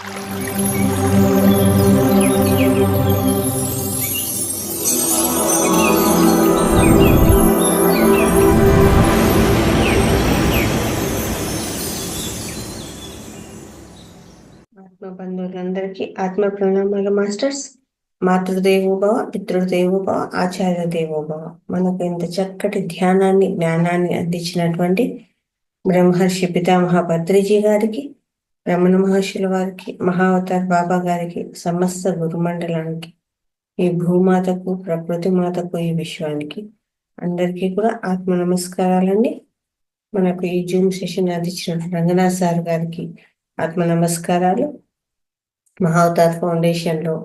ఆత్మ బంధువులందరికీ ఆత్మ ప్రణామాలు మాస్టర్స్. మాతృదేవోభవ, పితృదేవోభవ, ఆచార్య దేవోభవ. మనకు ఇంత చక్కటి ధ్యానాన్ని, జ్ఞానాన్ని అందించినటువంటి బ్రహ్మర్షి పితామహ పత్రిజీ గారికి, రమణ మహర్షుల వారికి, మహావతార్ బాబా గారికి, సమస్త గురుమండలానికి, ఈ భూమాతకు, ప్రకృతి మాతకు, ఈ విశ్వానికి అందరికీ కూడా ఆత్మ నమస్కారాలండి. మనకు ఈ జూమ్ సెషన్ అందించిన రంగనాథ్ సార్ గారికి ఆత్మ నమస్కారాలు. మహావతార్ ఫౌండేషన్లో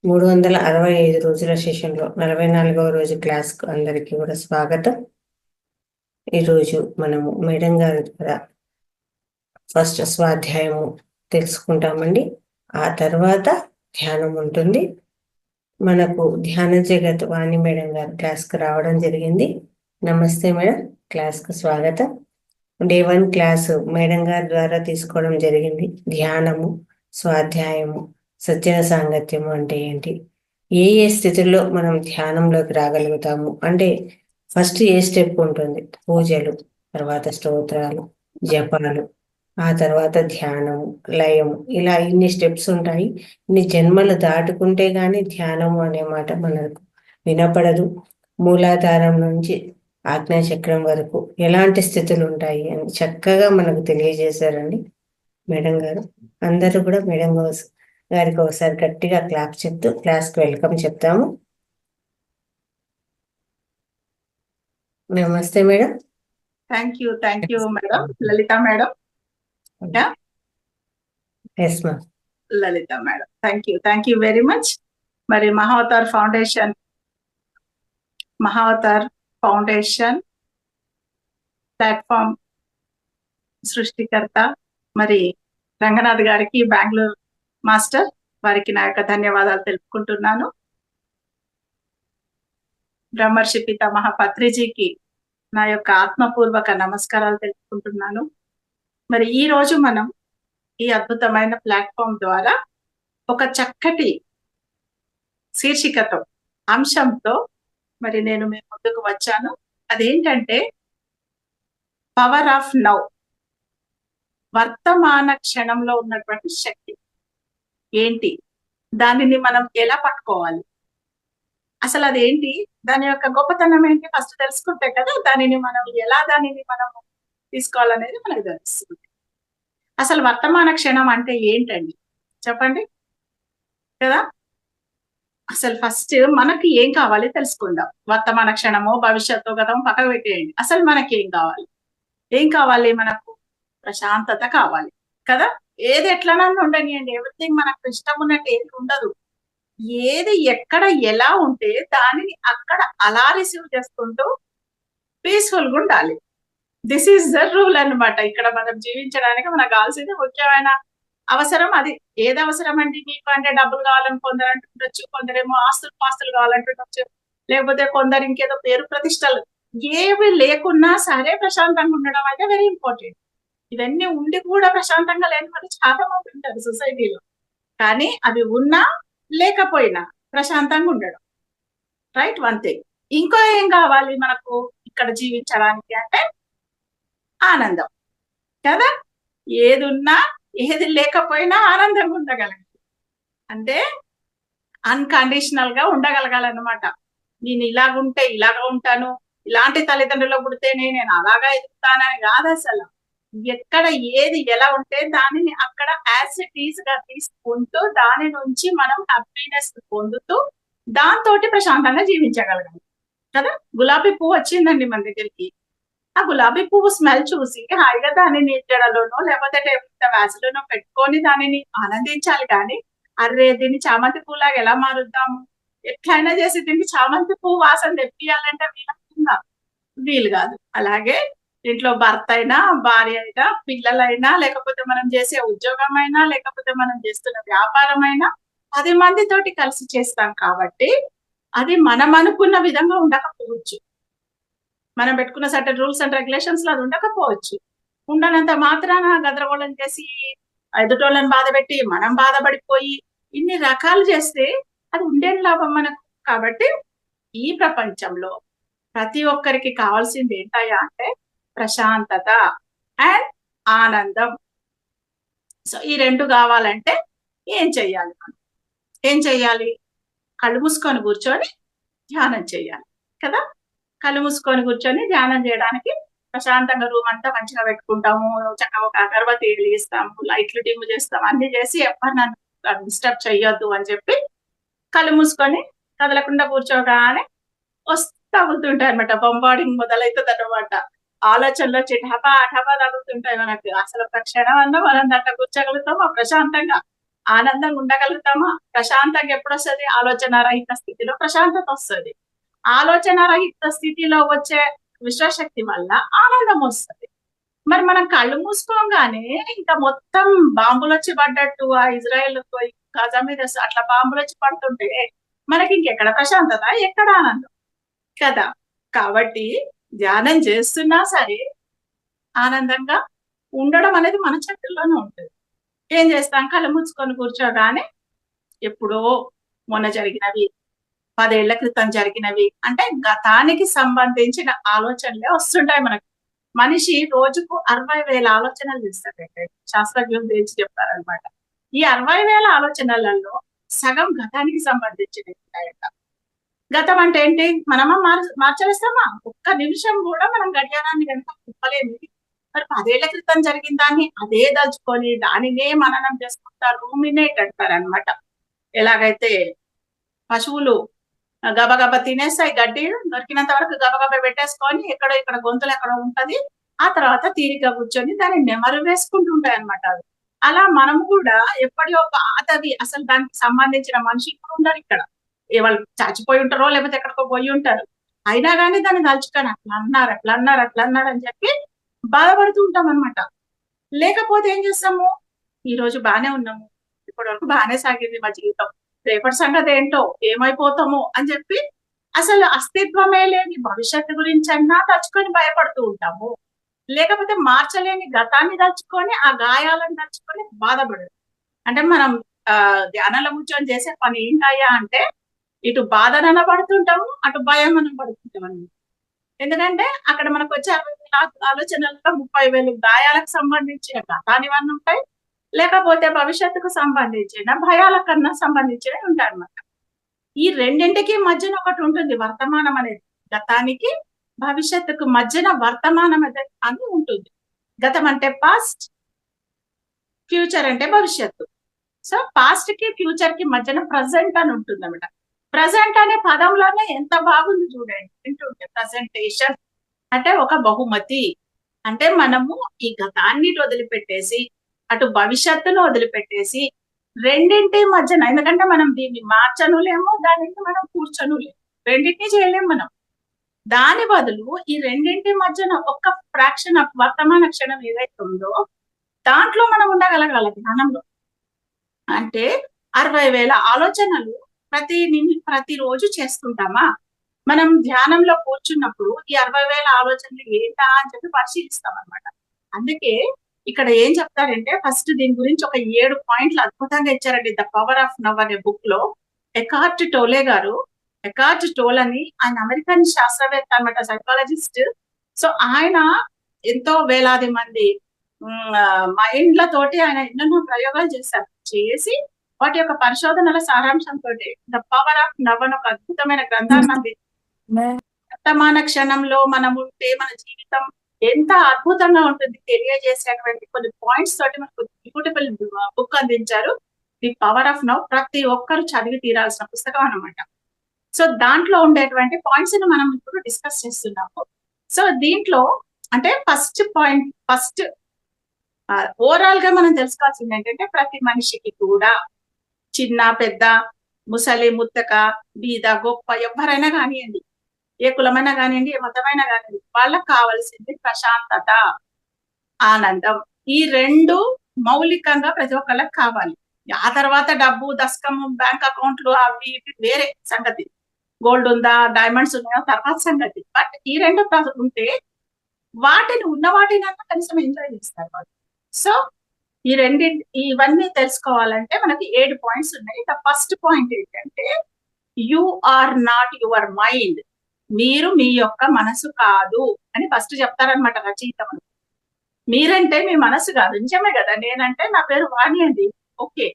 365 రోజుల సెషన్లో 44వ రోజు క్లాస్కు అందరికీ కూడా స్వాగతం. ఈరోజు మనము మేడం గారి ద్వారా ఫస్ట్ స్వాధ్యాయము తెలుసుకుంటామండి. ఆ తర్వాత ధ్యానం ఉంటుంది. మనకు ధ్యాన జగత్ వాణి మేడం గారు క్లాస్కు రావడం జరిగింది. నమస్తే మేడం, క్లాస్కు స్వాగతం. డే 1 క్లాసు మేడం గారి ద్వారా తీసుకోవడం జరిగింది. ధ్యానము, స్వాధ్యాయము, సజ్జన సాంగత్యము అంటే ఏంటి, ఏ ఏ స్థితుల్లో మనం ధ్యానంలోకి రాగలుగుతాము అంటే ఫస్ట్ ఏ స్టెప్ ఉంటుంది, పూజలు, తర్వాత స్తోత్రాలు, జపాలు, ఆ తర్వాత ధ్యానము, లయము, ఇలా ఇన్ని స్టెప్స్ ఉంటాయి. ఇన్ని జన్మలు దాటుకుంటే గాని ధ్యానము అనే మాట మనకు వినపడదు. మూలాధారం నుంచి ఆజ్ఞాచక్రం వరకు ఎలాంటి స్థితులు ఉంటాయి అని చక్కగా మనకు తెలియజేశారండి మేడం గారు. అందరూ కూడా మేడం గారికి ఒకసారి గట్టిగా క్లాప్ చెప్తూ క్లాస్కి వెల్కమ్ చెప్తాము. నమస్తే madam. Thank you madam. Lalitha madam. Yes ma'am. Lalitha madam, thank you very much. మరి మహావతార్ ఫౌండేషన్ ప్లాట్ఫామ్ సృష్టికర్త మరి రంగనాథ్ గారికి, బెంగళూరు మాస్టర్ వారికి నా యొక్క ధన్యవాదాలు తెలుపుకుంటున్నాను. బ్రహ్మర్షి పితామహ పత్రిజీకి నా యొక్క ఆత్మపూర్వక నమస్కారాలు తెలుపుకుంటున్నాను. మరి ఈ రోజు మనం ఈ అద్భుతమైన ప్లాట్ఫామ్ ద్వారా ఒక చక్కటి శీర్షికతో, అంశంతో మరి నేను మీ ముందుకు వచ్చాను. అదేంటంటే పవర్ ఆఫ్ నౌ, వర్తమాన క్షణంలో ఉన్నటువంటి శక్తి ఏంటి, దానిని మనం ఎలా పట్టుకోవాలి, అసలు అదేంటి, దాని యొక్క గొప్పతనం ఏంటి ఫస్ట్ తెలుసుకుంటే కదా దానిని మనం తీసుకోవాలనేది మనకు తెలుస్తుంది. అసలు వర్తమాన క్షణం అంటే ఏంటండి చెప్పండి కదా. అసలు ఫస్ట్ మనకి ఏం కావాలి తెలుసుకుందాం. వర్తమాన క్షణమో భవిష్యత్తు గతం పక్కకు పెట్టేయండి. అసలు మనకి ఏం కావాలి మనకు ప్రశాంతత కావాలి కదా. ఏది ఎట్లనన్నా ఉండనియండి, ఎవ్రీథింగ్ మనకు ఇష్టం ఉన్నట్టు ఏది ఉండదు. ఏది ఎక్కడ ఎలా ఉంటే దానిని అక్కడ అలా రిసీవ్ చేసుకుంటూ పీస్ఫుల్ గా ఉండాలి. దిస్ ఈస్ ద రూల్ అన్నమాట. ఇక్కడ మనం జీవించడానికి మనకు కావాల్సింది ముఖ్యమైన అవసరం అది. ఏది అవసరం అండి మీకు అంటే, డబ్బులు కావాలని కొందరు అంటుండొచ్చు, కొందరేమో పాస్తులు కావాలంటుండొచ్చు, లేకపోతే కొందరు ఇంకేదో పేరు ప్రతిష్టలు, ఏవి లేకున్నా సరే ప్రశాంతంగా ఉండడం అయితే వెరీ ఇంపార్టెంట్. ఇవన్నీ ఉండి కూడా ప్రశాంతంగా లేని వాళ్ళు చాలా మంది ఉంటారు సొసైటీలో. కానీ అవి ఉన్నా లేకపోయినా ప్రశాంతంగా ఉండడం, రైట్, వన్ థింగ్. ఇంకో ఏం కావాలి మనకు ఇక్కడ జీవించడానికి అంటే ఆనందం కదా. ఏది ఉన్నా ఏది లేకపోయినా ఆనందంగా ఉండగలగాలి, అంటే అన్కండిషనల్ గా ఉండగలగాలన్నమాట. నేను ఇలాగుంటే ఇలాగా ఉంటాను, ఇలాంటి తల్లిదండ్రులు పుడితేనే నేను అలాగా ఎదుగుతానని కాదు. అసలు ఎక్కడ ఏది ఎలా ఉంటే దానిని అక్కడ యాజ్ ఇట్ ఈజ్ గా తీసుకుంటూ దాని నుంచి మనం హ్యాపీనెస్ పొందుతూ దాంతో ప్రశాంతంగా జీవించగలగాలి కదా. గులాబీ పువ్వు వచ్చిందండి మన దగ్గరికి, ఆ గులాబీ పువ్వు స్మెల్ చూసి హాయిగా దానిని జడలోనో లేకపోతే టేబుల్ వ్యాసులోనో పెట్టుకొని దానిని ఆనందించాలి. కానీ అరే దీన్ని చామంతి పువ్వులాగా ఎలా మారుద్దాము, ఎట్లయినా చేసి దీన్ని చామంతి పువ్వు వాసన తెప్పియాలంటే వీలు కాదు. అలాగే ఇంట్లో భర్త అయినా, భార్య అయినా, పిల్లలైనా, లేకపోతే మనం చేసే ఉద్యోగం అయినా, లేకపోతే మనం చేస్తున్న వ్యాపారం అయినా 10 మందితోటి కలిసి చేస్తాం కాబట్టి అది మనం అనుకున్న విధంగా ఉండకపోవచ్చు. మనం పెట్టుకున్న సర్టెన్ రూల్స్ అండ్ రెగ్యులేషన్స్ లో అది ఉండకపోవచ్చు. ఉండనంత మాత్రాన గందరగోళం చేసి ఎదుటోళ్ళని బాధ పెట్టి మనం బాధపడిపోయి ఇన్ని రకాలు చేస్తే అది ఉండేం లాభం మనకు. కాబట్టి ఈ ప్రపంచంలో ప్రతి ఒక్కరికి కావాల్సింది ఏంటయ్యా అంటే ప్రశాంతత అండ్ ఆనందం. సో ఈ రెండు కావాలంటే ఏం చెయ్యాలి? ఏం చెయ్యాలి? కళ్ళు మూసుకొని కూర్చొని ధ్యానం చేయాలి కదా. కళ్ళు మూసుకొని కూర్చొని ధ్యానం చేయడానికి ప్రశాంతంగా రూమ్ అంతా మంచిగా పెట్టుకుంటాము, చక్కగా ఒక అగరబత్తి వెలిగిస్తాము, లైట్లు డిమ్ చేస్తాము, అన్ని చేసి ఎవరు నన్ను డిస్టర్బ్ చెయ్యొద్దు అని చెప్పి కళ్ళు మూసుకొని కదలకుండా కూర్చోగానే తగులుతుంటాయి అనమాట. బొంబార్డింగ్ మొదలవుతుంది అనమాట. ఆలోచనలు వచ్చి ఢబా ఢబా తగులుతుంటాయి మనకి. అసలు ఒక క్షణం అన్నా మనం దాంట్లో కూర్చోగలుగుతామా? ప్రశాంతంగా ఆనందంగా ఉండగలుగుతామా? ప్రశాంతంగా ఎప్పుడు వస్తుంది? ఆలోచన రహిత స్థితిలో ప్రశాంతత వస్తుంది. ఆలోచన రహిత స్థితిలో వచ్చే విశ్వశక్తి వల్ల ఆనందం వస్తుంది. మరి మనం కళ్ళు మూసుకోగానే ఇంకా మొత్తం బాంబులు వచ్చి పడ్డట్టు ఆ ఇజ్రాయెల్ గజా మీద అట్లా బాంబులు వచ్చి పడుతుంటే మనకి ఇంకెక్కడ ప్రశాంతత, ఎక్కడ ఆనందం కదా. కాబట్టి ధ్యానం చేస్తున్నా సరే ఆనందంగా ఉండడం అనేది మన చేతుల్లోనే ఉంటుంది. ఏం చేస్తాం? కళ్ళు మూసుకొని కూర్చోగానే ఎప్పుడో మొన్న జరిగినవి, 10 ఏళ్ల క్రితం జరిగినవి అంటే గతానికి సంబంధించిన ఆలోచనలే వస్తుంటాయి మనకు. మనిషి రోజుకు 60,000 ఆలోచనలు చేస్తాడంటే శాస్త్రజ్ఞులు తేల్చి చెప్తారనమాట. ఈ 60,000 ఆలోచనలలో సగం గతానికి సంబంధించినవి ఉంటాయట. గతం అంటే ఏంటి? మనమా మార్చలేస్తామా? ఒక్క నిమిషం కూడా మనం గడియారాన్ని కనుక తిప్పలేము. మరి 10 ఏళ్ల క్రితం జరిగిన దాన్ని అదే దలుచుకొని దానినే మననం చేసుకుంటారు, రూమినేట్ అంటారు అనమాట. ఎలాగైతే పశువులు గబగబ తినేస్తాయి, గడ్డి దొరికినంత వరకు గబగబ పెట్టేసుకొని ఎక్కడో ఇక్కడ గొంతులు ఎక్కడో ఉంటది, ఆ తర్వాత తీరిక కూర్చొని దాన్ని నెమరు వేసుకుంటుంటాయి అనమాట. అలా మనం కూడా ఎప్పటికో పాతవి అసలు దానికి సంబంధించిన మనిషి ఇప్పుడు ఉండరు ఇక్కడ. వాళ్ళు చచ్చిపోయి ఉంటారో లేకపోతే ఎక్కడికో పోయి ఉంటారు. అయినా కానీ దాన్ని తలుచుకొని అట్లా అన్నారు అని చెప్పి బాధపడుతూ ఉంటాం అనమాట. లేకపోతే ఏం చేస్తాము? ఈ రోజు బాగానే ఉన్నాము, ఇప్పటి వరకు బాగానే సాగింది మా జీవితం, రేపటి సంగతి ఏంటో, ఏమైపోతామో అని చెప్పి అసలు అస్తిత్వమే లేని భవిష్యత్తు గురించి అన్నా తలుచుకొని భయపడుతూ ఉంటాము. లేకపోతే మార్చలేని గతాన్ని తలుచుకొని ఆ గాయాలను తలుచుకొని బాధపడదు. అంటే మనం ధ్యానంలో కూర్చొని చేసే పని ఏంటయ్యా అంటే ఇటు బాధనన పడుతుంటాము, అటు భయం మనం పడుతుంటాం అన్నమాట. ఎందుకంటే అక్కడ మనకు వచ్చే 60,000 ఆలోచనల్లో 30,000 గాయాలకు సంబంధించిన గతానివన్నీ ఉంటాయి, లేకపోతే భవిష్యత్తుకు సంబంధించిన భయాల కన్నా సంబంధించినవి ఉంటాయి అన్నమాట. ఈ రెండింటికి మధ్యన ఒకటి ఉంటుంది, వర్తమానం అనేది. గతానికి భవిష్యత్తుకు మధ్యన వర్తమానం అని ఉంటుంది. గతం అంటే పాస్ట్, ఫ్యూచర్ అంటే భవిష్యత్తు. సో పాస్ట్ కి ఫ్యూచర్ కి మధ్యన ప్రజెంట్ అని ఉంటుంది అన్నమాట. ప్రజెంట్ అనే పదంలోనే ఎంత బాగుంది చూడండి. వింటుంటే ప్రజెంటేషన్ అంటే ఒక బహుమతి. అంటే మనము ఈ గతాన్ని వదిలిపెట్టేసి అటు భవిష్యత్తును వదిలిపెట్టేసి రెండింటి మధ్యన, ఎందుకంటే మనం దీన్ని మార్చనులేము, దానికి మనం కూర్చోనులేము, రెండింటినీ చేయలేము మనం. దాని బదులు ఈ రెండింటి మధ్యన ఒక్క ఫ్రాక్షన్ ఆఫ్ వర్తమాన క్షణం ఏదైతే ఉందో దాంట్లో మనం ఉండగలగాలి ధ్యానంలో. అంటే 60,000 ఆలోచనలు ప్రతిరోజు చేస్తుంటామా? మనం ధ్యానంలో కూర్చున్నప్పుడు ఈ 60,000 ఆలోచనలు ఏంటా అని చెప్పి పరిశీలిస్తాం అనమాట. అందుకే ఇక్కడ ఏం చెప్తారంటే ఫస్ట్ దీని గురించి ఒక 7 పాయింట్లు అద్భుతంగా ఇచ్చారండి. ద పవర్ ఆఫ్ నవ్ అనే బుక్ లో ఎకార్ట్ టోల్ అని ఆయన అమెరికన్ శాస్త్రవేత్త అనమాట, సైకాలజిస్ట్. సో ఆయన ఎంతో వేలాది మంది మైండ్లతోటి ఆయన ఎన్నెన్నో ప్రయోగాలు చేసి వాటి యొక్క పరిశోధనల సారాంశంతో ద పవర్ ఆఫ్ నవ్ అని ఒక అద్భుతమైన గ్రంథాన్ని వర్తమాన క్షణంలో మనం ఉంటే మన జీవితం ఎంత అద్భుతంగా ఉంటుంది తెలియజేసేటువంటి కొన్ని పాయింట్స్ తోటి మనకు బ్యూటిఫుల్ బుక్ అందించారు. ది పవర్ ఆఫ్ నవ్ ప్రతి ఒక్కరు చదివి తీరాల్సిన పుస్తకం అనమాట. సో దాంట్లో ఉండేటువంటి పాయింట్స్ ని మనం ఇప్పుడు డిస్కస్ చేస్తున్నాము. సో దీంట్లో అంటే ఫస్ట్ ఓవరాల్ గా మనం తెలుసుకోవాల్సింది ఏంటంటే ప్రతి మనిషికి కూడా చిన్న పెద్ద ముసలి ముత్తక బీద గొప్ప ఎవరైనా కానివ్వండి, ఏ కులమైనా కానివ్వండి, ఏ మతమైనా కానివ్వండి, వాళ్ళకి కావాల్సింది ప్రశాంతత, ఆనందం. ఈ రెండు మౌలికంగా ప్రతి ఒక్కళ్ళకి కావాలి. ఆ తర్వాత డబ్బు, దశకము, బ్యాంక్ అకౌంట్లు అవి ఇవి వేరే సంగతి. గోల్డ్ ఉందా, డైమండ్స్ ఉన్నాయా తర్వాత సంగతి. బట్ ఈ రెండు ఉంటే వాటిని ఉన్న వాటినన్నా కనీసం ఎంజాయ్ చేస్తారు వాళ్ళు. సో ఇవన్నీ తెలుసుకోవాలంటే మనకి 7 పాయింట్స్ ఉన్నాయి. ద ఫస్ట్ పాయింట్ ఏంటంటే you are not your mind. మీరు మీ యొక్క మనసు కాదు అని ఫస్ట్ చెప్తారనమాట రచయిత. మీరంటే మీ మనసు కాదు. నిజమే కదా. నేనంటే నా పేరు వాణి అండి. ఓకే.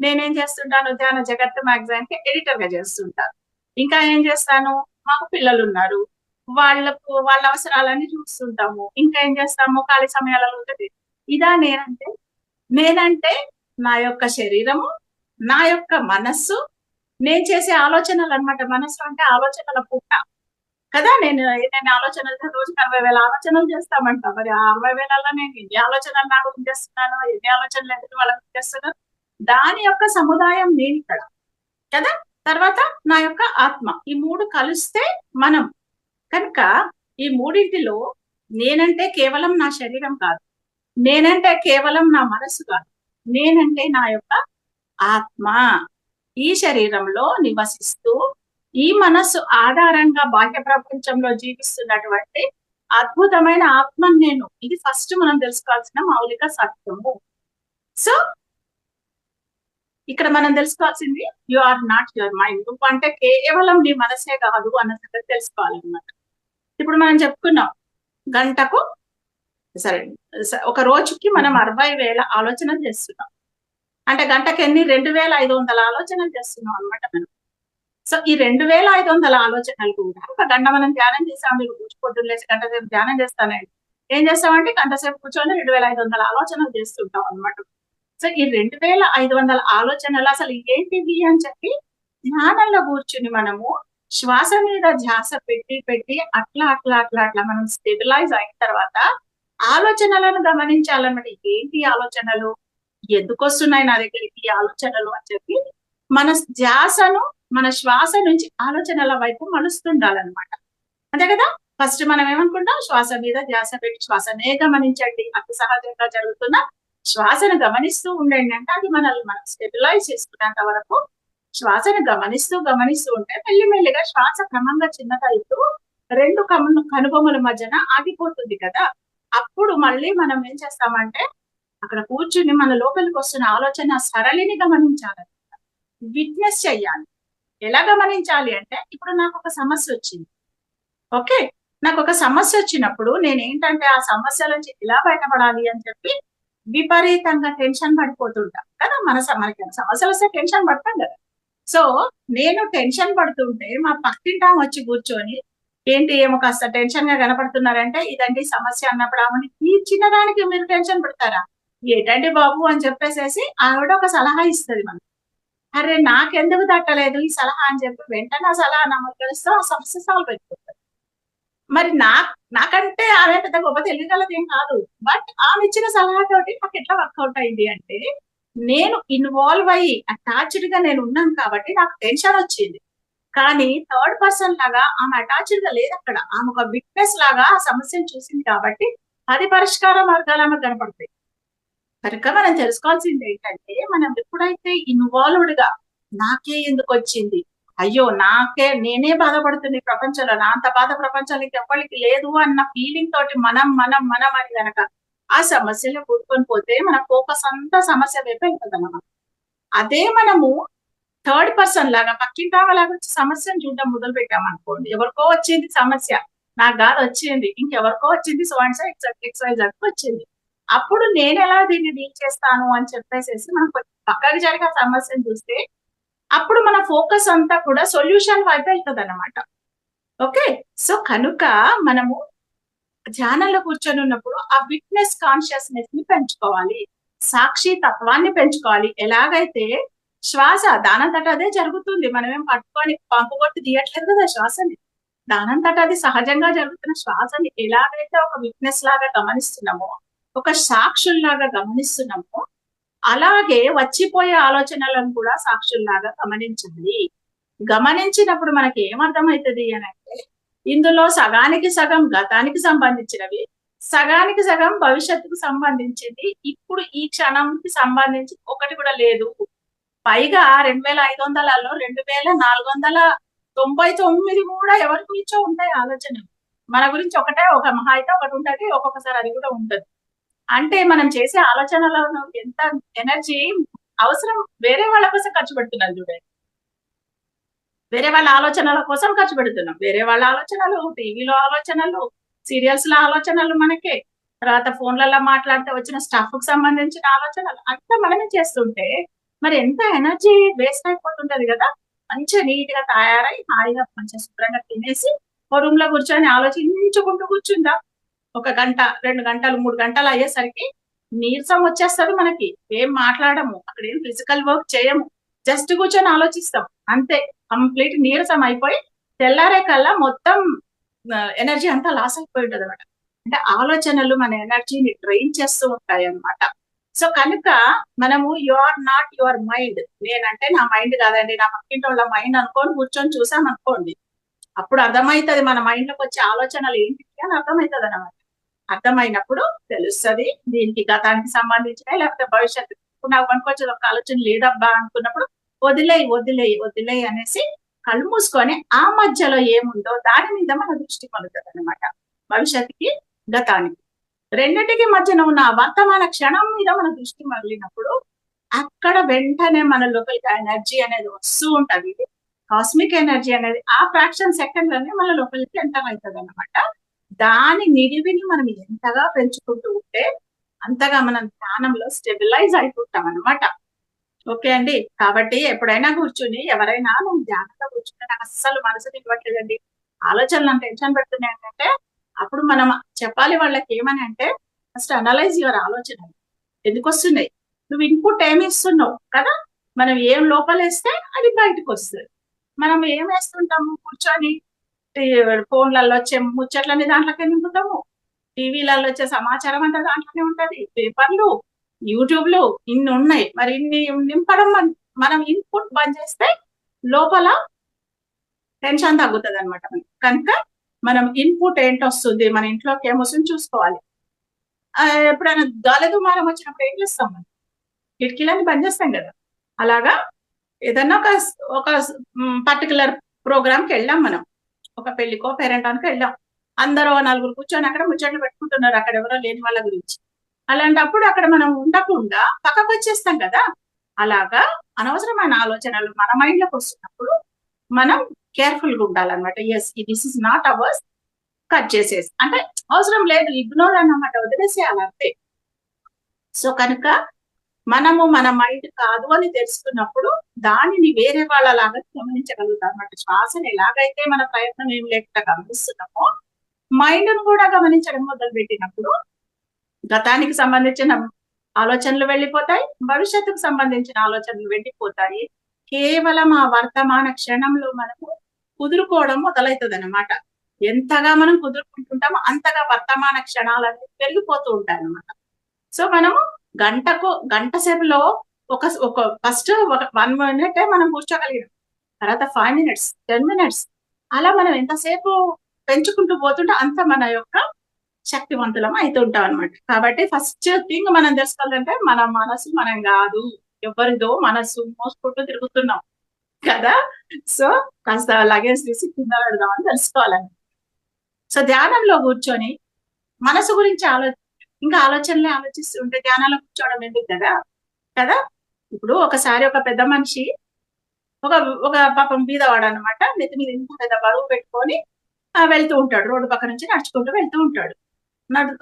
నేనేం చేస్తుంటాను, ధ్యాన జగత్ మ్యాగజైన్ కి ఎడిటర్ గా చేస్తుంటాను. ఇంకా ఏం చేస్తాను, మాకు పిల్లలు ఉన్నారు, వాళ్ళ అవసరాలన్నీ చూస్తుంటాము. ఇంకా ఏం చేస్తాము, ఖాళీ సమయాలలో ఉంటుంది. ఇదా నేనంటే నా యొక్క శరీరము, నా యొక్క మనస్సు, నేను చేసే ఆలోచనలు అనమాట. మనస్సు అంటే ఆలోచనల పుట్ట కదా. నేను ఆలోచనలు రోజుకి 60,000 ఆలోచనలు చేస్తామంట. మరి ఆ 60,000లో నేను ఎన్ని ఆలోచనలు నా గురించి చేస్తున్నాను, ఎన్ని ఆలోచనలు ఎదుటి వాళ్ళ గురించి చేస్తున్నాను, దాని యొక్క సముదాయం నేను ఇక్కడ కదా. తర్వాత నా యొక్క ఆత్మ, ఈ 3 కలిస్తే మనం. కనుక ఈ మూడింటిలో నేనంటే కేవలం నా శరీరం కాదు, నేనంటే కేవలం నా మనసు కాదు, నేనంటే నా యొక్క ఆత్మ. ఈ శరీరంలో నివసిస్తూ ఈ మనస్సు ఆధారంగా బాహ్య ప్రపంచంలో జీవిస్తున్నటువంటి అద్భుతమైన ఆత్మ నేను. ఇది ఫస్ట్ మనం తెలుసుకోవాల్సిన మౌలిక సత్యము. సో ఇక్కడ మనం తెలుసుకోవాల్సింది you are not your mind. నువ్వు అంటే కేవలం నీ మనసే కాదు అన్న సంగతి తెలుసుకోవాలన్నమాట. ఇప్పుడు మనం చెప్పుకున్నాం గంటకు సరే ఒక రోజుకి మనం 60,000 ఆలోచనలు చేస్తున్నాం. అంటే గంటకి ఎన్ని 2,500 ఆలోచనలు చేస్తున్నాం అనమాట మనం. సో ఈ 2,500 ఆలోచనలు కూడా ఒక గంట మనం ధ్యానం చేసాం. మీరు పొద్దున్న లేచి గంట సేపు ధ్యానం చేస్తానండి. ఏం చేస్తామంటే గంట సేపు కూర్చొని 2,500 ఆలోచనలు చేస్తుంటాం అనమాట. సో ఈ 2,500 ఆలోచనలు అసలు ఏంటివి అని చెప్పి ధ్యానంలో కూర్చుని మనము శ్వాస మీద ధ్యాస పెట్టి అట్లా మనం స్టెబిలైజ్ అయిన తర్వాత ఆలోచనలను గమనించాలన్నమాట. ఏంటి ఆలోచనలు, ఎందుకు వస్తున్నాయి నా దగ్గరికి ఈ ఆలోచనలు అని చెప్పి మన ధ్యాసను మన శ్వాస నుంచి ఆలోచనల వైపు మలుస్తుండాలన్నమాట. అంతే కదా. ఫస్ట్ మనం ఏమనుకుంటాం, శ్వాస మీద ధ్యాస పెట్టి శ్వాసనే గమనించండి. అతి సహజంగా జరుగుతున్న శ్వాసను గమనిస్తూ ఉండండి అంటే అది మనల్ని మనం స్టెబిలైజ్ చేసుకునేంత వరకు శ్వాసను గమనిస్తూ ఉంటే మెల్లిమెల్లిగా శ్వాస క్రమంగా చిన్నదైతూ 2 కనుబొమ్మల మధ్యన ఆగిపోతుంది కదా. అప్పుడు మళ్ళీ మనం ఏం చేస్తామంటే అక్కడ కూర్చుని మన లోపలికి వస్తున్న ఆలోచన సరళిని గమనించాలి, విట్నెస్ చెయ్యాలి. ఎలా గమనించాలి అంటే ఇప్పుడు నాకు ఒక సమస్య వచ్చింది. ఓకే, నాకు ఒక సమస్య వచ్చినప్పుడు నేనేంటంటే ఆ సమస్య నుంచి ఎలా బయటపడాలి అని చెప్పి విపరీతంగా టెన్షన్ పడిపోతుంటా కదా. మనకి సమస్యలు వస్తే టెన్షన్ పడతాం కదా. సో నేను టెన్షన్ పడుతుంటే మా పక్కింటా వచ్చి కూర్చొని ఏంటి ఏమో కాస్త టెన్షన్ గా కనపడుతున్నారంటే ఇదండి సమస్య అన్నప్పుడు ఆమె ఈ చిన్నదానికి మీరు టెన్షన్ పడతారా ఏంటండి బాబు అని చెప్పేసేసి ఆవిడ ఒక సలహా ఇస్తుంది మనకి. అరే నాకెందుకు తట్టలేదు ఈ సలహా అని చెప్పి వెంటనే ఆ సలహా నమ్మకరిస్తూ ఆ సమస్య సాల్వ్ అయిపోతుంది. మరి నాకంటే ఆమె పెద్ద గొప్ప తెలియగలది ఏం కాదు. బట్ ఆమె ఇచ్చిన సలహాతోటి నాకు ఎట్లా వర్కౌట్ అయింది అంటే నేను ఇన్వాల్వ్ అయ్యి అటాచ్డ్ గా నేను ఉన్నాను కాబట్టి నాకు టెన్షన్ వచ్చింది. కానీ థర్డ్ పర్సన్ లాగా ఆమె అటాచ్డ్ గా లేదు అక్కడ. ఆమె ఒక విట్నెస్ లాగా ఆ సమస్యను చూసింది కాబట్టి అది పరిష్కార మార్గాలు ఆమెకు కనపడతాయి. కనుక మనం తెలుసుకోవాల్సింది ఏంటంటే మనం ఎప్పుడైతే ఇన్వాల్వ్డ్ గా నాకే ఎందుకు వచ్చింది, అయ్యో నేనే బాధపడుతుంది ప్రపంచంలో, నా అంత బాధ ప్రపంచానికి ఎవ్వరికి లేదు అన్న ఫీలింగ్ తోటి మనం అని కనుక ఆ సమస్యలో కూర్చొని పోతే మన ఫోకస్ అంతా సమస్య వైపు వెళ్తుంది అన్నమాట. అదే మనము థర్డ్ పర్సన్ లాగా పక్కింటామలాగా వచ్చి సమస్యను చూడడం మొదలు పెట్టామనుకోండి, ఎవరికో వచ్చింది సమస్య, నాకు కాదు వచ్చింది, ఇంకెవరికో వచ్చింది సో అండ్ సో XYZ వచ్చింది, అప్పుడు నేను ఎలా దీన్ని డీల్ చేస్తాను అని చెప్పేసి మనం పక్కకి జరిగే సమస్యను చూస్తే అప్పుడు మన ఫోకస్ అంతా కూడా సొల్యూషన్ వైపు వెళ్తుంది అన్నమాట. ఓకే, సో కనుక మనము ధ్యానంలో కూర్చొని ఉన్నప్పుడు ఆ విట్నెస్ కాన్షియస్నెస్ ని పెంచుకోవాలి, సాక్షి తత్వాన్ని పెంచుకోవాలి. ఎలాగైతే శ్వాస దానంతట అదే జరుగుతుంది, మనమేం పట్టుకొని పంపు కొట్టి తీయట్లేదు కదా శ్వాసని, దానంతట అది సహజంగా జరుగుతున్న శ్వాసని ఎలాగైతే ఒక విట్నెస్ లాగా గమనిస్తున్నామో, ఒక సాక్షుల్లాగా గమనిస్తున్నామో, అలాగే వచ్చిపోయే ఆలోచనలను కూడా సాక్షుల్లాగా గమనించాలి. గమనించినప్పుడు మనకి ఏమర్థమవుతుంది అని అంటే ఇందులో సగానికి సగం గతానికి సంబంధించినవి, సగానికి సగం భవిష్యత్తుకు సంబంధించింది, ఇప్పుడు ఈ క్షణంకి సంబంధించి ఒకటి కూడా లేదు. పైగా 2,500లలో 2,499 కూడా ఎవరి గురించో ఉంటాయి ఆలోచనలు. మన గురించి ఒక మహా అయితే ఒకటి ఉంటుంది, ఒక్కొక్కసారి అది కూడా ఉంటుంది. అంటే మనం చేసే ఆలోచనలో ఎంత ఎనర్జీ అవసరం వేరే వాళ్ళ కోసం ఖర్చు పెడుతున్నాం చూడండి. వేరే వాళ్ళ ఆలోచనల కోసం ఖర్చు పెడుతున్నాం. వేరే వాళ్ళ ఆలోచనలు, టీవీలో ఆలోచనలు, సీరియల్స్ లో ఆలోచనలు మనకే. తర్వాత ఫోన్లలో మాట్లాడితే వచ్చిన స్టఫ్ కు సంబంధించిన ఆలోచనలు అంతా మనమే చేస్తుంటే మరి ఎంత ఎనర్జీ వేస్ట్ అయిపోతుంటది కదా. మంచిగా నీట్ గా తయారై హాయిగా మంచిగా శుభ్రంగా తినేసి ఓ రూమ్ లో కూర్చొని ఆలోచించుకుంటూ కూర్చుందా ఒక గంట 2 గంటలు 3 గంటలు అయ్యేసరికి నీరసం వచ్చేస్తది మనకి. ఏం మాట్లాడము, అక్కడ ఏం ఫిజికల్ వర్క్ చేయము, జస్ట్ కూర్చొని ఆలోచిస్తాం అంతే. కంప్లీట్ నీరసం అయిపోయి తెల్లారే కల్లా మొత్తం ఎనర్జీ అంతా లాస్ అయిపోయి ఉంటది అనమాట. అంటే ఆలోచనలు మన ఎనర్జీని డ్రైన్ చేస్తూ ఉంటాయి అన్నమాట. సో కనుక మనము you are not your mind. నేనంటే నా మైండ్ కాదండి, నా పక్కింటి వాళ్ళ మైండ్ అనుకోని కూర్చొని చూసాం అనుకోండి, అప్పుడు అర్థమైతది మన మైండ్ లోకి వచ్చే ఆలోచనలు ఏంటి అని అర్థమైతది అన్నమాట. అర్థమైనప్పుడు తెలుస్తది దీనికి గతానికి సంబంధించిన లేకపోతే భవిష్యత్తు. ఇప్పుడు నాకు పనికొచ్చేది ఒక ఆలోచన లేదబ్బా అనుకున్నప్పుడు వదిలేయి వదిలేయి వదిలేయి అనేసి కళ్ళు మూసుకొని ఆ మధ్యలో ఏముందో దాని మీద మన దృష్టి మలుతుంది అనమాట. భవిష్యత్తుకి గతానికి రెండింటికి మధ్యన ఉన్న వర్తమాన క్షణం మీద మన దృష్టి మరలినప్పుడు అక్కడ వెంటనే మన లోపలికి ఎనర్జీ అనేది వస్తూ ఉంటది. కాస్మిక్ ఎనర్జీ అనేది ఆ ఫ్రాక్షన్ సెకండ్లోనే మన లోపలికి ఎంటర్ అవుతుంది అనమాట. దాని నిడివిని మనం ఎంతగా పెంచుకుంటూ ఉంటే అంతగా మనం ధ్యానంలో స్టెబిలైజ్ అయిపోతాం అనమాట. ఓకే అండి. కాబట్టి ఎప్పుడైనా కూర్చుని ఎవరైనా నువ్వు ధ్యానంలో కూర్చుంటే నాకు అస్సలు మనసు ఇవ్వట్లేదండి, ఆలోచనలు నన్ను టెన్షన్ పెడుతున్నాయి అంటే అప్పుడు మనం చెప్పాలి వాళ్ళకి ఏమని అంటే ఫస్ట్ అనలైజ్ యువర్ ఆలోచనలు ఎందుకు వస్తున్నాయి, నువ్వు ఇన్పుట్ ఏమి ఇస్తున్నావు కదా. మనం ఏం లోపలేస్తే అది బయటకు వస్తుంది. మనం ఏం వేస్తుంటాము కూర్చొని ఫోన్లలో వచ్చే ముచ్చట్లని దాంట్లోకి నింపుతాము, టీవీలలో వచ్చే సమాచారం అంతా దాంట్లోనే ఉంటది, పేపర్లు, యూట్యూబ్లు ఇన్ని ఉన్నాయి. మరి ఇన్ని నింపడం మనం ఇన్పుట్ బంద్ చేస్తే లోపల టెన్షన్ తగ్గుతుంది అనమాట. కనుక మనం ఇన్పుట్ ఏంటొస్తుంది, మన ఇంట్లోకి ఏమొస్తుంది చూసుకోవాలి. ఎప్పుడైనా గాలి దుమారం వచ్చినప్పుడు ఏం చేస్తాం, మనం కిటికీలన్నీ బంద్ చేస్తాం కదా. అలాగా ఏదన్నా ఒక పర్టికులర్ ప్రోగ్రామ్కి వెళ్ళాం, మనం ఒక పెళ్లికో పేరెంటానికి వెళ్ళాం, అందరూ 4 కూర్చొని అక్కడ ముచ్చట్లు పెట్టుకుంటున్నారు అక్కడ ఎవరో లేని వాళ్ళ గురించి. అలాంటప్పుడు అక్కడ మనం ఉండకుండా పక్కకు వచ్చేస్తాం కదా. అలాగా అనవసరమైన ఆలోచనలు మన మైండ్ లోకి వస్తున్నప్పుడు మనం కేర్ఫుల్ గా ఉండాలన్నమాట. Yes this is not ours, cut చేసేసి అంటే అవసరం లేదు, ఇగ్నోర్ అన్నమాట, వదిలేసేయాలి అంతే. సో కనుక మనము మన మైండ్ కాదు అని తెలుసుకున్నప్పుడు దానిని వేరే వాళ్ళలాగా గమనించగలుగుతాం అన్నమాట. శ్వాసను ఎలాగైతే మన ప్రయత్నం ఏం లేకుండా గమనిస్తున్నామో మైండ్ ను కూడా గమనించడం మొదలు పెట్టినప్పుడు గతానికి సంబంధించిన ఆలోచనలు వెళ్ళిపోతాయి, భవిష్యత్తుకు సంబంధించిన ఆలోచనలు వెళ్ళిపోతాయి. కేవలం ఆ వర్తమాన క్షణంలో మనము కుదురుకోవడం మొదలవుతుంది అనమాట. ఎంతగా మనం కుదురుకుంటుంటామో అంతగా వర్తమాన క్షణాలన్నీ పెరిగిపోతూ ఉంటాయి అనమాట. సో మనము గంట సేపులో ఒక ఫస్ట్ 1 minute మనం కూర్చోగలిగాం, తర్వాత 5 minutes 10 minutes అలా మనం ఎంతసేపు పెంచుకుంటూ పోతుంటే అంత మన యొక్క శక్తివంతులం అవుతుంటాం అనమాట. కాబట్టి ఫస్ట్ థింగ్ మనం తెలుసుకోవాలంటే మన మనసు మనం కాదు, ఎవరిదో మనసు మోసుకుంటూ తిరుగుతున్నాం కదా. సో కాస్త లగేజ్ తీసి కింద పెడదామని తెలుసుకోవాలండి. సో ధ్యానంలో కూర్చొని మనసు గురించి ఇంకా ఆలోచనలే ఆలోచిస్తూ ఉంటే ధ్యానంలో కూర్చోవడం ఎందుకు కదా కదా. ఇప్పుడు ఒకసారి ఒక పెద్ద మనిషి ఒక పాపం బీదవాడు అనమాట, నెత్తి మీద ఇంత పెద్ద బరువు పెట్టుకొని వెళ్తూ ఉంటాడు, రోడ్డు పక్క నుంచి నడుచుకుంటూ వెళ్తూ ఉంటాడు.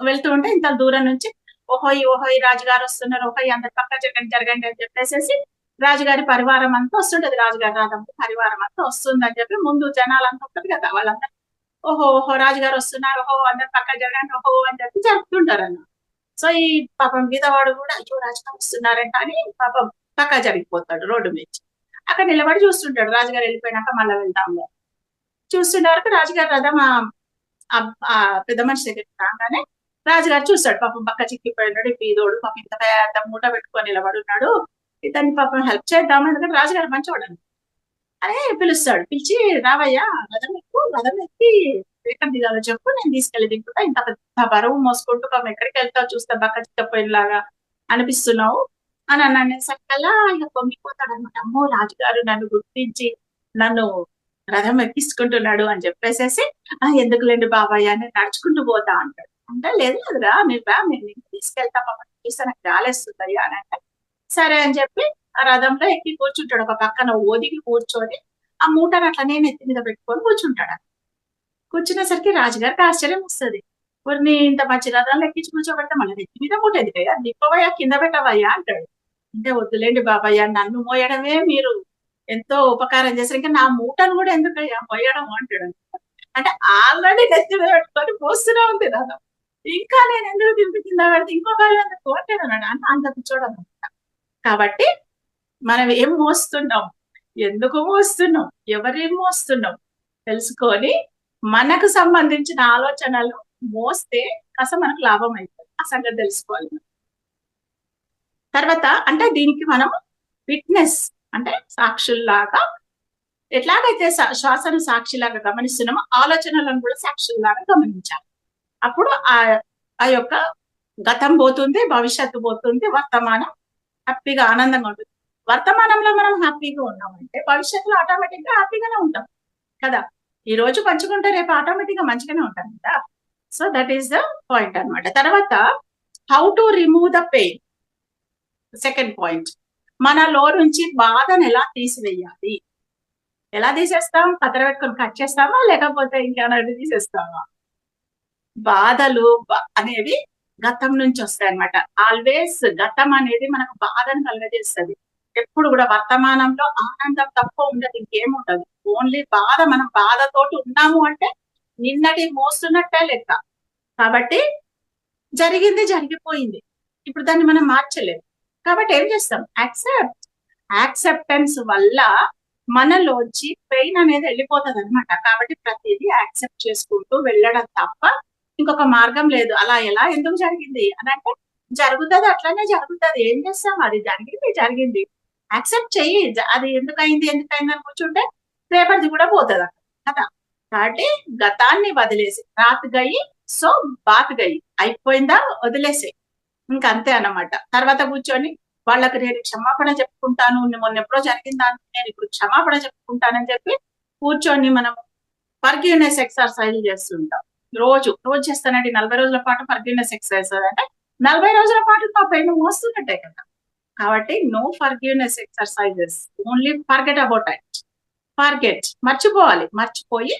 వెళ్తూ ఉంటే ఇంత దూరం నుంచి ఓహోయ్ రాజుగారు వస్తున్నారు, ఓహోయ్ అందరి పక్క జరగండి అని చెప్పేసి రాజుగారి పరివారం అంతా వస్తుంటది, రాజుగారి రాదంతా పరివారం అంతా వస్తుంది అని చెప్పి ముందు జనాలంతా ఉంటుంది కదా, వాళ్ళందరూ ఓహో రాజుగారు వస్తున్నారు, ఓహో అందరు పక్క జరగండి ఓహో అని చెప్పి జరుపుతుంటారు అన్న. సో ఈ పాపం బీదవాడు కూడా అయ్యో రాజుగారు వస్తున్నారంట అని పాపం పక్క జరిగిపోతాడు రోడ్డు మీద. అక్కడ నిలబడి చూస్తుంటాడు, రాజుగారు వెళ్ళిపోయినాక మళ్ళీ వెళ్తాము చూస్తుండే వరకు రాజుగారు రథం ఆ పెద్ద మనిషి దగ్గరికి రాగానే రాజుగారు చూస్తాడు, పాపం పక్క చిక్కిపోయినాడు బీదోడు, పాపం ఇంత పెద్ద మూట పెట్టుకొని నిలబడి ఉన్నాడు, ఇతన్ని పాపం హెల్ప్ చేద్దాం ఎందుకంటే రాజుగారు మంచివాడు అని పిలుస్తాడు. పిలిచి రావయ్యా రథం ఎక్కి ఎక్కడ దిగాలో చెప్పు, నేను తీసుకెళ్లి దిగుతా, ఇంత పెద్ద బరువు మోసుకుంటూ పాపం ఎక్కడికి వెళ్తావు చూస్తే పక్క చిక్కిపోయినలాగా అనిపిస్తున్నావు అని అనేసరికల్లా ఇక పొంగిపోతాడు అనమాట. అమ్మో రాజుగారు నన్ను గుర్తించి నన్ను రథం ఎక్కించుకుంటున్నాడు అని చెప్పేసేసి ఎందుకులేండి బాబాయ్ అని నడుచుకుంటూ పోతా అంటాడు. అంటే లేదు లేదురా నేను తీసుకెళ్తా పాపం చూస్తే నాకు గాలేస్తుందయ్యా అని అంటే సరే అని చెప్పి ఆ రథంలో ఎక్కి కూర్చుంటాడు. ఒక పక్కన ఒదిగి కూర్చొని ఆ మూటను అట్లనే నెత్తి మీద పెట్టుకొని కూర్చుంటాడు. కూర్చునేసరికి రాజుగారికి ఆశ్చర్యం వస్తుంది. కొన్ని ఇంత మంచి రథాలు ఎక్కించి కూర్చోబెడితే మళ్ళీ నెత్తి మీద మూట ఎందుకయ్యా, దిప్పవయ్యా కింద పెట్టవయ్యా అంటాడు. అంటే వద్దులేండి బాబయ్య, నన్ను మోయడమే మీరు ఎంతో ఉపకారం చేశారు, ఇంకా నా మూటను కూడా ఎందుకయ్యా మోయడం అంటాడు. అంటే ఆల్రెడీ నెత్తి మీద పెట్టుకొని మోస్తూనే ఉంది రథం, ఇంకా నేను ఎందుకు దింపి కింద పెడితే ఇంకొక ఎందుకు అంటాడు అన్నాడు. అంటే అంత కూర్చోడం. కాబట్టి మనం ఏం మోస్తున్నాం, ఎందుకు మోస్తున్నాం, ఎవరేం మోస్తున్నాం తెలుసుకొని మనకు సంబంధించిన ఆలోచనలు మోస్తే కాస్త మనకు లాభం అవుతుంది. ఆ సంగతి తెలుసుకోవాలి. తర్వాత అంటే దీనికి మనం విట్నెస్ అంటే సాక్షుల్లాగా, ఎట్లాగైతే శ్వాసను సాక్షిలాగా గమనిస్తున్నామో ఆలోచనలను కూడా సాక్షుల్లాగా గమనించాలి. అప్పుడు ఆ యొక్క గతం పోతుంది, భవిష్యత్తు పోతుంది, వర్తమానం హ్యాపీగా ఆనందంగా ఉంటుంది. వర్తమానంలో మనం హ్యాపీగా ఉన్నామంటే భవిష్యత్తులో ఆటోమేటిక్ గా హ్యాపీగానే ఉంటాం కదా. ఈ రోజు పంచుకుంటే రేపు ఆటోమేటిక్ గా మంచిగానే ఉంటాం కదా. So that is the point అనమాట. తర్వాత how to remove the pain. Second point, మనలో నుంచి బాధను ఎలా తీసివేయాలి. ఎలా తీసేస్తాం? కత్తెర పెట్టుకొని కట్ చేస్తామా, లేకపోతే ఇంకేమైనా తీసేస్తామా? బాధలు అనేవి గతం నుంచి వస్తాయి అనమాట. ఆల్వేస్ గతం అనేది మనకు బాధను కలగజేస్తుంది. ఎప్పుడు కూడా వర్తమానంలో ఆనందం తప్ప ఉండదు, ఇంకేముండదు. ఓన్లీ బాధ. మనం బాధతోటి ఉన్నాము అంటే నిన్నటి మోస్తున్నట్టే లెక్క. కాబట్టి జరిగింది జరిగిపోయింది, ఇప్పుడు దాన్ని మనం మార్చలేము. కాబట్టి ఏం చేస్తాం? యాక్సెప్టెన్స్ వల్ల మనలోంచి పెయిన్ అనేది వెళ్ళిపోతుంది అనమాట. కాబట్టి ప్రతిదీ యాక్సెప్ట్ చేసుకుంటూ వెళ్ళడం తప్ప ఇంకొక మార్గం లేదు. అలా ఎలా ఎందుకు జరిగింది అని అంటే జరుగుతుంది, అట్లనే జరుగుతుంది. ఏం చేస్తాం? అది జరిగింది యాక్సెప్ట్ చెయ్యి. అది ఎందుకైంది అని కూర్చుంటే రేపటిది కూడా పోతుంది కదా. కాబట్టి గతాన్ని వదిలేసి రాత్ గయి సో బాత్ గయి, అయిపోయిందా వదిలేసి ఇంకంతే అన్నమాట. తర్వాత కూర్చొని వాళ్ళకి నేను క్షమాపణ చెప్పుకుంటాను, మొన్న ఎప్పుడో జరిగిందాన్ని నేను ఇప్పుడు క్షమాపణ చెప్పుకుంటానని చెప్పి కూర్చొని మనం ఫర్గివ్నెస్ ఎక్సర్సైజ్ చేస్తుంటాం. రోజు చేస్తానండి 40 రోజుల పాటు ఫర్గివ్నెస్ ఎక్సర్సైజ్. అంటే 40 రోజుల పాటు మా పెయిన్ మోస్తున్నట్టే కదా. కాబట్టి no forgiveness exercises, only forget about it. మర్చిపోవాలి. మర్చిపోయి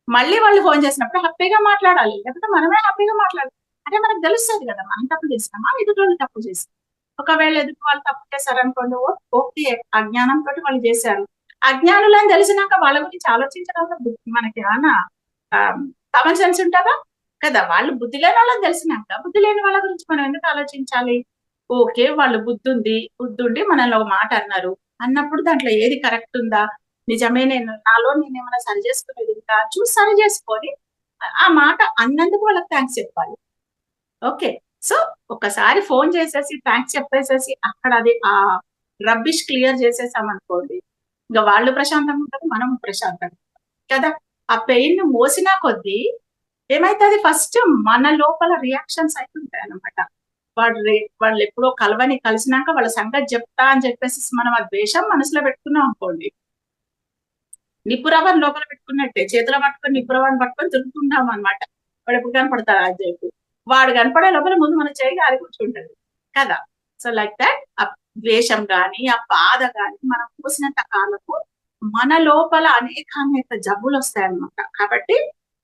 మళ్ళీ వాళ్ళు ఫోన్ చేసినప్పుడు హ్యాపీగా మాట్లాడాలి, లేకపోతే మనమే హ్యాపీగా మాట్లాడాలి. అంటే మనకు తెలుస్తుంది కదా మనం తప్పు చేసినామా, ఎదుటి వాళ్ళు తప్పు చేసినాం. ఒకవేళ ఎదుటి వాళ్ళు తప్పు చేశారనుకోండి, ఓకే అజ్ఞానంతో వాళ్ళు చేశారు. అజ్ఞానులని తెలిసినాక వాళ్ళ గురించి ఆలోచించడం మనకి ఏమన్నా కామన్ సెన్స్ ఉంటుందా కదా. వాళ్ళు బుద్ధి లేని వాళ్ళని తెలిసినాక బుద్ధి లేని వాళ్ళ గురించి మనం ఎందుకు ఆలోచించాలి? ఓకే వాళ్ళు బుద్ధి ఉండి మనల్ని ఒక మాట అన్నారు అన్నప్పుడు దాంట్లో ఏది కరెక్ట్ ఉందా, నిజమే నాలో నేనేమైనా సరి చేసుకునేది ఇంకా చూసి సరి చేసుకొని ఆ మాట అన్నందుకు వాళ్ళకి థ్యాంక్స్ చెప్పాలి. ఓకే, సో ఒకసారి ఫోన్ చేసేసి థ్యాంక్స్ చెప్పేసేసి అక్కడ అది ఆ రబ్బిష్ క్లియర్ చేసేసామనుకోండి, ఇంకా వాళ్ళు ప్రశాంతంగా ఉంటారు, మనం ప్రశాంతంగా కదా. ఆ పెయిన్ ను మోసినా కొద్దీ ఏమైతుంది, ఫస్ట్ మన లోపల రియాక్షన్స్ అవుతుంటాయి అనమాట. వాళ్ళు ఎప్పుడో కలిసినాక వాళ్ళ సంగతి చెప్తా అని చెప్పేసి మనం ఆ ద్వేషం మనసులో పెట్టుకున్నాం అనుకోండి, నిపురవాన్ని లోపల పెట్టుకున్నట్టే. చేతిలో పట్టుకొని నిపురవాన్ని పట్టుకొని తిరుగుతుంటాం అనమాట. వాడు ఎప్పుడు కనపడతాడు అని చెప్పి, వాడు కనపడే లోపల ముందు మన చేయి గారి కూర్చుంటది కదా. సో లైక్ దాట్ ఆ ద్వేషం గాని ఆ బాధ గాని మనం చూసినంత కాలపు మన లోపల అనేక జబ్బులు వస్తాయన్నమాట. కాబట్టి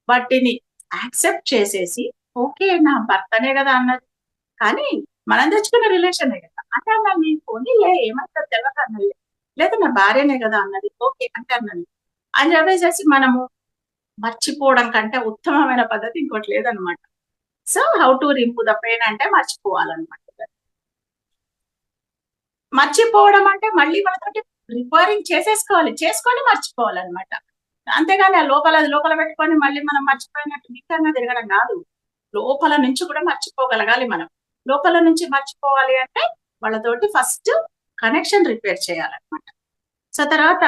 వాటిని యాక్సెప్ట్ చేసేసి ఓకే నా భర్తనే కదా అన్నది, కానీ మనం తెచ్చుకున్న రిలేషనే కదా అంటే అన్నది, పోనీలే ఏమంటారు తెలియక అన్నది, లేదా నా భార్యనే కదా అన్నది, ఓకే అంటే అన్నది అని చెప్పేసేసి మనము మర్చిపోవడం కంటే ఉత్తమమైన పద్ధతి ఇంకోటి లేదనమాట. So how to remove the pain అంటే మర్చిపోవాలన్నమాట. మర్చిపోవడం అంటే మళ్ళీ మనతోటి రిపేరింగ్ చేసుకొని మర్చిపోవాలన్నమాట. అంతేగాని ఆ లోపల పెట్టుకొని మళ్ళీ మనం మర్చిపోయినట్టు నిక్కరంగా తిరగడం కాదు. లోపల నుంచి కూడా మర్చిపోగలగాలి మనం. లోపల నుంచి మర్చిపోవాలి అంటే వాళ్ళతోటి ఫస్ట్ కనెక్షన్ రిపేర్ చేయాలన్నమాట. సో తర్వాత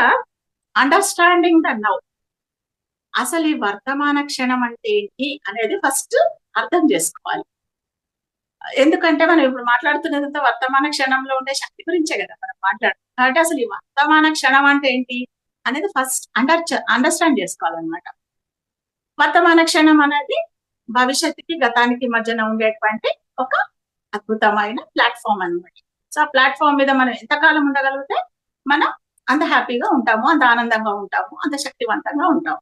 అండర్స్టాండింగ్ ద నౌ. అసలు ఈ వర్తమాన క్షణం అంటే ఏంటి అనేది ఫస్ట్ అర్థం చేసుకోవాలి. ఎందుకంటే మనం ఇప్పుడు మాట్లాడుతున్నదంతా వర్తమాన క్షణంలో ఉండే శక్తి గురించే కదా మనం మాట్లాడుతున్నాం. కాబట్టి అసలు ఈ వర్తమాన క్షణం అంటే ఏంటి అనేది ఫస్ట్ అండర్స్టాండ్ చేసుకోవాలన్నమాట. వర్తమాన క్షణం అనేది భవిష్యత్తుకి గతానికి మధ్యన ఉండేటువంటి ఒక అద్భుతమైన ప్లాట్ఫామ్ అన్నమాట. సో ఆ ప్లాట్ఫామ్ మీద మనం ఎంతకాలం ఉండగలిగితే మనం అంత హ్యాపీగా ఉంటాము, అంత ఆనందంగా ఉంటాము, అంత శక్తివంతంగా ఉంటాము.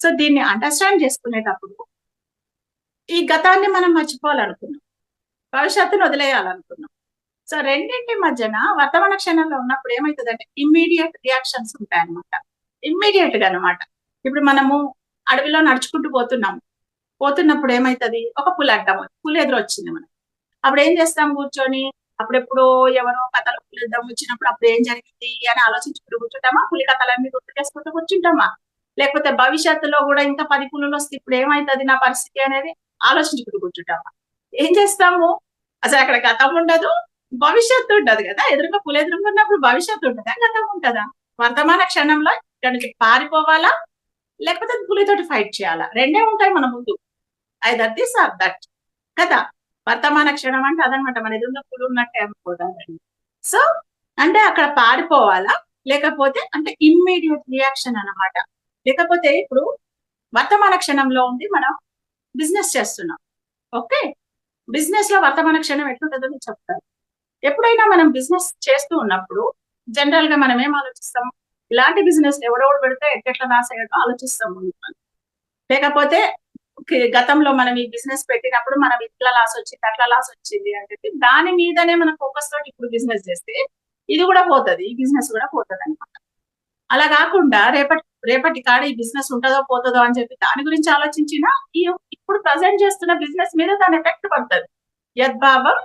సో దీన్ని అండర్స్టాండ్ చేసుకునేటప్పుడు ఈ గతాన్ని మనం మర్చిపోవాలనుకున్నాం, భవిష్యత్తును వదిలేయాలనుకున్నాం. సో రెండింటి మధ్యన వర్తమాన క్షణంలో ఉన్నప్పుడు ఏమవుతుందంటే ఇమ్మీడియట్ రియాక్షన్స్ ఉంటాయన్నమాట. ఇమ్మీడియట్ గా అనమాట. ఇప్పుడు మనము అడవిలో నడుచుకుంటూ పోతున్నప్పుడు ఏమైతుంది, ఒక పులి అడ్డం పులి ఎదురొచ్చింది మనకి. అప్పుడు ఏం చేస్తాం కూర్చొని, అప్పుడెప్పుడో ఎవరో కథలు పులిద్దాం వచ్చినప్పుడు అప్పుడు ఏం జరిగింది అని ఆలోచించుకుంటూ కూర్చుంటామా, పులి కథలన్నీ గుర్తు చేసుకుంటూ కూర్చుంటామా, లేకపోతే భవిష్యత్తులో కూడా ఇంకా 10 పులులు వస్తే ఇప్పుడు ఏమైతుంది నా పరిస్థితి అనేది ఆలోచించుకుంటూ కూర్చుంటామా? ఏం చేస్తాము, అసలు అక్కడ గతం ఉండదు, భవిష్యత్తు ఉండదు కదా. ఎదురుగా పులి ఎదురుకున్నప్పుడు భవిష్యత్తు ఉంటుందా, గతం ఉంటుందా? వర్తమాన క్షణంలో ఇక్కడ నుంచి పారిపోవాలా, లేకపోతే పులితోటి ఫైట్ చేయాలా? రెండే ఉంటాయి మన ముందు, ఐదర్ దిస్ ఆర్ దట్ కదా. వర్తమాన క్షణం అంటే అదనమాట, మన ఎదురుగా పులి ఉన్నట్టే అనుకోదండి. సో అంటే అక్కడ పారిపోవాలా, లేకపోతే అంటే ఇమ్మీడియట్ రియాక్షన్ అన్నమాట. లేకపోతే ఇప్పుడు వర్తమాన క్షణంలో ఉండి మనం బిజినెస్ చేస్తున్నాం, ఓకే. బిజినెస్ లో వర్తమాన క్షణం ఎట్లుంటుందో నేను చెప్తాను. ఎప్పుడైనా మనం బిజినెస్ చేస్తూ ఉన్నప్పుడు జనరల్ గా మనం ఏం ఆలోచిస్తాం, ఇలాంటి బిజినెస్ ఎవడెవడు పెడితే ఎట్లా రాసేయాలో ఆలోచిస్తాము. లేకపోతే గతంలో మనం ఈ బిజినెస్ పెట్టినప్పుడు మనం ఇట్లా లాస్ వచ్చింది, అట్లా లాస్ వచ్చింది అని చెప్పి దాని మీదనే మన ఫోకస్ తోటి ఇప్పుడు బిజినెస్ చేస్తే ఇది కూడా పోతుంది, ఈ బిజినెస్ కూడా పోతుంది అనమాట. అలా కాకుండా రేపటి కాడ ఈ బిజినెస్ ఉంటుందో పోతుందో అని చెప్పి దాని గురించి ఆలోచించినా ఇప్పుడు ప్రజెంట్ చేస్తున్న బిజినెస్ మీద దాని ఎఫెక్ట్ పడుతుంది. యద్భావం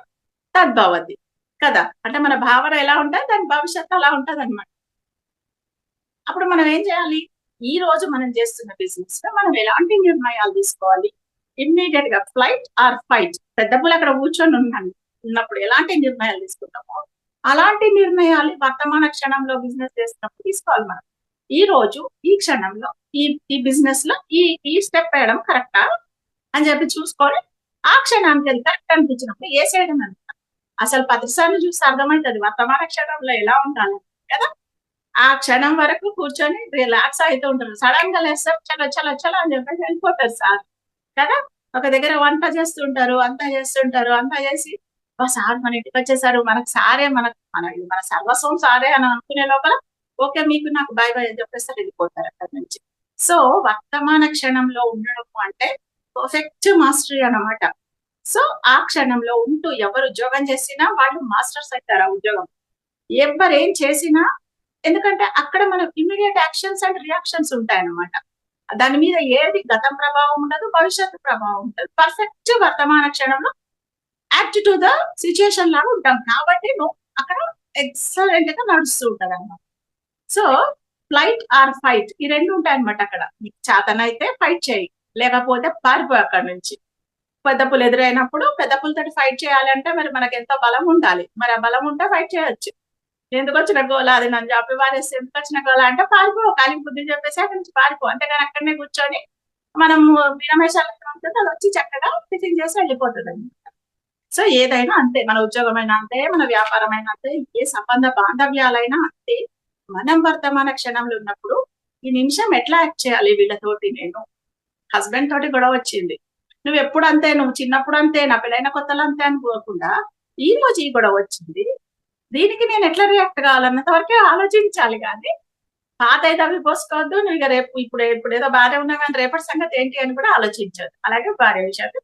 తద్భవతి కదా. అంటే మన భావన ఎలా ఉంటుంది, దాని భవిష్యత్తు అలా ఉంటది అనమాట. అప్పుడు మనం ఏం చేయాలి, ఈ రోజు మనం చేస్తున్న బిజినెస్ లో మనం ఎలాంటి నిర్ణయాలు తీసుకోవాలి, ఇమ్మీడియట్ గా ఫ్లైట్ ఆర్ ఫైట్. పెద్ద పులి అక్కడ కూర్చొని ఉన్నప్పుడు ఎలాంటి నిర్ణయాలు తీసుకుంటామో అలాంటి నిర్ణయాలు వర్తమాన క్షణంలో బిజినెస్ చేస్తున్నప్పుడు తీసుకోవాలి. మనం ఈ రోజు ఈ క్షణంలో ఈ బిజినెస్ లో ఈ స్టెప్ వేయడం కరెక్టా అని చెప్పి చూసుకొని ఆ క్షణానికి అది కరెక్ట్ అనిపించినప్పుడు ఏ చేయడం అంట. అసలు 10 సార్లు చూసి అర్థమవుతుంది వర్తమాన క్షణంలో ఎలా ఉండాలి కదా. ఆ క్షణం వరకు కూర్చొని రిలాక్స్ అవుతూ ఉంటారు, సడన్ గా లేస్తారు చలో చలో చలో అని చెప్పేసి వెళ్ళిపోతారు సార్ కదా. ఒక దగ్గర వంట చేస్తుంటారు, అంతా చేసి సార్ మన ఇంటికి వచ్చేసారు, మనకు సారే మన సర్వస్వం సారే అని అనుకునే లోపల ఓకే మీకు నాకు బై బై అని చెప్పేసి వెళ్ళిపోతారు అక్కడి నుంచి. సో వర్తమాన క్షణంలో ఉండడం అంటే పర్ఫెక్ట్ మాస్టరీ అన్నమాట. సో ఆ క్షణంలో ఉంటూ ఎవరు ఉద్యోగం చేసినా వాళ్ళు మాస్టర్స్ అవుతారు ఆ ఉద్యోగం. ఎవరు ఏం చేసినా, ఎందుకంటే అక్కడ మనం ఇమ్మీడియట్ యాక్షన్స్ అండ్ రియాక్షన్స్ ఉంటాయన్నమాట. దాని మీద ఏది గతం ప్రభావం ఉండదు, భవిష్యత్తు ప్రభావం ఉండదు. పర్ఫెక్ట్ వర్తమాన క్షణంలో యాక్ట్ టు ద సిచ్యుయేషన్ లాగా ఉంటాం కాబట్టి నువ్వు అక్కడ ఎక్సలెంట్ గా నడుస్తూ ఉంటది అన్నమాట. సో ఫ్లైట్ ఆర్ ఫైట్ ఈ రెండు ఉంటాయి అనమాట. అక్కడ నీకు చేతనైతే ఫైట్ చేయి, లేకపోతే పారిపో అక్కడ నుంచి. పెద్ద పులు ఎదురైనప్పుడు పెద్ద పులతోటి ఫైట్ చేయాలి అంటే మరి మనకి ఎంతో బలం ఉండాలి, మరి ఆ బలం ఉంటే ఫైట్ చేయొచ్చు. ఎందుకు వచ్చిన గోల, అది నన్ను చెప్పి వారేసి ఎందుకు వచ్చిన గోల అంటే పారిపో, కానీ బుద్ధి చెప్పేసి అక్కడి నుంచి పారిపో. అంతేగాని అక్కడనే కూర్చొని మనం వినమేషాలు ఉంటుంది, అది వచ్చి చక్కగా టిఫిన్ చేసి వెళ్ళిపోతుంది అనమాట. సో ఏదైనా అంతే, మన ఉద్యోగమైనా అంతే, మన వ్యాపారమైనా అంతే, ఏ సంబంధ బాంధవ్యాలైనా అంతే. మనం వర్తమాన క్షణంలో ఉన్నప్పుడు ఈ నిమిషం ఎట్లా యాక్ట్ చేయాలి వీళ్ళతోటి. నేను హస్బెండ్ తోటి గొడవ వచ్చింది, నువ్వు ఎప్పుడు అంతే, నువ్వు చిన్నప్పుడు అంతే, నా పెళ్ళైన కొత్తలో అంతే అనుకోకుండా ఈ రోజు ఈ గొడవ వచ్చింది, దీనికి నేను ఎట్లా రియాక్ట్ కావాలన్నంత వరకే ఆలోచించాలి. కానీ పాత అయితే అవి పోసుకోవద్దు, నువ్వు ఇక రేపు ఇప్పుడు ఏదో భార్య ఉన్నా కానీ రేపటి సంగతి ఏంటి అని కూడా ఆలోచించదు. అలాగే భార్య విషయాలు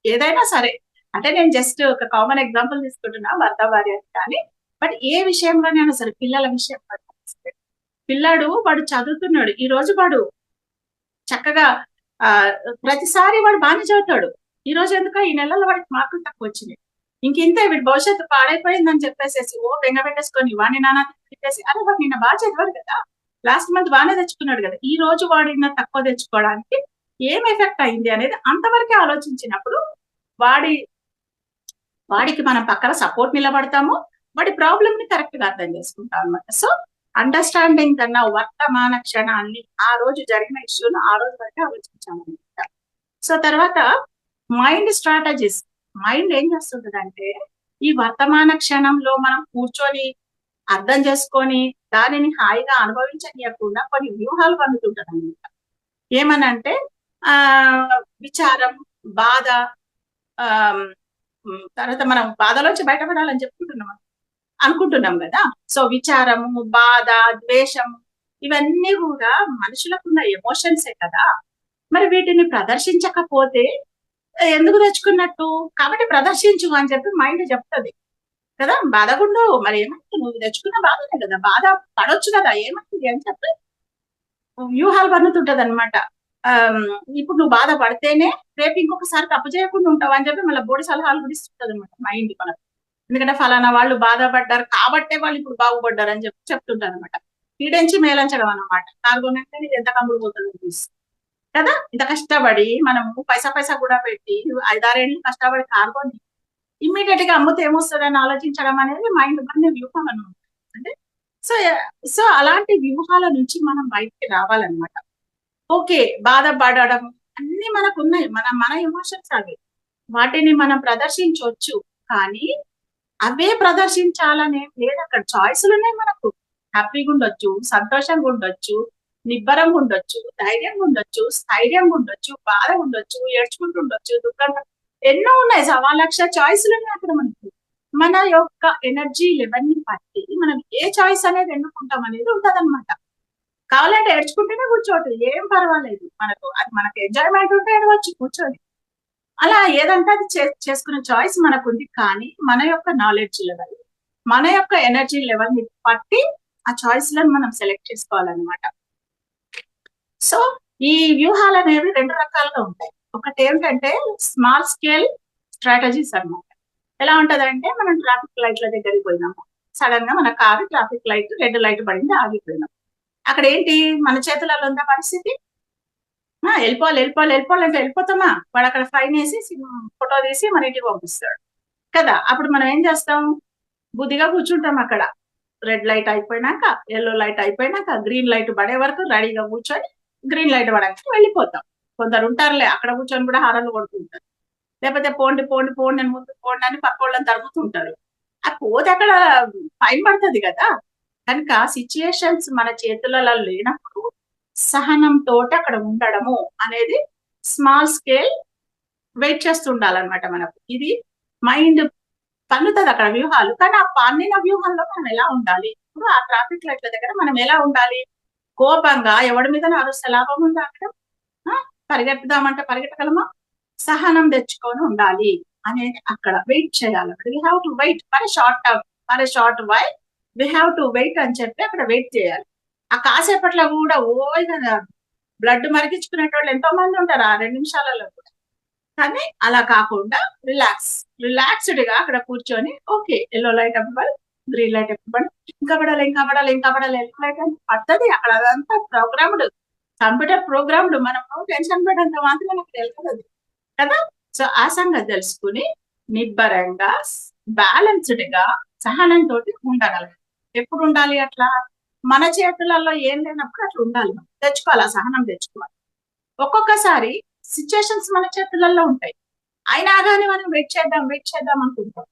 ఏదైనా సరే, అంటే నేను జస్ట్ ఒక కామన్ ఎగ్జాంపుల్ తీసుకుంటున్నా భర్త భార్య కానీ, బట్ ఏ విషయంలోనైనా సరే పిల్లల విషయం, పిల్లాడు వాడు చదువుతున్నాడు, ఈ రోజు వాడు చక్కగా ప్రతిసారి వాడు బాగానే చదువుతాడు, ఈ రోజు ఎందుకో ఈ నెలలో వాడికి మార్కులు తక్కువ వచ్చినాయి, ఇంకింతే వీడి భవిష్యత్తు పాడైపోయిందని చెప్పేసి ఓ బెంగ పెట్టేసుకొని వాడిని నాన్న తిట్టేసి, అరే వాడు నిన్న బాగా చదివాడు కదా, లాస్ట్ మంత్ బాగానే తెచ్చుకున్నాడు కదా, ఈ రోజు వాడిన తక్కువ తెచ్చుకోవడానికి ఏం ఎఫెక్ట్ అయింది అనేది అంతవరకే ఆలోచించినప్పుడు వాడికి మనం పక్కన సపోర్ట్ నిలబడతాము, వాడి ప్రాబ్లమ్ ని కరెక్ట్ గా అర్థం చేసుకుంటాం అనమాట. సో అండర్స్టాండింగ్ కన్నా వర్తమాన క్షణాన్ని, ఆ రోజు జరిగిన ఇష్యూను ఆ రోజు వరకే ఆలోచించాలన్నమాట. సో తర్వాత మైండ్ స్ట్రాటజీస్. మైండ్ ఏం చేస్తుంటది అంటే ఈ వర్తమాన క్షణంలో మనం కూర్చొని అర్థం చేసుకొని దానిని హాయిగా అనుభవించనీయకుండా కొన్ని వ్యూహాలు పొందుతుంటది అనమాట. ఏమనంటే విచారం, బాధ, తర్వాత మనం బాధలోంచి బయటపడాలని అనుకుంటున్నాం కదా. సో విచారము, బాధ, ద్వేషము ఇవన్నీ కూడా మనుషులకున్న ఎమోషన్సే కదా. మరి వీటిని ప్రదర్శించకపోతే ఎందుకు తెచ్చుకున్నట్టు? కాబట్టి ప్రదర్శించు అని చెప్పి మైండ్ చెప్తుంది కదా. బాధగుండు, మరి ఏమంటుంది, నువ్వు తెచ్చుకున్న బాధనే కదా, బాధ పడొచ్చు కదా, ఏమంటుంది అని చెప్పి వ్యూహాలు పన్నుతుంటది అనమాట. ఇప్పుడు నువ్వు బాధపడితేనే రేపు ఇంకొకసారి తప్పు చేయకుండా ఉంటావు అని చెప్పి మళ్ళీ బోడి సలహాలు కూడా ఇస్తుంటది అనమాట మైండ్ మనకు. ఎందుకంటే ఫలానా వాళ్ళు బాధపడ్డారు కాబట్టే వాళ్ళు ఇప్పుడు బాగుపడ్డారు అని చెప్పి చెప్తుంటారు అనమాట. పీడించి మేలంచడం అనమాట. కార్గొనంటే నీకు ఎంత కమ్ముడు పోతుంది కదా. ఇంత కష్టపడి మనము పైసా కూడా పెట్టి 5-6 ఏళ్ళు కష్టపడి కార్గొని ఇమ్మీడియట్ గా అమ్ముతే ఏమొస్తుందని ఆలోచించడం అనేది మైండ్ పడిన వ్యూహం అనమాట. అంటే సో సో అలాంటి వ్యూహాల నుంచి మనం బయటికి రావాలన్నమాట. ఓకే, బాధపడడం అన్ని మనకు ఉన్నాయి, మన ఎమోషన్స్ అవి, వాటిని మనం ప్రదర్శించవచ్చు. కానీ అవే ప్రదర్శించాలనే లేదు, అక్కడ చాయిస్లు ఉన్నాయి మనకు. హ్యాపీగా ఉండొచ్చు, సంతోషంగా ఉండొచ్చు, నిబ్బరంగా ఉండొచ్చు, ధైర్యంగా ఉండొచ్చు, స్థైర్యంగా ఉండొచ్చు, బాధ ఉండొచ్చు, ఏడ్చుకుంటూ ఉండొచ్చు, దుఃఖంగా, ఎన్నో ఉన్నాయి. 1,00,000 చాయిస్లు ఉన్నాయి అక్కడ మనకి. మన యొక్క ఎనర్జీ లెవెల్ ని బట్టి మనం ఏ చాయిస్ అనేది ఎన్నుకుంటాం అనేది ఉంటది అనమాట. కావాలంటే ఏడ్చుకుంటేనే కూర్చోటి, ఏం పర్వాలేదు, మనకు ఎంజాయ్మెంట్ ఉంటే ఏడవచ్చు కూర్చొని. అలా ఏదంటే అది చేసుకునే చాయిస్ మనకు ఉంది. కానీ మన యొక్క నాలెడ్జ్ లెవెల్, మన యొక్క ఎనర్జీ లెవెల్ ని బట్టి ఆ చాయిస్ లను మనం సెలెక్ట్ చేసుకోవాలన్నమాట. సో ఈ వ్యూహాలు అనేవి 2 రకాలుగా ఉంటాయి. ఒకటి ఏమిటంటే స్మాల్ స్కేల్ స్ట్రాటజీస్ అన్నమాట. ఎలా ఉంటదంటే, మనం ట్రాఫిక్ లైట్ల దగ్గరికి పోయినాము, సడన్ గా మన car traffic light, red light పడింది, ఆగిపోయినాం. అక్కడ ఏంటి, మన చేతులలో ఉందా పరిస్థితి? వెళ్ళిపోవాలంటే వెళ్ళిపోతామా? వాడు అక్కడ ఫైన్ వేసి ఫోటో తీసి మన ఇంటికి పంపిస్తాడు కదా. అప్పుడు మనం ఏం చేస్తాం, బుద్ధిగా కూర్చుంటాం అక్కడ. రెడ్ లైట్ అయిపోయినాక, ఎల్లో లైట్ అయిపోయినాక, గ్రీన్ లైట్ పడే వరకు రెడీగా కూర్చొని గ్రీన్ లైట్ పడక వెళ్ళిపోతాం. కొందరు ఉంటారులే అక్కడ కూర్చొని కూడా హారన్లు కొడుతుంటారు, లేకపోతే పోండి పోండి పోండి అని ముందు పోండి అని పక్క వాళ్ళని తరుగుతుంటారు. ఆ పోతే అక్కడ ఫైన్ పడుతుంది కదా. కనుక సిచ్యుయేషన్స్ మన చేతులలో లేనప్పుడు సహనంతో అక్కడ ఉండడము అనేది స్మాల్ స్కేల్ వెయిట్ చేస్తూ ఉండాలన్నమాట మనకు. ఇది మైండ్ పన్నుతుంది అక్కడ వ్యూహాలు. కానీ ఆ పన్నిన వ్యూహంలో మనం ఎలా ఉండాలి? ఇప్పుడు ఆ ట్రాఫిక్ లైట్ల దగ్గర మనం ఎలా ఉండాలి? కోపంగా ఎవడి మీద అరుస్తే లాభం ఉందా? అక్కడ పరిగెత్తుదామంటే పరిగెట్టగలమా? సహనం తెచ్చుకొని ఉండాలి అనేది అక్కడ వెయిట్ చేయాలి. We have to wait for short while, we have to wait అని చెప్పి అక్కడ వెయిట్ చేయాలి. ఆ కాసేపట్లో కూడా కదా బ్లడ్ మరిగించుకునేటోళ్ళు ఎంతో మంది ఉంటారు ఆ 2 నిమిషాలలో కూడా. కానీ అలా కాకుండా రిలాక్స్డ్ గా అక్కడ కూర్చొని, ఓకే ఎల్లో లైట్ అవ్వాలి, గ్రీన్ లైట్ ఇవ్వండి, ఇంకా పడాలి ఎల్లో లైట్ అని పడుతుంది అక్కడ. అదంతా ప్రోగ్రామ్డ్, కంప్యూటర్ ప్రోగ్రామ్డ్. మనం టెన్షన్ పడేంత మాత్రం నాకు తెలుస్తుంది కదా. సో ఆ సంగతి తెలుసుకుని నిబ్బరంగా, బ్యాలెన్స్డ్ గా, సహనంతో ఉండగలం. ఎప్పుడు ఉండాలి అట్లా? మన చేతులలో ఏం లేనప్పుడు అట్లా ఉండాలి, తెచ్చుకోవాలి, ఆ సహనం తెచ్చుకోవాలి. ఒక్కొక్కసారి సిచ్యుయేషన్స్ మన చేతులలో ఉంటాయి, అయినా కానీ మనం వెయిట్ చేద్దాం అనుకుంటాం.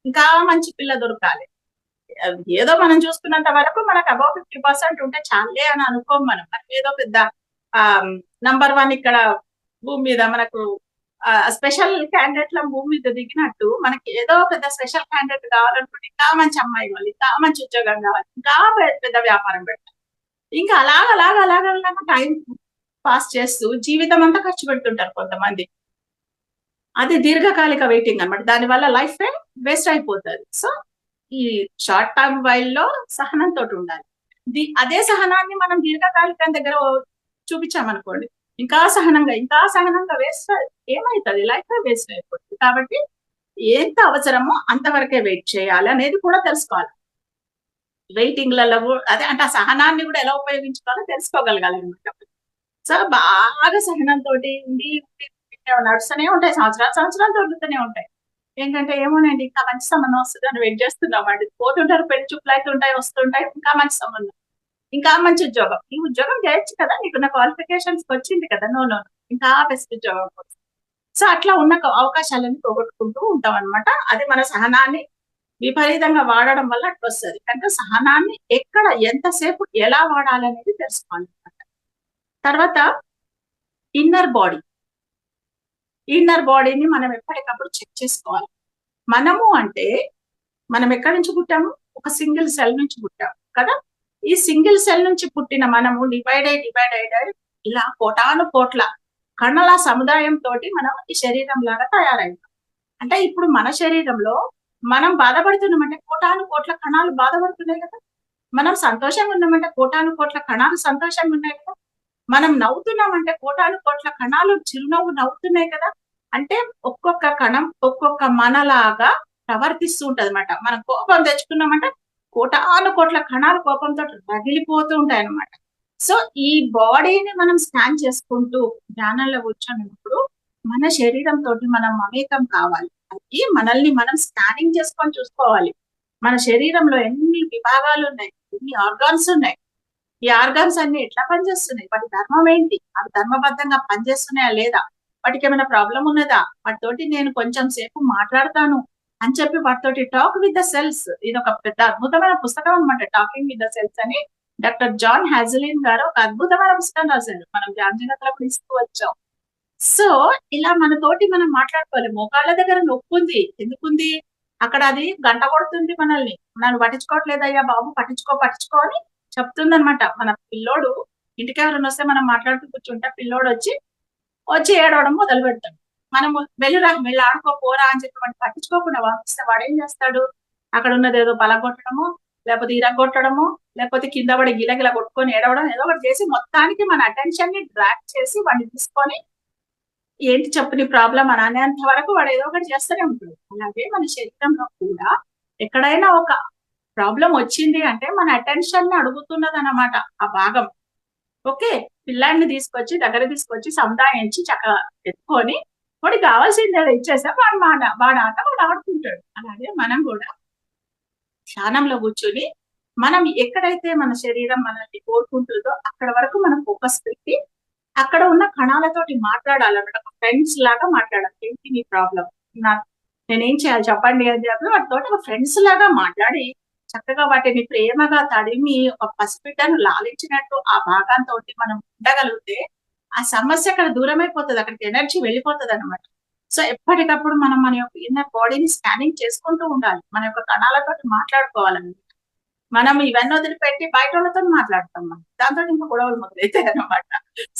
ఇంకా మంచి పిల్ల దొరకాలి, ఏదో మనం చూసుకున్నంత వరకు మనకు అబౌవ్ 50% ఉంటే చాలే అని అనుకోం మనం. ఏదో పెద్ద నంబర్ 1 ఇక్కడ భూమి మీద మనకు స్పెషల్ క్యాండిడేట్ ల భూమి మీద దిగినట్టు మనకి ఏదో పెద్ద స్పెషల్ క్యాండిడేట్ కావాలనుకుంటే ఇంకా మంచి అమ్మాయి కావాలి, ఇంకా మంచి ఉద్యోగం కావాలి, ఇంకా పెద్ద వ్యాపారం పెట్టాలి, ఇంకా అలాగ టైం పాస్ చేస్తూ జీవితం అంతా ఖర్చు పెడుతుంటారు కొంతమంది. అది దీర్ఘకాలిక వెయిటింగ్ అనమాట. దానివల్ల లైఫ్ టైం వేస్ట్ అయిపోతుంది. సో ఈ షార్ట్ టర్మ్ వైల్ లో సహనంతో ఉండాలి. అదే సహనాన్ని మనం దీర్ఘకాలికం దగ్గర చూపించామనుకోండి, ఇంకా సహనంగా వేస్ట్ ఏమవుతుంది, లైఫ్ వేస్ట్ అయిపోతుంది. కాబట్టి ఎంత అవసరమో అంతవరకే వెయిట్ చేయాలి అనేది కూడా తెలుసుకోవాలి. వెయిటింగ్లలో అదే అంటే ఆ సహనాన్ని కూడా ఎలా ఉపయోగించుకోవాలో తెలుసుకోగలగాలి అనమాట. సో బాగా సహనంతో ఉండి నడుస్తూనే ఉంటాయి, సంవత్సరాలు దొరుకుతూనే ఉంటాయి. ఏంటంటే ఏమోనండి ఇంకా మంచి సంబంధం వస్తుంది అని వెయిట్ చేస్తున్నాం అండి. పోతుంటారు, పెళ్లి చూపులు అవుతుంటాయి, వస్తుంటాయి, ఇంకా మంచి సంబంధం, ఇంకా మంచి ఉద్యోగం. ఈ ఉద్యోగం చేయొచ్చు కదా, నీకున్న క్వాలిఫికేషన్స్ వచ్చింది కదా, నో ఇంకా బెస్ట్ ఉద్యోగం కోసం. సో అట్లా ఉన్న అవకాశాలను పోగొట్టుకుంటూ ఉంటాం అనమాట. అది మన సహనాన్ని విపరీతంగా వాడడం వల్ల అట్లా వస్తుంది. కనుక సహనాన్ని ఎక్కడ, ఎంతసేపు, ఎలా వాడాలి అనేది తెలుసుకోవాలి. తర్వాత ఇన్నర్ బాడీ. ఇన్నర్ బాడీని మనం ఎప్పటికప్పుడు చెక్ చేసుకోవాలి. మనము అంటే మనం ఎక్కడి నుంచి పుట్టాము? ఒక సింగిల్ సెల్ నుంచి పుట్టాము కదా. ఈ సింగిల్ సెల్ నుంచి పుట్టిన మనము డివైడ్ అయ్యి ఇలా కోటాను కోట్ల కణాల సముదాయం తోటి మనం ఈ శరీరం లాగా తయారైంది. అంటే ఇప్పుడు మన శరీరంలో మనం బాధపడుతున్నామంటే కోటాను కోట్ల కణాలు బాధపడుతున్నాయి కదా. మనం సంతోషంగా ఉన్నామంటే కోటాను కోట్ల కణాలు సంతోషంగా ఉన్నాయి కదా. మనం నవ్వుతున్నామంటే కోటాను కోట్ల కణాలు చిరునవ్వు నవ్వుతున్నాయి కదా. అంటే ఒక్కొక్క కణం ఒక్కొక్క మనలాగా ప్రవర్తిస్తూ ఉంటది అనమాట. మనం కోపం తెచ్చుకున్నామంటే కోటాను కోట్ల కణాలు కోపంతో రగిలిపోతూ ఉంటాయి అనమాట. సో ఈ బాడీని మనం స్కాన్ చేసుకుంటూ ధ్యానంలో కూర్చొనినప్పుడు మన శరీరం తోటి మనం మమేకం కావాలి. అది మనల్ని మనం స్కానింగ్ చేసుకొని చూసుకోవాలి. మన శరీరంలో ఎన్ని విభాగాలు ఉన్నాయి, ఎన్ని ఆర్గాన్స్ ఉన్నాయి, ఈ ఆర్గాన్స్ అన్ని ఎట్లా పనిచేస్తున్నాయి, వాటి ధర్మం ఏంటి, అవి ధర్మబద్ధంగా పనిచేస్తున్నాయా లేదా, వాటికి ఏమైనా ప్రాబ్లం ఉన్నదా, వాటితోటి నేను కొంచెం సేపు మాట్లాడతాను అని చెప్పి వాటితోటి టాక్ విత్ ద సెల్స్. ఇది ఒక పెద్ద అద్భుతమైన పుస్తకం అనమాట, టాకింగ్ విత్ ద సెల్స్ అని డాక్టర్ జాన్ హ్యాజలిన్ గారు ఒక అద్భుతమైన పుస్తకం రాశారు. మనం జాంజనతలకు ఇస్తూ వచ్చాం. సో ఇలా మనతోటి మనం మాట్లాడుకోవాలి. మోకాళ్ళ దగ్గర నొప్పి ఉంది, ఎందుకుంది, అక్కడ అది గంట కొడుతుంది మనల్ని, నన్ను పట్టించుకోవట్లేదయ్యా బాబు, పట్టించుకో అని చెప్తుందనమాట. మన పిల్లోడు ఇంటికి ఎవరైనా వస్తే మనం మాట్లాడుతూ కూర్చుంటే పిల్లోడు వచ్చి ఏడవడం మొదలు పెడతాడు. మనము వెళ్ళి ఆడుకోపోరా అని చెప్పి వాడిని పట్టించుకోకుండా పంపిస్తే వాడు ఏం చేస్తాడు, అక్కడ ఉన్నది ఏదో పలగొట్టడము, లేకపోతే ఇరగొట్టడము, లేకపోతే కింద పడి గిలగిల కొట్టుకొని ఏడవడం, ఏదో ఒకటి చేసి మొత్తానికి మన అటెన్షన్ ని డ్రాక్ చేసి వాడిని తీసుకొని ఏంటి చెప్పు నీ ప్రాబ్లం అని అనేంత వరకు వాడు ఏదో ఒకటి చేస్తూనే ఉంటాడు. అలాగే మన శరీరంలో కూడా ఎక్కడైనా ఒక ప్రాబ్లం వచ్చింది అంటే మన అటెన్షన్ ని అడుగుతున్నది అన్నమాట ఆ భాగం. ఓకే, పిల్లాడిని దగ్గర తీసుకొచ్చి సముదాయించి చక్కగా ఎత్తుకొని వాడికి కావాల్సింది ఏదో ఇచ్చేసా వాడు ఆట వాడు ఆడుకుంటాడు. అలాగే మనం కూడా ధ్యానంలో కూర్చొని మనం ఎక్కడైతే మన శరీరం మనల్ని కోరుకుంటుందో అక్కడ వరకు మనం ఫోకస్ పెట్టి అక్కడ ఉన్న కణాలతోటి మాట్లాడాలన్నమాట. ఫ్రెండ్స్ లాగా మాట్లాడాలి. ఏంటి నీ ప్రాబ్లం, నేనేం చేయాలి చెప్పండి అని చెప్పి వాటితో ఒక ఫ్రెండ్స్ లాగా మాట్లాడి చక్కగా వాటిని ప్రేమగా తడిమి ఒక పసిబిడ్డను లాలించినట్టు ఆ భాగంతో మనం ఉండగలిగితే ఆ సమస్య అక్కడ దూరం అయిపోతుంది, అక్కడికి ఎనర్జీ వెళ్ళిపోతుంది అనమాట. సో ఎప్పటికప్పుడు మనం మన యొక్క ఇన్నర్ బాడీని స్కానింగ్ చేసుకుంటూ ఉండాలి. మన యొక్క కణాలతో మాట్లాడుకోవాలన్నమాట. మనం ఇవన్నీ వదిలిపెట్టి బయట వాళ్ళతో మాట్లాడతాం, మనం దాంతో ఇంకా గొడవలు మొదలవుతాయి అనమాట.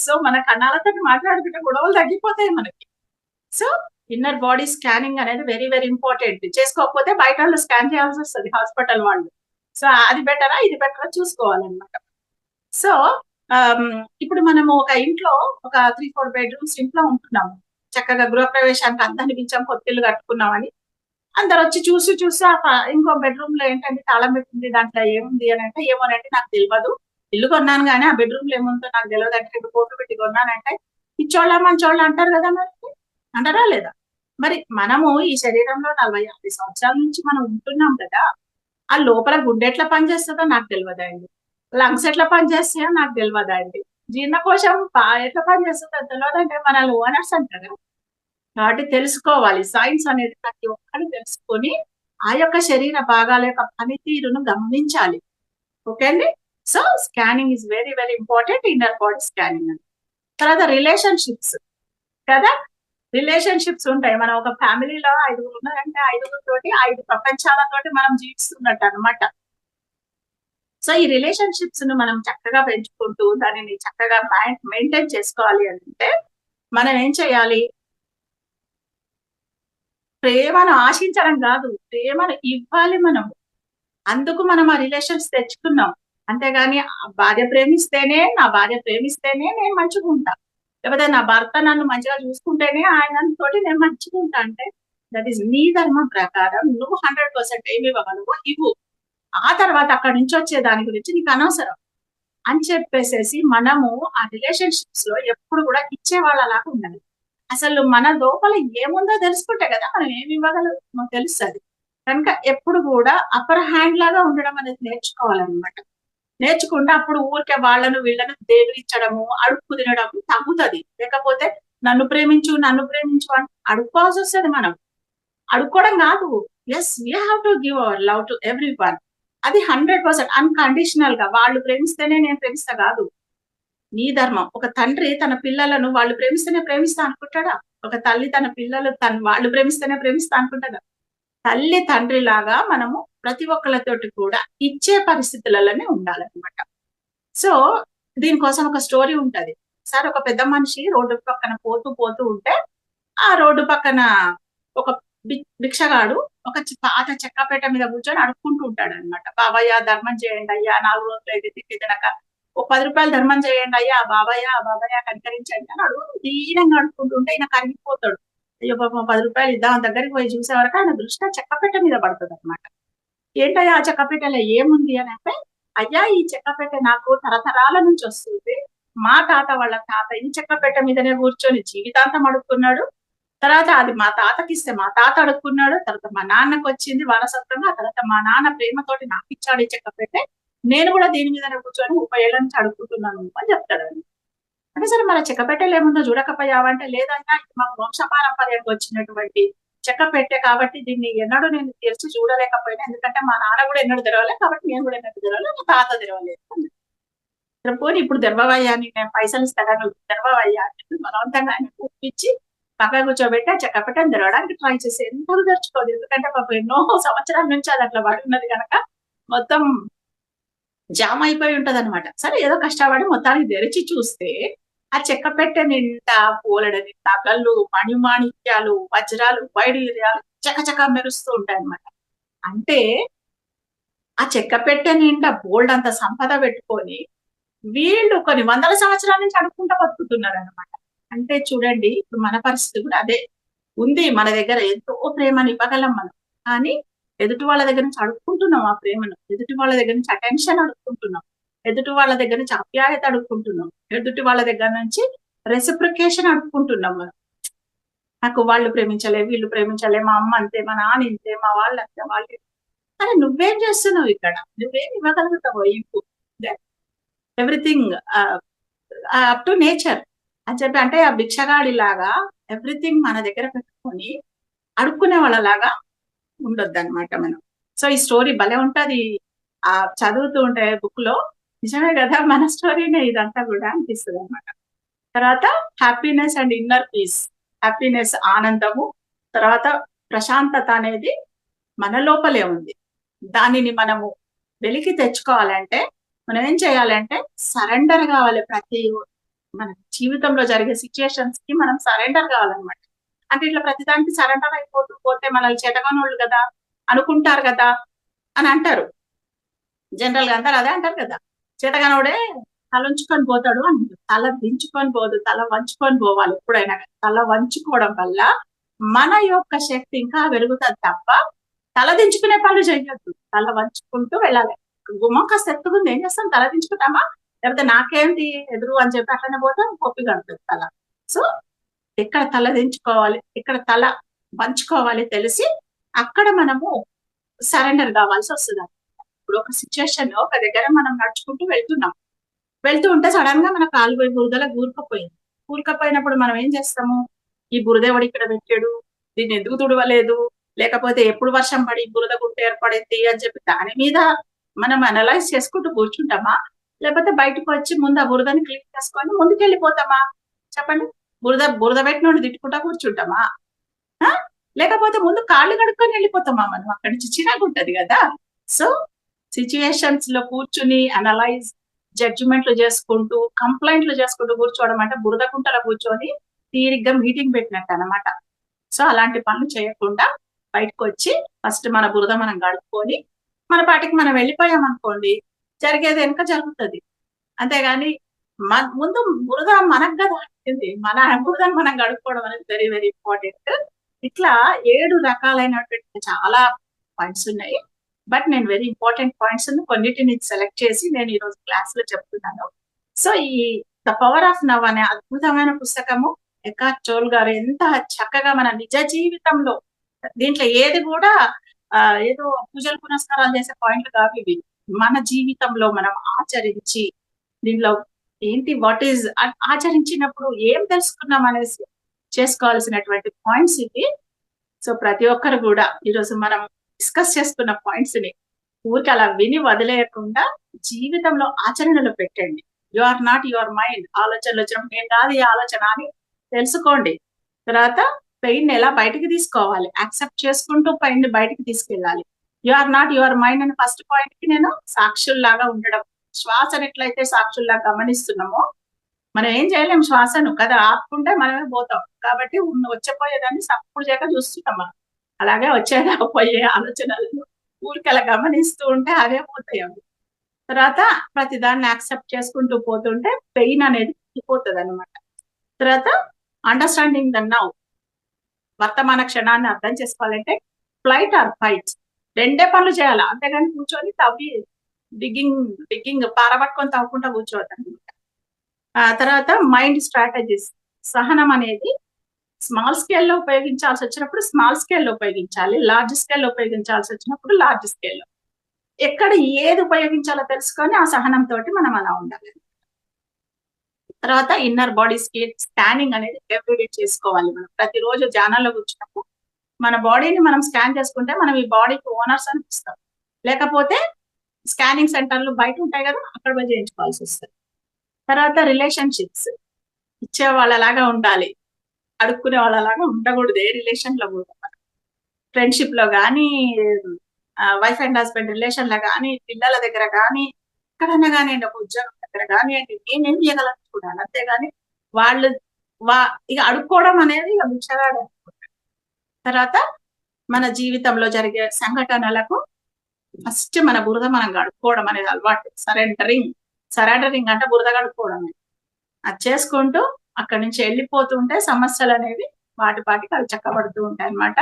సో మన కణాలతో మాట్లాడుకుంటే గొడవలు తగ్గిపోతాయి మనకి. సో ఇన్నర్ బాడీ స్కానింగ్ అనేది వెరీ వెరీ ఇంపార్టెంట్. చేసుకోకపోతే బయట వాళ్ళు స్కాన్ చేయాల్సి వస్తుంది, హాస్పిటల్ వాళ్ళు. సో అది బెటరా ఇది బెటరా చూసుకోవాలన్నమాట. సో ఇప్పుడు మనము ఒక ఇంట్లో ఒక 3-4 బెడ్రూమ్స్ ఇంట్లో ఉంటున్నాము. చక్కగా గృహప్రవేశానికి అందరిని పిలిచాం, కొత్తిల్లు కట్టుకున్నామని అందరు వచ్చి చూసి ఇంకో బెడ్రూమ్ లో ఏంటంటే తాళం పెట్టింది, దాంట్లో ఏముంది అని అంటే ఏమోనంటే నాకు తెలియదు, ఇల్లు కొన్నాను కానీ ఆ బెడ్రూమ్ లో ఏముందో నాకు తెలియదు అంటే 2 కోట్లు పెట్టి కొన్నానంటే పిచ్చోళ్ళ మంచోళ్ళ అంటారు కదా, మరి అంటారా లేదా? మరి మనము ఈ శరీరంలో 40-50 సంవత్సరాల నుంచి మనం ఉంటున్నాం కదా, ఆ లోపల గుండె ఎట్లా పనిచేస్తుందో నాకు తెలియదండి, లంగ్స్ ఎట్లా పనిచేస్తాయో నాకు తెలియదండి, జీర్ణకోశం ఎట్లా పనిచేస్తుందో తెలియదంటే మన ఓనర్స్ అంటారు. కాబట్టి తెలుసుకోవాలి, సైన్స్ అనేది ప్రతి ఒక్కరు తెలుసుకొని ఆ యొక్క శరీర భాగాల యొక్క పనితీరును గమనించాలి. ఓకే అండి. So scanning is very very important, inner body scanning అని. తర్వాత రిలేషన్షిప్స్ కదా, రిలేషన్షిప్స్ ఉంటాయి. మనం ఒక ఫ్యామిలీలో 5 ఉన్నారంటే 5 5 ప్రపంచాలతోటి మనం జీవిస్తున్నట్టు అనమాట. సో ఈ రిలేషన్షిప్స్ ను మనం చక్కగా పెంచుకుంటూ దానిని చక్కగా మెయింటైన్ చేసుకోవాలి అంటే మనం ఏం చేయాలి, ప్రేమను ఆశించడం కాదు, ప్రేమను ఇవ్వాలి మనం. అందుకు మనం ఆ రిలేషన్స్ తెచ్చుకున్నాం. అంతేగాని నా భార్య ప్రేమిస్తేనే నేను మంచిగా ఉంటా, లేకపోతే నా భర్త నన్ను మంచిగా చూసుకుంటేనే ఆయన తోటి నేను మంచిగా ఉంటా అంటే దట్ ఈస్ నీ ధర్మం ప్రకారం నువ్వు 100% ఏమి ఇవ్వగలవు ఇవ్వు, ఆ తర్వాత అక్కడి నుంచి వచ్చే దాని గురించి నీకు అనవసరం అని చెప్పేసేసి మనము ఆ రిలేషన్షిప్స్ లో ఎప్పుడు కూడా ఇచ్చే వాళ్ళలాగా ఉండాలి. అసలు మన లోపల ఏముందో తెలుసుకుంటే కదా మనం ఏమి ఇవ్వగలమో తెలుస్తుంది. కనుక ఎప్పుడు కూడా అప్పర్ హ్యాండ్ లాగా ఉండడం అనేది నేర్చుకోవాలన్నమాట. నేర్చుకుంటే అప్పుడు ఊరికే వాళ్ళను వీళ్ళను దేవించడము అడుక్కు తినడం తగ్గుతుంది. లేకపోతే నన్ను ప్రేమించు అని అడుక్కోవాల్సి వస్తుంది. మనం అడుక్కోవడం కాదు, yes we have to give our love to everyone. అది 100% అన్కండిషనల్ గా వాళ్ళు ప్రేమిస్తేనే నేను ప్రేమిస్తా కాదు, నీ ధర్మం. ఒక తండ్రి తన పిల్లలను వాళ్ళు ప్రేమిస్తేనే ప్రేమిస్తా అనుకుంటాడా? ఒక తల్లి తన పిల్లలు వాళ్ళు ప్రేమిస్తేనే ప్రేమిస్తా అనుకుంటారు. తల్లి తండ్రి లాగా మనము ప్రతి ఒక్కళ్ళతోటి కూడా ఇచ్చే పరిస్థితులలోనే ఉండాలన్నమాట. సో దీనికోసం ఒక స్టోరీ ఉంటది. సార్ ఒక పెద్ద మనిషి రోడ్డు పక్కన పోతూ పోతూ ఉంటే ఆ రోడ్డు పక్కన ఒక భిక్షగాడు ఒక పాత చెక్కపేట మీద కూర్చొని అడుక్కుంటూ ఉంటాడు అనమాట. బాబయ్య ధర్మం చేయండి అయ్యా, 4 రోజులు అయితే తిండి తినక ఓ 10 రూపాయలు ధర్మం చేయండి అయ్యా, బాబయ్య కనికరించండి అని దీనంగా అడుక్కుంటుంటే ఈయన కరిగిపోతాడు. అయ్యో పాపం 10 రూపాయలు ఇద్దాం దగ్గరికి పోయి చూసే వరకు ఆయన దృష్టి చెక్కపేట మీద పడుతుంది అనమాట. ఏంటయ్యా ఆ చెక్కపేటలో ఏముంది అని అంటే, అయ్యా ఈ చెక్కపేట నాకు తరతరాల నుంచి వస్తుంది. మా తాత వాళ్ళ తాత ఈ చెక్కపేట మీదనే కూర్చొని జీవితాంతం అడుక్కున్నాడు. తర్వాత అది మా తాతకి ఇస్తే మా తాత అడుక్కున్నాడు. తర్వాత మా నాన్నకు వచ్చింది వారసత్వంగా. తర్వాత మా నాన్న ప్రేమతోటి నాకు ఇచ్చాడు ఈ చెక్కపేట. నేను కూడా దీని మీదనే కూర్చొని 30 ఏళ్ల నుంచి అడుక్కుంటున్నాను అని చెప్తాడు. అంటే సరే మన చెక్కపేటలో ఏముందో చూడకపోయావా అంటే, లేదన్నా ఇది మాకు వంశపారంపర్యంగా వచ్చినటువంటి చెక్కపెట్టె కాబట్టి దీన్ని ఎన్నడూ నేను తెరిచి చూడలేకపోయినా, ఎందుకంటే మా నాన్న కూడా ఎన్నడూ తెరవలేదు కాబట్టి నేను కూడా ఎన్నడూ తెరవలేదు, మా తాత తెరవలేదు. పోనీ ఇప్పుడు తెరవయ్యా నేను పైసలు ఇస్తాగా, నువ్వు తెరవయ్యా అని చెప్పి బలవంతంగా ఆయన కూర్పించి పక్కన కూర్చోబెట్టి ఆ చెక్కపెట్టెని తెరవడానికి ట్రై చేసి ఎందుకు తెరుచుకోదు, ఎందుకంటే పాపం ఎన్నో సంవత్సరాల నుంచి అది అట్లా పడి ఉన్నది కనుక మొత్తం జామ్ అయిపోయి ఉంటది అనమాట. సరే ఏదో కష్టపడి మొత్తానికి తెరిచి చూస్తే ఆ చెక్కపెట్టె నిండా పూలడని నగలు, మణిమాణిక్యాలు, వజ్రాలు, వైడూర్యాలు చకచకా మెరుస్తూ ఉంటాయి అనమాట. అంటే ఆ చెక్కపెట్టె నిండా బోల్డ్ అంత సంపద పెట్టుకొని వీళ్ళు కొన్ని వందల సంవత్సరాల నుంచి అడుక్కుంటూ బతుకుతున్నారు అనమాట. అంటే చూడండి ఇప్పుడు మన పరిస్థితి కూడా అదే ఉంది. మన దగ్గర ఎంతో ప్రేమను ఇవ్వగలం మనం, కానీ ఎదుటి వాళ్ళ దగ్గర నుంచి అడుక్కుంటున్నాం ఆ ప్రేమను, ఎదుటి వాళ్ళ దగ్గర నుంచి అటెన్షన్ అడుక్కుంటున్నాం, ఎదుటి వాళ్ళ దగ్గర నుంచి ఆప్యాయత అడుక్కుంటున్నాం, ఎదుటి వాళ్ళ దగ్గర నుంచి రెసిప్రికేషన్ అడుక్కుంటున్నాం మనం. నాకు వాళ్ళు ప్రేమించలే, వీళ్ళు ప్రేమించలే, మా అమ్మ అంతే, మా నాన్న ఇంతే, మా వాళ్ళు అంతే, వాళ్ళు. కానీ నువ్వేం చేస్తున్నావు ఇక్కడ, నువ్వేం ఇవ్వగలుగుతావు? ఎవ్రీథింగ్ అప్ టు నేచర్ అని చెప్పి, అంటే ఆ భిక్షగాడి లాగా ఎవ్రీథింగ్ మన దగ్గర పెట్టుకొని అడుక్కునే వాళ్ళలాగా ఉండొద్దు అనమాట మనం. సో ఈ స్టోరీ భలే ఉంటది. ఆ చదువుతూ ఉంటే బుక్ లో నిజమే కదా మన స్టోరీనే ఇదంతా కూడా అనిపిస్తుంది అనమాట. తర్వాత happiness and inner peace. Happiness ఆనందము, తర్వాత ప్రశాంతత అనేది మన లోపలే ఉంది. దానిని మనము వెలికి తెచ్చుకోవాలంటే మనం ఏం చేయాలంటే సరెండర్ కావాలి. ప్రతి మన జీవితంలో జరిగే సిచ్యుయేషన్స్ కి మనం సరెండర్ కావాలన్నమాట. అంటే ఇట్లా ప్రతిదానికి సరెండర్ అయిపోతూ పోతే మనల్ని చేతగానోళ్ళు కదా అనుకుంటారు కదా అని అంటారు. జనరల్ గా అందరు అదే అంటారు కదా, చేతగానోడే తల ఉంచుకొని పోతాడు అని. తల దించుకొని పోదు, తల వంచుకొని పోవాలి ఎప్పుడైనా. తల వంచుకోవడం వల్ల మన యొక్క శక్తి ఇంకా పెరుగుతుంది తప్ప తల దించుకునే పనులు చేయొద్దు. తల వంచుకుంటూ వెళ్ళాలి. గుమ్మం కాస్త ఎత్తుకుంది ఏం చేస్తాం, తల దించుకుంటామా, లేకపోతే నాకేంటి ఎదురు అని చెప్పి అట్లనే పోతే పొప్పి కడుతుంది తల. సో ఎక్కడ తల దించుకోవాలి, ఇక్కడ తల వంచుకోవాలి తెలిసి అక్కడ మనము సరెండర్ కావాల్సి వస్తుంది. ఇప్పుడు ఒక సిచ్యువేషన్ లో ఒక దగ్గర మనం నడుచుకుంటూ వెళ్తూ ఉంటే సడన్ గా మన కాలు పోయి బురదలో కూరుకపోయినప్పుడు మనం ఏం చేస్తాము, ఈ బురదేవుడు ఇక్కడ పెట్టాడు, దీన్ని ఎందుకు తుడవలేదు, లేకపోతే ఎప్పుడు వర్షం పడి బురద గుట్ట ఏర్పడింది అని చెప్పి దాని మీద మనం అనలైజ్ చేసుకుంటూ కూర్చుంటామా, లేకపోతే బయటకు వచ్చి ముందు ఆ బురదని క్లీన్ చేసుకొని ముందుకు వెళ్ళిపోతామా? చెప్పండి. బురద పెట్టినోడు తిట్టుకుంటా కూర్చుంటామా? లేకపోతే ముందు కాళ్ళు కడుక్కొని వెళ్ళిపోతామా మనం? అక్కడి నుంచి చిరాకు ఉంటది కదా. సో సిచ్యుయేషన్స్ లో కూర్చుని అనలైజ్, జడ్జిమెంట్లు చేసుకుంటూ, కంప్లైంట్లు చేసుకుంటూ కూర్చోవడం అంటే బురద కుంటలో కూర్చొని తీరిగ్గా మీటింగ్ పెట్టినట్టు అనమాట. సో అలాంటి పనులు చేయకుండా బయటకు వచ్చి ఫస్ట్ మన బురద మనం గడుపుకొని మన పాటికి మనం వెళ్ళిపోయాం అనుకోండి, జరిగేది వెనుక జరుగుతుంది. అంతేగాని ముందు బురద మనకు కదా అంటుంది, మన బురదను మనం గడుపుకోవడం అనేది వెరీ వెరీ ఇంపార్టెంట్. ఇట్లా 7 రకాలైనటువంటి చాలా పాయింట్స్ ఉన్నాయి. బట్ నేను వెరీ ఇంపార్టెంట్ పాయింట్స్ కొన్నిటిని సెలెక్ట్ చేసి నేను ఈ రోజు క్లాస్ లో చెప్తున్నాను. సో ఈ ద పవర్ ఆఫ్ నవ్ అనే అద్భుతమైన పుస్తకము ఎకార్ట్ టోల్ గారు ఎంత చక్కగా మన నిజ జీవితంలో, దీంట్లో ఏది కూడా ఏదో పూజలు పునస్కారాలు చేసే పాయింట్లు కావు ఇవి. మన జీవితంలో మనం ఆచరించి దీనిలో ఏంటి వాట్ ఈజ్ ఆచరించినప్పుడు ఏం తెలుసుకున్నాం అనేసి చేసుకోవాల్సినటువంటి పాయింట్స్ ఇవి. సో ప్రతి ఒక్కరు కూడా ఈరోజు మనం డిస్కస్ చేసుకున్న పాయింట్స్ ని ఊరికి అలా విని వదిలేయకుండా జీవితంలో ఆచరణలో పెట్టండి. You are not your mind. ఆలోచనలు వచ్చినప్పుడు నేను కాదు ఈ ఆలోచన అని తెలుసుకోండి. తర్వాత పెయిన్ ఎలా బయటికి తీసుకోవాలి, యాక్సెప్ట్ చేసుకుంటూ పెయిన్ ని బయటికి తీసుకెళ్ళాలి. You are not your mind అని ఫస్ట్ పాయింట్ కి నేను సాక్షుల్లాగా ఉండడం. శ్వాసను ఎట్లయితే సాక్షుల్లాగా గమనిస్తున్నామో మనం ఏం చేయలేం, శ్వాసను కదా ఆపుకుంటే మనమే పోతాం. కాబట్టి వచ్చేపోయేదాన్ని సప్పుడు చేయక చూస్తున్నాం మనం. అలాగే వచ్చేదా పోయే ఆలోచనలను ఊరికి అలా గమనిస్తూ ఉంటే అవే పోతాయి అవి. తర్వాత ప్రతి దాన్ని యాక్సెప్ట్ చేసుకుంటూ పోతుంటే పెయిన్ అనేది తగ్గిపోతుంది అనమాట. తర్వాత అండర్స్టాండింగ్ ద నౌ, వర్తమాన క్షణాన్ని అర్థం చేసుకోవాలంటే ఫ్లైట్ ఆర్ ఫైట్ రెండే పనులు చేయాలి. అంతేగాని కూర్చొని తవ్వి డిగ్గింగ్ పారబట్టుకొని తవ్వుకుంటా కూర్చోవద్దు. తర్వాత మైండ్ స్ట్రాటజీస్, సహనం అనేది స్మాల్ స్కేల్లో ఉపయోగించాల్సి వచ్చినప్పుడు స్మాల్ స్కేల్లో ఉపయోగించాలి, లార్జ్ స్కేల్లో ఉపయోగించాల్సి వచ్చినప్పుడు లార్జ్ స్కేల్లో. ఎక్కడ ఏది ఉపయోగించాలో తెలుసుకొని ఆ సహనంతో మనం అలా ఉండాలి. తర్వాత ఇన్నర్ బాడీ స్కానింగ్ అనేది ఎవ్రీడే చేసుకోవాలి. మనం ప్రతిరోజు ధ్యానంలో కూర్చున్నప్పుడు మన బాడీని మనం స్కాన్ చేసుకుంటే మనం ఈ బాడీకి ఓనర్స్ అనిపిస్తాం. లేకపోతే స్కానింగ్ సెంటర్లు బయట ఉంటాయి కదా, అక్కడ పోయి చేయించుకోవాల్సి వస్తుంది. తర్వాత రిలేషన్షిప్స్, ఇచ్చే వాళ్ళలాగా ఉండాలి, అడుక్కునే వాళ్ళలాగా ఉండకూడదు ఏ రిలేషన్ లో కూడా. ఫ్రెండ్షిప్ లో కానీ, వైఫ్ అండ్ హస్బెండ్ రిలేషన్ లో కానీ, పిల్లల దగ్గర కానీ, ఎక్కడన్నా కానివ్వండి, ఒక ఉద్యోగం దగ్గర కానివ్వండి, నేనేం చేయగలను చూడాలి. అంతేగాని వాళ్ళు ఇక అడుక్కోవడం అనేది ఇక ముచ్చగాడు. తర్వాత మన జీవితంలో జరిగే సంఘటనలకు ఫస్ట్ మన బురద మనం గడుపుకోవడం అనేది అలవాటు. సరెండరింగ్ అంటే బురద గడుపుకోవడమే. అది చేసుకుంటూ అక్కడి నుంచి వెళ్ళిపోతుంటే సమస్యలు అనేవి వాటికి అవి చక్కబడుతూ ఉంటాయి అన్నమాట.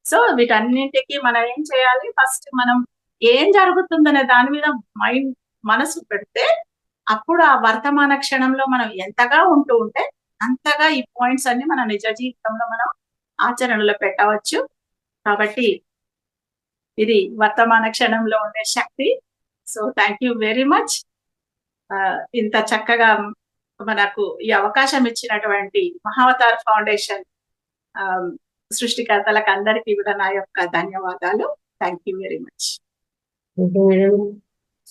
సో వీటన్నింటికి మనం ఏం చేయాలి, ఫస్ట్ మనం ఏం జరుగుతుందనే దాని మీద మనసు పెడితే అప్పుడు ఆ వర్తమాన క్షణంలో మనం ఎంతగా ఉంటూ ఉంటే అంతగా ఈ పాయింట్స్ అన్ని మన నిజ జీవితంలో మనం ఆచరణలో పెట్టవచ్చు. కాబట్టి ఇది వర్తమాన క్షణంలో ఉండే శక్తి. So thank you very much. ఇంత చక్కగా మనకు ఈ అవకాశం ఇచ్చినటువంటి మహావతార్ ఫౌండేషన్ సృష్టికర్తలకు అందరికీ కూడా నా యొక్క ధన్యవాదాలు. Thank you very much.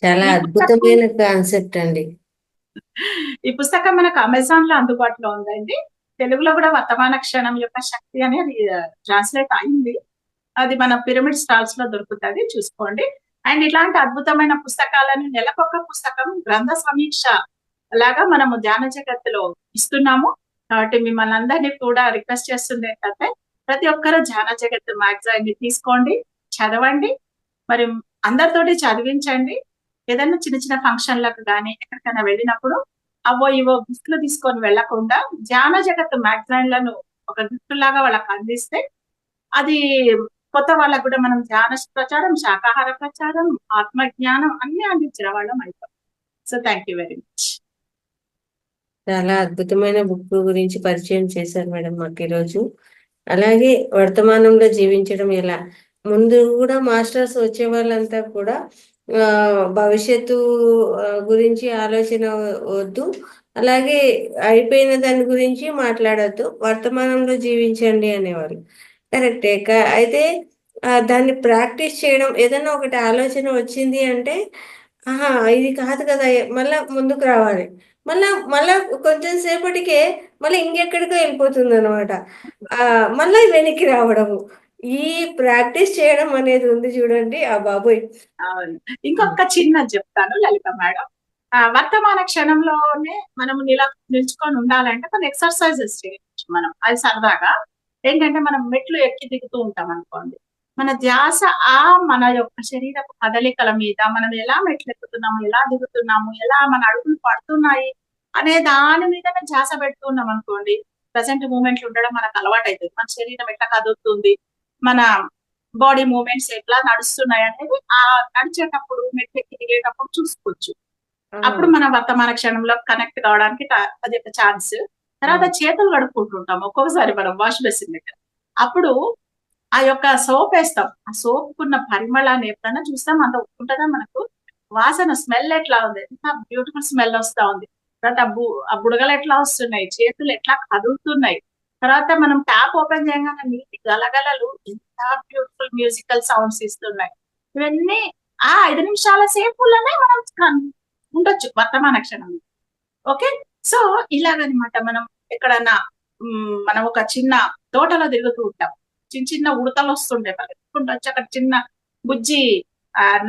చాలా అద్భుతమైన కాన్సెప్ట్ అండి. ఈ పుస్తకం మనకు అమెజాన్ లో అందుబాటులో ఉందండి. తెలుగులో కూడా వర్తమాన క్షణం యొక్క శక్తి అనేది ట్రాన్స్లేట్ అయింది. అది మన పిరమిడ్ స్టాల్స్ లో దొరుకుతుంది, చూసుకోండి. అండ్ ఇలాంటి అద్భుతమైన పుస్తకాలను నెలకొక పుస్తకం గ్రంథ సమీక్ష లాగా మనము ధ్యాన జగత్తులో ఇస్తున్నాము. కాబట్టి మిమ్మల్ని అందరినీ కూడా రిక్వెస్ట్ చేస్తుంది ఏంటంటే ప్రతి ఒక్కరు ధ్యాన జగత్తు మ్యాగజైన్ ని తీసుకోండి, చదవండి, మరి అందరితోటి చదివించండి. ఏదైనా చిన్న చిన్న ఫంక్షన్లకు కానీ ఎక్కడికైనా వెళ్ళినప్పుడు అవో ఇవో గిఫ్ట్లు తీసుకొని వెళ్లకుండా ధ్యాన జగత్తు మ్యాగజైన్లను ఒక గిఫ్ట్ లాగా వాళ్ళకి అందిస్తే అది కొత్త వాళ్ళకు కూడా మనం ధ్యాన ప్రచారం, శాకాహార ప్రచారం, ఆత్మజ్ఞానం అన్ని అందించిన వాళ్ళం అయిపోతాం. So thank you very much. చాలా అద్భుతమైన బుక్ గురించి పరిచయం చేశారు మేడం మాకు ఈరోజు. అలాగే వర్తమానంలో జీవించడం ఎలా, ముందు కూడా మాస్టర్స్ వచ్చే వాళ్ళంతా కూడా భవిష్యత్తు గురించి ఆలోచన వద్దు, అలాగే అయిపోయిన దాని గురించి మాట్లాడద్దు, వర్తమానంలో జీవించండి అనేవారు. కరెక్టే. అయితే దాన్ని ప్రాక్టీస్ చేయడం, ఏదైనా ఒకటి ఆలోచన వచ్చింది అంటే ఆహా ఇది కాదు కదా, మళ్ళా ముందుకు రావాలి, మళ్ళా కొంచెం సేపటికే మళ్ళీ ఇంకెక్కడికో వెళ్ళిపోతుంది అనమాట. మళ్ళీ వెనక్కి రావడము, ఈ ప్రాక్టీస్ చేయడం అనేది ఉంది చూడండి. ఆ బాబోయ్. అవును. ఇంకొక చిన్నది చెప్తాను లలిత మేడం. వర్తమాన క్షణంలోనే మనం నిల్చుకొని ఉండాలంటే కొన్ని ఎక్సర్సైజెస్ చేయొచ్చు మనం. అది సరదాగా ఏంటంటే మనం మెట్లు ఎక్కి దిగుతూ ఉంటాం అనుకోండి, మన ధ్యాస మన యొక్క శరీర కదలికల మీద, మనం ఎలా మెట్లు ఎక్కుతున్నాము, ఎలా దిగుతున్నాము, ఎలా మన అడుగులు పడుతున్నాయి అనే దాని మీదనే ధ్యాస పెడుతున్నాం అనుకోండి, ప్రజెంట్ మూమెంట్లు ఉండడం మనకు అలవాటు అవుతుంది. మన శరీరం ఎట్లా కదులుతుంది, మన బాడీ మూవ్మెంట్స్ ఎట్లా నడుస్తున్నాయి అనేది ఆ నడిచేటప్పుడు మెట్లు ఎక్కి దిగేటప్పుడు చూసుకోవచ్చు. అప్పుడు మన వర్తమాన క్షణంలో కనెక్ట్ కావడానికి అది ఒక ఛాన్స్. తర్వాత చేతులు కడుక్కుంటుంటాం ఒక్కొక్కసారి మనం వాష్ బేసిన్ దగ్గర, అప్పుడు ఆ యొక్క సోప్ వేస్తాం. ఆ సోపుకున్న పరిమళాన్ని ఎప్పుడైనా చూస్తాం, అంత ఉంటుందా మనకు వాసన, స్మెల్ ఎట్లా ఉంది, ఎంత బ్యూటిఫుల్ స్మెల్ వస్తా ఉంది. తర్వాత ఆ బుడగలు ఎట్లా వస్తున్నాయి, చేతులు ఎట్లా కదులుతున్నాయి. తర్వాత మనం ట్యాప్ ఓపెన్ చేయగానే నీటి గలగలలు ఎంత బ్యూటిఫుల్ మ్యూజికల్ సౌండ్స్ ఇస్తున్నాయి. ఇవన్నీ 5 నిమిషాల సేపులోనే మనం ఉండొచ్చు వర్తమాన క్షణం. ఓకే, సో ఇలాగనమాట మనం ఎక్కడన్నా మనం ఒక చిన్న తోటలో తిరుగుతూ ఉంటాం. చిన్న చిన్న ఉడతలు వస్తుండే పరిగెత్తుకుంటూ వచ్చి అక్కడ చిన్న బుజ్జి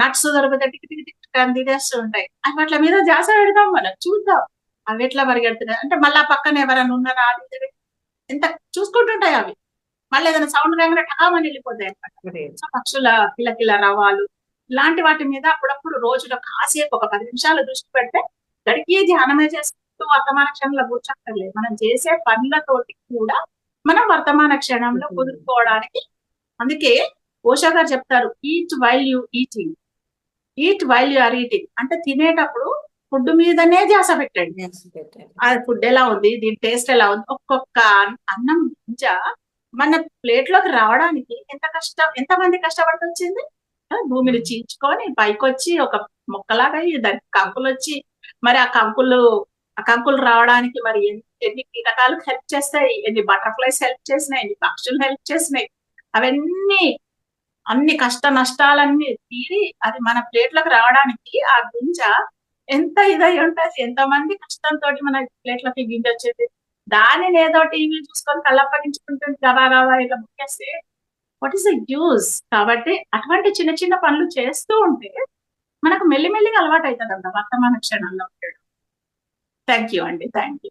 నట్స్ దొరికితే టిక్ టిక్ టిక్ అని తినేస్తూ ఉంటాయి. అవి వాటి మీద ధ్యాస పెడదాం, మనం చూద్దాం అవి ఎట్లా పరిగెడుతున్నాయి. అంటే మళ్ళీ ఆ పక్కన ఎవరైనా ఉన్నారా అది ఇది అని ఎంత చూసుకుంటుంటాయి అవి. మళ్ళీ ఏదైనా సౌండ్ రాగానే ఠకామని వెళ్ళిపోతాయి అనమాట. సో పక్షుల కిలకిల రవాలు ఇలాంటి వాటి మీద అప్పుడప్పుడు రోజులో కాసేపు ఒక 10 నిమిషాలు దృష్టి పెడితే గడికి ధ్యానమే చేసుకుంటూ వర్తమాన క్షణంలో కూర్చోక్కర్లేదు. మనం చేసే పనులతోటి కూడా మనం వర్తమాన క్షణంలో కుదురుకోవడానికి. అందుకే ఓషా గారు చెప్తారు, eat while you eating, eat while you are eating. అంటే తినేటప్పుడు ఫుడ్ మీదనే ధ్యాస పెట్టండి. ఆ ఫుడ్ ఎలా ఉంది, దీని టేస్ట్ ఎలా ఉంది. ఒక్కొక్క అన్నం గింజ మన ప్లేట్ లోకి రావడానికి ఎంత మంది కష్టపడి వచ్చింది. భూమిని చీల్చుకొని పైకొచ్చి ఒక మొక్కలాగా అయ్యి దానికి కంకులు వచ్చి, మరి ఆ కంకులు రావడానికి మరి ఎన్ని కీటకాలు హెల్ప్ చేస్తాయి, ఎన్ని బటర్ఫ్లైస్ హెల్ప్ చేసినాయి, ఎన్ని పక్షులు హెల్ప్ చేసినాయి. అవన్నీ అన్ని కష్ట నష్టాలన్నీ తీరి అది మన ప్లేట్లకు రావడానికి ఆ గింజ ఎంత ఇదై ఉంటది. ఎంతమంది కష్టంతో మన ప్లేట్లకి గింజ వచ్చేది. దానిని ఏదో టీవీ చూసుకొని కళ్ళప్పగించుకుంటుంది గబా గబా ఇలా ముక్కేస్తే వాట్ ఈస్ ద యూజ్. కాబట్టి అటువంటి చిన్న చిన్న పనులు చేస్తూ ఉంటే మనకు మెల్లిమెల్లిగా అలవాటు అవుతుంది అంట వర్తమాన క్షణంలో ఉండడం. థ్యాంక్ యూ అండి, థ్యాంక్ యూ.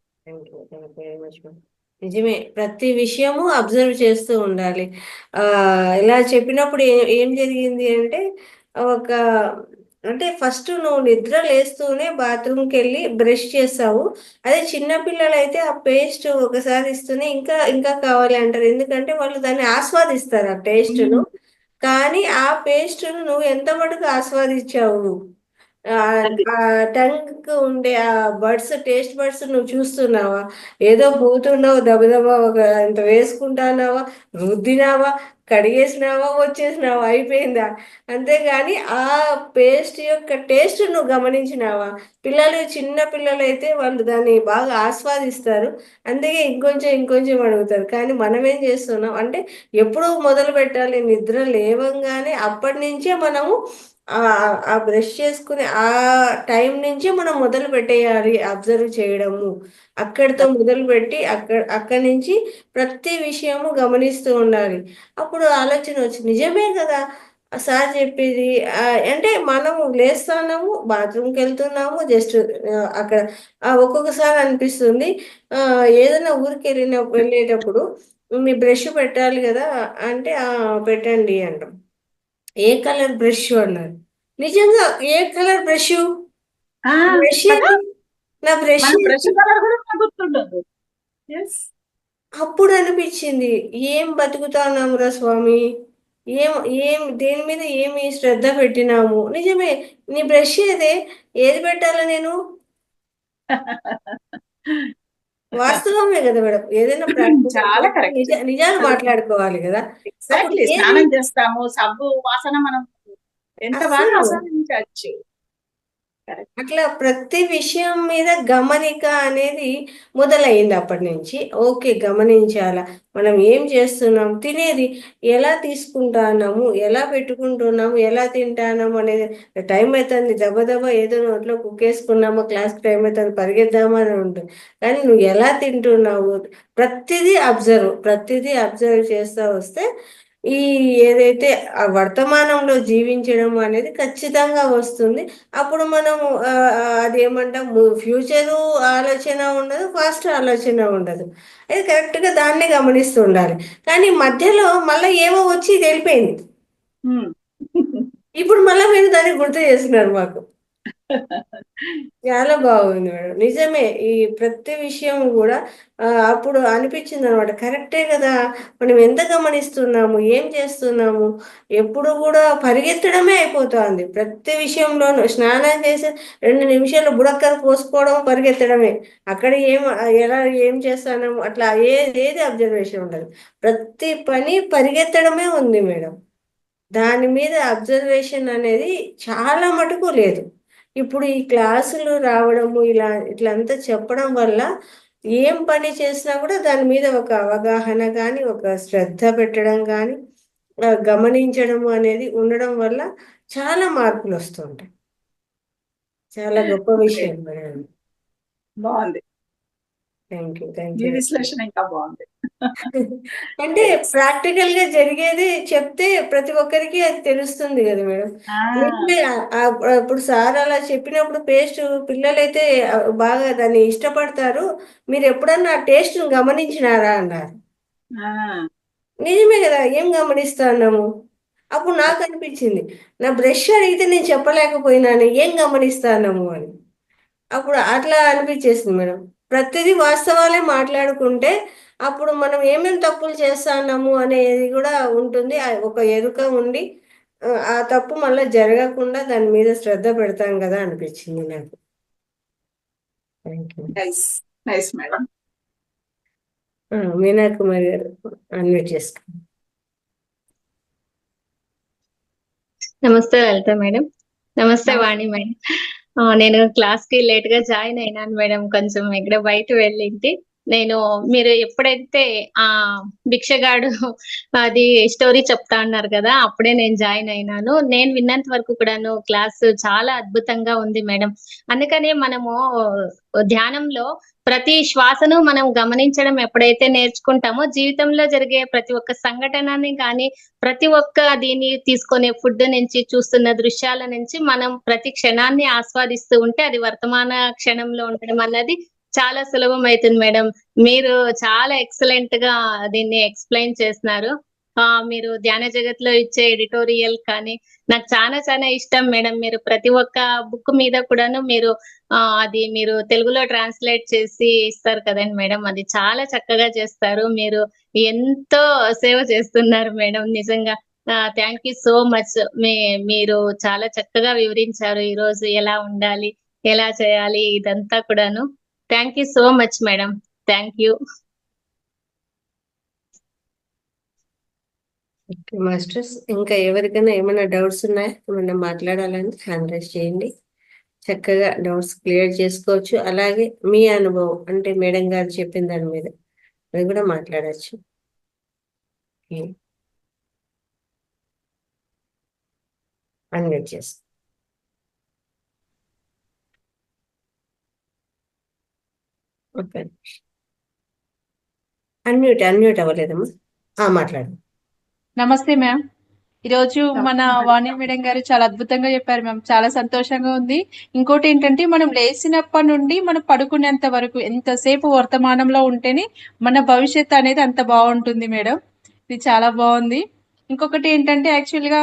నిజమే, ప్రతి విషయము అబ్జర్వ్ చేస్తూ ఉండాలి. ఇలా చెప్పినప్పుడు ఏం జరిగింది అంటే, ఒక అంటే ఫస్ట్ నువ్వు నిద్ర లేస్తూనే బాత్రూమ్కి వెళ్ళి బ్రష్ చేస్తావు. అదే చిన్నపిల్లలు అయితే ఆ పేస్ట్ ఒకసారి ఇస్తూనే ఇంకా ఇంకా కావాలి అంటారు. ఎందుకంటే వాళ్ళు దాన్ని ఆస్వాదిస్తారు ఆ టేస్ట్ను. కానీ ఆ పేస్ట్ను నువ్వు ఎంత మటుకు ఆస్వాదించావు? టంగ్ ఉండే ఆ బర్డ్స్, టేస్ట్ బర్డ్స్ నువ్వు చూస్తున్నావా? ఏదో పోతున్నావు దబదబా ఒక ఇంత వేసుకుంటానావా, రుద్దినావా, కడిగేసినావా, వచ్చేసినావా, అయిపోయిందా? అంతేగాని ఆ పేస్ట్ యొక్క టేస్ట్ నువ్వు గమనించినావా? చిన్న పిల్లలు అయితే వాళ్ళు దాన్ని బాగా ఆస్వాదిస్తారు. అందుకే ఇంకొంచెం ఇంకొంచెం అడుగుతారు. కానీ మనం ఏం చేస్తున్నాం అంటే, ఎప్పుడు మొదలు పెట్టాలి? నిద్ర లేవంగానే అప్పటి నుంచే మనము ఆ బ్రష్ చేసుకునే ఆ టైం నుంచి మనం మొదలు పెట్టేయాలి అబ్జర్వ్ చేయడము. అక్కడితో మొదలు పెట్టి అక్కడి నుంచి ప్రతి విషయము గమనిస్తూ ఉండాలి. అప్పుడు ఆలోచన వచ్చి నిజమే కదా సార్ చెప్పేది. అంటే మనము లేస్తున్నాము, బాత్రూమ్కి వెళ్తున్నాము, జస్ట్ అక్కడ ఒక్కొక్కసారి అనిపిస్తుంది, ఏదైనా ఊరికి వెళ్ళేటప్పుడు మీ బ్రష్ పెట్టాలి కదా అంటే, పెట్టండి అంటాం. ఏ కలర్ బ్రష్ అన్నారు. నిజంగా ఏ కలర్ బ్రష్? బ్రష్ ఏంటి? నా బ్రష్ గుర్తుండదు. అప్పుడు అనిపించింది, ఏం బతుకుతున్నామురా స్వామి, ఏం ఏం దేని మీద ఏమి శ్రద్ధ పెట్టినాము. నిజమే, నీ బ్రష్ ఏది పెట్టాలా నేను? వాస్తవమే కదా మేడం. ఏదైనా చాలా కరెక్ట్. నిజాలు మాట్లాడుకోవాలి కదా. ఎగ్జాక్ట్లీ, స్నానం చేస్తాము, సబ్బు వాసన మనం ఎంత బాగా ఆస్వాదించవచ్చు. అట్లా ప్రతి విషయం మీద గమనిక అనేది మొదలైంది అప్పటి నుంచి. ఓకే, గమనించాలా, మనం ఏం చేస్తున్నాం, తినేది ఎలా తీసుకుంటున్నాము, ఎలా పెట్టుకుంటున్నాము, ఎలా తింటున్నాము అనేది. టైం అవుతుంది దెబ్బ ఏదో నోట్లో కుక్కేసుకున్నామో, క్లాస్కి టైం అవుతుంది పరిగెద్దామా అని ఉంటుంది. కానీ నువ్వు ఎలా తింటున్నావు, ప్రతిదీ అబ్జర్వ్ చేస్తూ వస్తే ఈ ఏదైతే ఆ వర్తమానంలో జీవించడం అనేది ఖచ్చితంగా వస్తుంది. అప్పుడు మనం అదేమంటాం, ఫ్యూచరు ఆలోచన ఉండదు, ఫాస్ట్ ఆలోచన ఉండదు. అది కరెక్ట్గా దాన్నే గమనిస్తూ ఉండాలి. కానీ మధ్యలో మళ్ళీ ఏమో వచ్చి తెలిపోయింది. ఇప్పుడు మళ్ళీ మీరు దాన్ని గుర్తు చేస్తున్నారు మాకు. చాలా బాగుంది మేడం. నిజమే, ఈ ప్రతి విషయం కూడా అప్పుడు అనిపించింది అనమాట, కరెక్టే కదా, మనం ఎంత గమనిస్తున్నాము, ఏం చేస్తున్నాము. ఎప్పుడు కూడా పరిగెత్తడమే అయిపోతుంది ప్రతి విషయంలోనూ. స్నానం చేసి 2 నిమిషాలు బుడక్కలు పోసుకోవడం పరిగెత్తడమే. అక్కడ ఎలా ఏం చేస్తాము అట్లా ఏది అబ్జర్వేషన్ ఉండదు. ప్రతి పని పరిగెత్తడమే ఉంది మేడం. దాని మీద అబ్జర్వేషన్ అనేది చాలా మటుకు లేదు. ఇప్పుడు ఈ క్లాసులు రావడము ఇట్లంతా చెప్పడం వల్ల ఏం పని చేసినా కూడా దాని మీద ఒక అవగాహన కానీ, ఒక శ్రద్ధ పెట్టడం కానీ, గమనించడము అనేది ఉండడం వల్ల చాలా మార్పులు వస్తుంటాయి. చాలా గొప్ప విషయం మేడం. బాగుంది. Thank me you. విశ్లేషణ ఇంకా బాగుంది. అంటే Yes. ప్రాక్టికల్ గా జరిగేది చెప్తే ప్రతి ఒక్కరికి అది తెలుస్తుంది కదా మేడం. ఆ, నిజమే, ఇప్పుడు సార్ అలా చెప్పినప్పుడు పేస్ట్ పిల్లలైతే బాగా దాన్ని ఇష్టపడతారు. మీరు ఎప్పుడన్నా ఆ టేస్ట్ గమనించినారా అన్నారు. ఆ, నిజమే కదా, ఏం గమనిస్తున్నాము. అప్పుడు నాకు అనిపించింది, నా బ్రష్ అడిగితే నేను చెప్పలేకపోయినాను, ఏం గమనిస్తున్నాము అని. అప్పుడు అట్లా అనిపించేసింది మేడం. ప్రతిదీ వాస్తవాలే మాట్లాడుకుంటే అప్పుడు మనం ఏమేమి తప్పులు చేస్తున్నాము అనేది కూడా ఉంటుంది. ఒక ఎరుక ఉండి ఆ తప్పు మళ్ళీ జరగకుండా దాని మీద శ్రద్ధ పెడతాం కదా అనిపించింది నాకు. Thank you. Nice nice madam. Meena Kumari garu unmute చేసుకోండి. నమస్తే లలిత మేడం. నమస్తే వాణి మేడం. నేను క్లాస్ కి లేట్ గా జాయిన్ అయినాను మేడం. కొంచెం ఇక్కడ బయట వెళ్ళింటి. నేను మీరు ఎప్పుడైతే ఆ భిక్షగాడు అది స్టోరీ చెప్తా అన్నారు కదా, అప్పుడే నేను జాయిన్ అయినాను. నేను విన్నంత వరకు కూడాను క్లాస్ చాలా అద్భుతంగా ఉంది మేడం. అందుకనే మనము ధ్యానంలో ప్రతి శ్వాసను మనం గమనించడం ఎప్పుడైతే నేర్చుకుంటామో, జీవితంలో జరిగే ప్రతి ఒక్క సంఘటనని కానీ, ప్రతి ఒక్క దీన్ని తీసుకునే ఫుడ్ నుంచి, చూస్తున్న దృశ్యాల నుంచి మనం ప్రతి క్షణాన్ని ఆస్వాదిస్తూ ఉంటే అది వర్తమాన క్షణంలో ఉండడం అన్నది చాలా సులభం అవుతుంది మేడం. మీరు చాలా ఎక్సలెంట్ గా దీన్ని ఎక్స్ప్లెయిన్ చేస్తున్నారు. మీరు ధ్యాన జగత్లో ఇచ్చే ఎడిటోరియల్ కానీ నాకు చాలా చాలా ఇష్టం మేడం. మీరు ప్రతి ఒక్క బుక్ మీద కూడాను మీరు అది మీరు తెలుగులో ట్రాన్స్లేట్ చేసి ఇస్తారు కదండి మేడం, అది చాలా చక్కగా చేస్తారు. మీరు ఎంతో సేవ చేస్తున్నారు మేడం, నిజంగా. Thank you so much. మీరు చాలా చక్కగా వివరించారు ఈ రోజు ఎలా ఉండాలి, ఎలా చేయాలి, ఇదంతా కూడాను. Thank you so much madam. Thank you. Okay masters, ఇంకా ఎవరికైనా ఏమైనా డౌట్స్ ఉన్నాయా, ఏమైనా మాట్లాడాలని హ్యాండ్ రైజ్ చేయండి. చక్కగా డౌట్స్ క్లియర్ చేసుకోవచ్చు. అలాగే మీ అనుభవం అంటే మేడం గారు చెప్పిన దాని మీద అది కూడా మాట్లాడచ్చు. అన్మ్యూట్ చేస్తాం. ఓకే, అన్మ్యూట్ అవ్వలేదమ్మా, మాట్లాడు. నమస్తే మ్యామ్. ఈరోజు మన వాణి మేడం గారు చాలా అద్భుతంగా చెప్పారు మ్యామ్. చాలా సంతోషంగా ఉంది. ఇంకోటి ఏంటంటే, మనం లేచినప్పటి నుండి మనం పడుకునేంత వరకు ఎంతసేపు వర్తమానంలో ఉంటేనే మన భవిష్యత్తు అనేది అంత బాగుంటుంది మేడం. ఇది చాలా బాగుంది. ఇంకొకటి ఏంటంటే, యాక్చువల్గా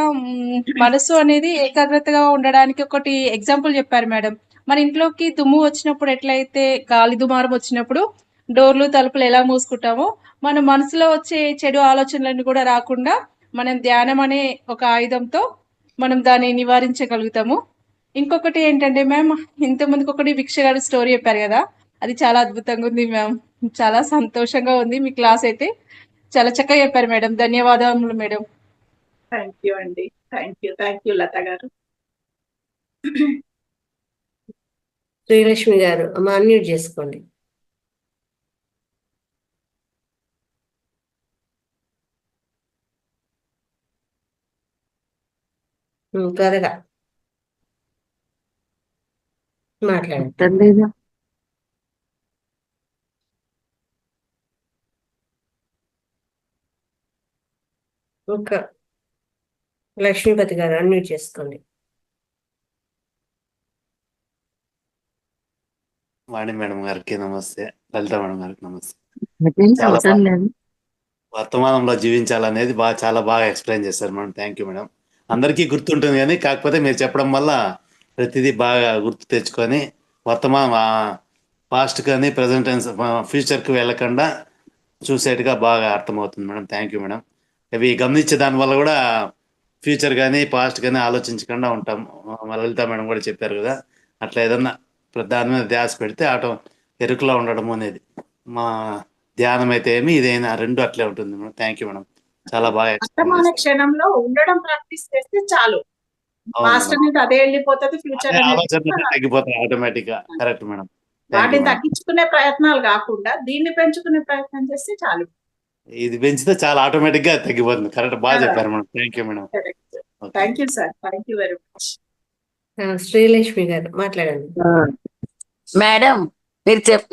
మనసు అనేది ఏకాగ్రతగా ఉండడానికి ఒకటి ఎగ్జాంపుల్ చెప్పారు మేడం. మన ఇంట్లోకి దుమ్ము వచ్చినప్పుడు ఎట్లయితే గాలి దుమారం వచ్చినప్పుడు డోర్లు తలుపులు ఎలా మూసుకుంటామో, మన మనసులో వచ్చే చెడు ఆలోచనలను కూడా రాకుండా మనం ధ్యానం అనే ఒక ఆయుధంతో మనం దాన్ని నివారించగలుగుతాము. ఇంకొకటి ఏంటంటే మ్యామ్, ఇంతకుముందుకు ఒకటి భిక్షగాడు స్టోరీ చెప్పారు కదా, అది చాలా అద్భుతంగా ఉంది మ్యామ్. చాలా సంతోషంగా ఉంది. మీ క్లాస్ అయితే చాలా చక్కగా చెప్పారు మేడం. ధన్యవాదములు మేడం. థ్యాంక్ యూ అండి. థ్యాంక్ యూ లత గారు. శ్రీలక్ష్మి గారు అమ్మ అన్మ్యూట్ చేసుకోండి. త్వరగా మాట్లాడండి. ఇంకా లక్ష్మీపతి గారు అన్మ్యూట్ చేసుకోండి. వాణి మేడం గారికి నమస్తే, లలిత మేడం గారికి నమస్తే. వర్తమానంలో జీవించాలనేది చాలా బాగా ఎక్స్ప్లెయిన్ చేశారు మేడం. Thank you madam. అందరికీ గుర్తుంటుంది కానీ కాకపోతే మీరు చెప్పడం వల్ల ప్రతిదీ బాగా గుర్తు తెచ్చుకొని వర్తమానం పాస్ట్ కానీ ప్రజెంట్ టెన్స్ ఫ్యూచర్కి వెళ్ళకుండా చూసేట్టుగా బాగా అర్థమవుతుంది మేడం. Thank you madam. ఇవి గమనించే దానివల్ల కూడా ఫ్యూచర్ కానీ పాస్ట్ కానీ ఆలోచించకుండా ఉంటాం. లలిత మేడం కూడా చెప్పారు కదా, అట్లా ఏదన్నా దాని మీద ధ్యాస పెడితే ఎరుకలో ఉండడం అనేది మా ధ్యానం అయితే ఏమి ఇదైనా రెండు అట్లే ఉంటుంది మేడం. థ్యాంక్ యూ మేడం, చాలా బాగా వర్తమాన క్షణంలో ఉండడం ప్రాక్టీస్ చేస్తే చాలు. పాస్ట్ అనేది అదే వెళ్ళిపోతుంది, ఫ్యూచర్ ఆలోచన తగ్గిపోతాయి ఆటోమేటిక్ గా. Correct madam. వాటిని తగ్గించుకునే ప్రయత్నాలు కాకుండా దీన్ని పెంచుకునే ప్రయత్నం చేస్తే చాలు. ఇది పెంచితే చాలా ఆటోమేటిక్ గా తగ్గిపోతుంది. కరెక్ట్, బాగా చెప్పారు madam. Thank you madam. Thank you sir. Thank you very much. Srilakshmi గారు మాట్లాడండి. మేడం,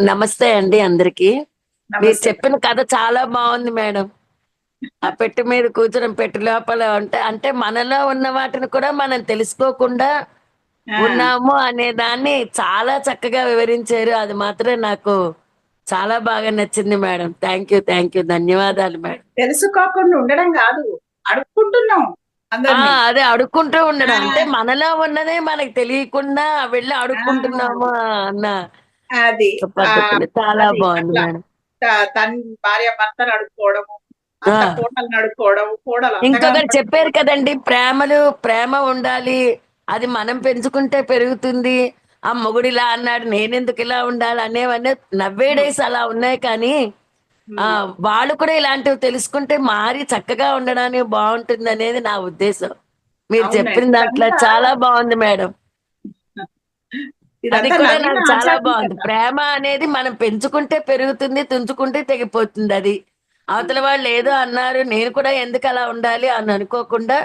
నమస్తే అండి అందరికి. మీరు నమస్తే. చెప్పిన కథ చాలా బాగుంది మేడం. ఆ పెట్టె మీద కూర్చొని పెట్టె లోపల అంటే మనలో ఉన్న వాటిని కూడా మనం తెలుసుకోకుండా ఆ, ఉన్నాము అనే దాన్ని చాలా చక్కగా వివరించారు. అది మాత్రం నాకు చాలా బాగా నచ్చింది మేడం. థ్యాంక్ యూ, ధన్యవాదాలు మేడం. తెలుసుకోకుండా ఉండడం కాదు, అడుక్కుంటున్నాం అందరినీ. అదే అడుక్కుంటూ ఉండడం, ఆ, అంటే మనలో ఉన్నదే మనకి తెలియకుండా వెళ్ళి అడుక్కుంటున్నాము అన్న అది ఆ, పద్ధతులు చాలా అది బాగుంది అట్లా మేడం. తన భార్య భర్తను అడుక్కోవడము, ఆ అత్త కోడలను అడుక్కోవడము, కోడలు అత్తగారిని ఇంకొకటి చెప్పారు అడుక్కోవడం. కదండి, ప్రేమ ఉండాలి, అది మనం పెంచుకుంటే పెరుగుతుంది. ఆ మొగుడిలా అన్నాడు, నేనెందుకు ఇలా ఉండాలి అనేవన్నీ నవ్వేడేస్ అలా ఉన్నాయి. కానీ ఆ ఉమ్, వాళ్ళు కూడా ఇలాంటివి తెలుసుకుంటే మారి చక్కగా ఉండడానికి బాగుంటుంది అనేది నా ఉద్దేశం. మీరు చెప్పిన అవునండి. దాంట్లో ఇదంతా చాలా బాగుంది మేడం. అది ఇదంతా కూడా నవీన నాకు చాలా బాగుంది. ఆధ్యాత్మికత. ప్రేమ అనేది మనం పెంచుకుంటే పెరుగుతుంది, తుంచుకుంటే తెగిపోతుంది. అది అవతల వాళ్ళు ఏదో అన్నారు, నేను కూడా ఎందుకు అలా ఉండాలి అని అనుకోకుండా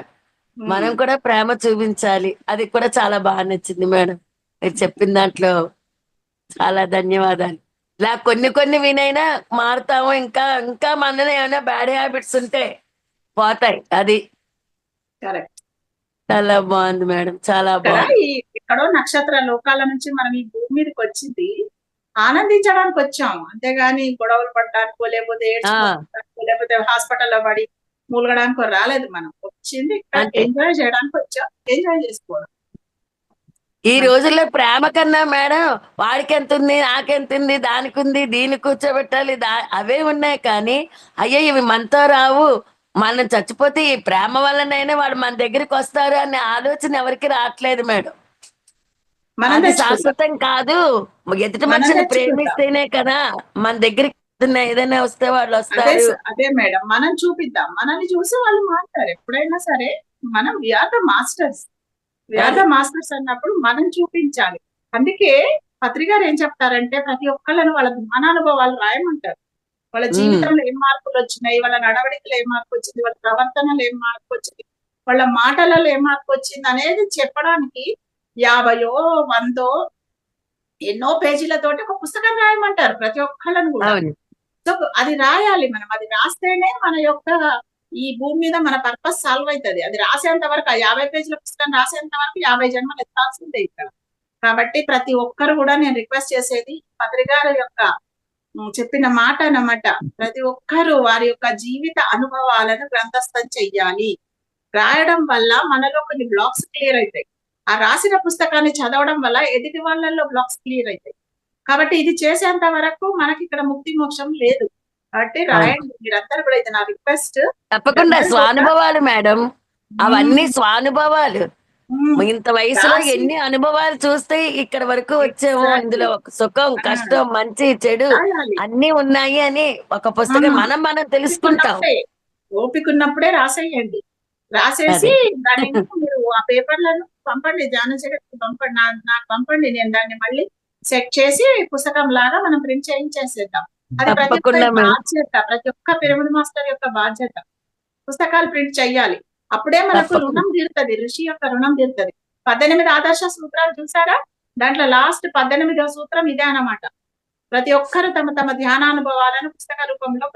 మనం ఉమ్, కూడా ప్రేమ చూపించాలి. అది కూడా చాలా బాగా నచ్చింది మేడం. మీరు చెప్పిన దాంట్లో చాలా ధన్యవాదాలు. ఇలా కొన్ని వినైనా మారుతాము. ఇంకా ఇంకా మనలో ఏమైనా బ్యాడ్ హ్యాబిట్స్ ఉంటే పోతాయి. అది కరెక్ట్. చాలా బాగుంది మేడం, చాలా ఇక్కడ బాగుంది. ఎక్కడో నక్షత్ర లోకాల నుంచి మనం ఈ భూమి మీదకి వచ్చింది ఆనందించడానికి వచ్చాం, అంతేగాని గొడవలు పడడానికో లేకపోతే ఆ ఏడ్చుకోవడానికో లేకపోతే హాస్పిటల్లో పడి మూలగడానికో రాలేదు. మనం వచ్చింది ఇక్కడ అంతే. ఎంజాయ్ చేయడానికి వచ్చాం, ఎంజాయ్ చేసుకోవడం. ఈ రోజుల్లో ప్రేమ కన్నా మేడం వాడికి ఎంత ఉంది, నాకెంత ఉంది, దానికి ఉంది, దీన్ని కూర్చోబెట్టాలి, అవే ఉన్నాయి. కానీ అయ్యో ఇవి మనతో రావు, మనం చచ్చిపోతే ఈ ప్రేమ వల్లనైనా వాడు మన దగ్గరికి వస్తారు అనే ఆలోచన ఎవరికి రావట్లేదు మేడం. మనం అది తెచ్చుకుందాం, శాశ్వతం కాదు. ఎదుటి మనం మనిషిని తెచ్చుకుందాం. ప్రేమిస్తేనే కదా మన దగ్గరికి ఏదైనా వస్తే వాళ్ళు అదే వస్తారు. అదే మేడం, మనం చూపిద్దాం, మనల్ని చూసి వాళ్ళు మారుతారు ఎప్పుడైనా సరే. మనం వీఆర్ ద మాస్టర్స్, వీఆర్ అది ద మాస్టర్స్ అన్నప్పుడు మనం చూపించాలి. అందుకే పత్రికారు ఏం చెప్తారంటే ప్రతి ఒక్కళ్ళని వాళ్ళ జ్ఞానానుభవాలు రాయమంటారు. వాళ్ళ ఉమ్, జీవితంలో ఏం మార్పులు వచ్చినాయి, వాళ్ళ నడవడికలో ఏం మార్పు వచ్చింది, వాళ్ళ ప్రవర్తనలో ఏం మార్పు వచ్చింది, వాళ్ళ మాటలలో ఏం మార్పు వచ్చింది అనేది చెప్పడానికి 50 100 ఎన్నో పేజీలతోటి ఒక పుస్తకం రాయమంటారు ప్రతి ఒక్కళ్ళని కూడా. అవును. సో అది రాయాలి మనం. అది రాస్తేనే మన యొక్క ఈ భూమి మీద మన పర్పస్ సాల్వ్ అవుతుంది. అది రాసేంత వరకు, ఆ 50 పేజీల పుస్తకం రాసేంత వరకు 50 జన్మలు ఎత్తాల్సిందే ఇక్కడ. కాబట్టి ప్రతి ఒక్కరు కూడా నేను రిక్వెస్ట్ చేసేది పత్రికారు యొక్క చెప్పిన మాట అన్నమాట. ప్రతి ఒక్కరు వారి యొక్క జీవిత అనుభవాలను గ్రంథస్థం చెయ్యాలి. రాయడం వల్ల మనలో కొన్ని బ్లాక్స్ క్లియర్ అవుతాయి. ఆ రాసిన పుస్తకాన్ని చదవడం వల్ల ఎదుటి వాళ్ళల్లో బ్లాక్స్ క్లియర్ అవుతాయి. కాబట్టి ఇది చేసేంత వరకు మనకి ఇక్కడ ముక్తి మోక్షం లేదు. కాబట్టి రాయండి మీరందరూ కూడా, ఇది నా రిక్వెస్ట్. తప్పకుండా స్వానుభవాలు మేడం, అవన్నీ స్వానుభవాలు. ఇంత వయసులో రాసి ఎన్ని అనుభవాలు చూస్తే ఇక్కడ వరకు వచ్చాము. ఇందులో ఎగ్జాక్ట్లీ ఒక సుఖం, కష్టం, మంచి, చెడు రాయాలి. అన్ని ఉన్నాయి అని ఒక పుస్తకం మనం తెలుసుకుంటాం. ఓపిక ఉన్నప్పుడే రాసేయండి. రాసేసి దాన్ని మీరు ఆ పేపర్లను పంపండి, ధ్యాన జగత్కి పంపండి, నాకు పంపండి. నేను దాన్ని మళ్ళీ సెట్ చేసి పుస్తకం లాగా మనం ప్రింట్ చేయించేసేద్దాం. అది ప్రతి తప్పకుండా ఒక్కరి మేడం. బాధ్యత, ప్రతి ఒక్క పిరమిడ్ మాస్టర్ యొక్క బాధ్యత. పుస్తకాలు ప్రింట్ చెయ్యాలి. అప్పుడే మనకు తప్పకుండా. రుణం తీరుతుంది, ఋషి యొక్క రుణం తీరుతుంది. 18 ఆదర్శ సూత్రాలు చూసారా? దాంట్లో లాస్ట్ 18వ సూత్రం ఇదే అన్నమాట. ప్రతి ఒక్కరు తమ తమ ధ్యానానుభవాలను పుస్తక రూపంలో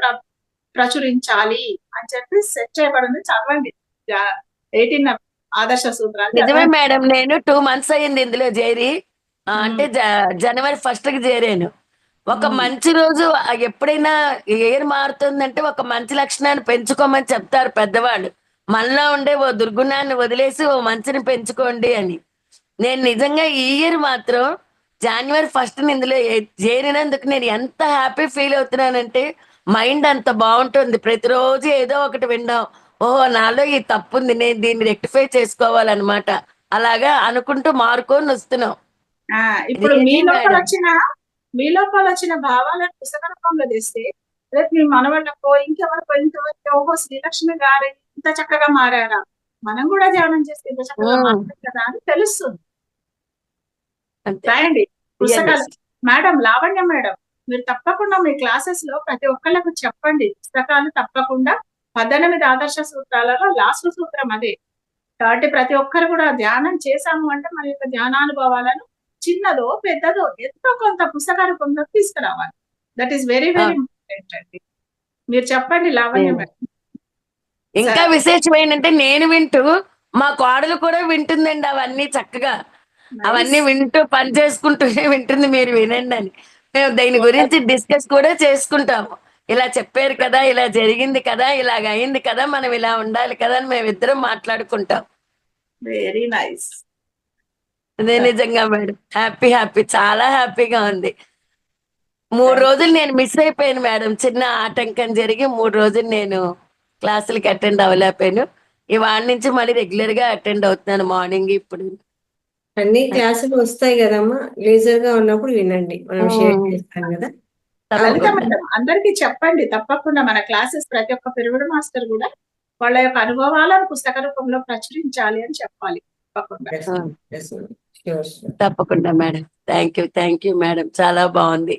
ప్రచురించాలి అని చెప్పి సెట్ చేయబడింది. చదవండి 18 ఆదర్శ సూత్రాలు నిజమే చదవండి. మేడం, నేను 2 months అయ్యింది ఇందులో చేరి. అంటే జనవరి 1st కి చేరాను. ఒక మంచి రోజు ఎప్పుడైనా ఏర్ మారుతుందంటే ఒక మంచి లక్షణాన్ని పెంచుకోమని చెప్తారు పెద్దవాళ్ళు. మనలో ఉండే ఓ దుర్గుణాన్ని వదిలేసి ఓ మంచిని పెంచుకోండి అని. నేను నిజంగా ఈ ఇయర్ మాత్రం జనవరి 1st ఇందులో చేరినందుకు నేను ఎంత హ్యాపీ ఫీల్ అవుతున్నానంటే, మైండ్ అంత బాగుంటుంది. ప్రతిరోజు ఏదో ఒకటి వినడం, ఓహో నాలో ఈ తప్పు ఉంది, నేను దీన్ని రెక్టిఫై చేసుకోవాలన్నమాట. అలాగా అనుకుంటూ మారుకొని వస్తున్నాం. ఇప్పుడు Really, మీ లోపల వచ్చిన భావాలను పుస్తక రూపంలో తెస్తే రేపు మీ మనవాళ్ళకో ఇంకెవరికో ఓహో శ్రీలక్ష్మి గారు ఇంత చక్కగా మారారా, మనం కూడా ధ్యానం చేస్తే ఇంత చక్కగా మారారు కదా అని తెలుస్తుంది. అంతే. రాయండి పుస్తకాలు. మేడం లావణ్య మేడం, మీరు తప్పకుండా మీ క్లాసెస్ లో ప్రతి ఒక్కళ్ళకు చెప్పండి, పుస్తకాలు తప్పకుండా 18 ఆదర్శ సూత్రాలలో లాస్ట్ సూత్రం అదే. కాబట్టి ప్రతి ఒక్కరు కూడా ధ్యానం చేశాము అంటే మన యొక్క ధ్యానానుభవాలను చిన్నదో పెద్దదో ఎంతో కొంత పుస్తక రూపంలో తీసుకురావాలి. That is very very important అండి. మీరు చెప్పండి లావణ్య మేడం. ఇంకా విశేషం ఏంటంటే నేను వింటూ మా కోడలు కూడా వింటుందండి అవన్నీ చక్కగా. అవన్నీ వింటూ పని చేసుకుంటూనే వింటుంది మీరు వినండి అని. మేము దీని గురించి డిస్కస్ కూడా చేసుకుంటాము. ఇలా చెప్పారు కదా, ఇలా జరిగింది కదా, ఇలాగ అయింది కదా, మనం ఇలా ఉండాలి కదా అని మేమిద్దరం మాట్లాడుకుంటాం. Very nice. అదే నిజంగా మేడం. హ్యాపీ హ్యాపీ చాలా హ్యాపీగా ఉంది. 3 రోజులు నేను మిస్ అయిపోయాను మేడం. చిన్న ఆటంకం జరిగి 3 రోజులు నేను క్లాసులకి అటెండ్ అవ్వలేకపోయాను. ఇవాళ నుంచి మళ్ళీ రెగ్యులర్ గా అటెండ్ అవుతున్నాను మార్నింగ్. ఇప్పుడు అన్ని క్లాసులు వస్తాయి కదమ్మా, లీజర్ గా ఉన్నప్పుడు వినండి, మనం షేర్ చేస్తాం కదా. లలిత మేడం అందరికీ చెప్పండి తప్పకుండా. మన క్లాసెస్ ప్రతి ఒక్క పెరుగుడు మాస్టర్ కూడా వాళ్ళ యొక్క అనుభవాలను పుస్తక రూపంలో ప్రచురించాలి అని చెప్పాలి తప్పకుండా. Yes, ma'am. Sure, sure. తప్పకుండా మేడం. Thank you madam. చాలా బాగుంది.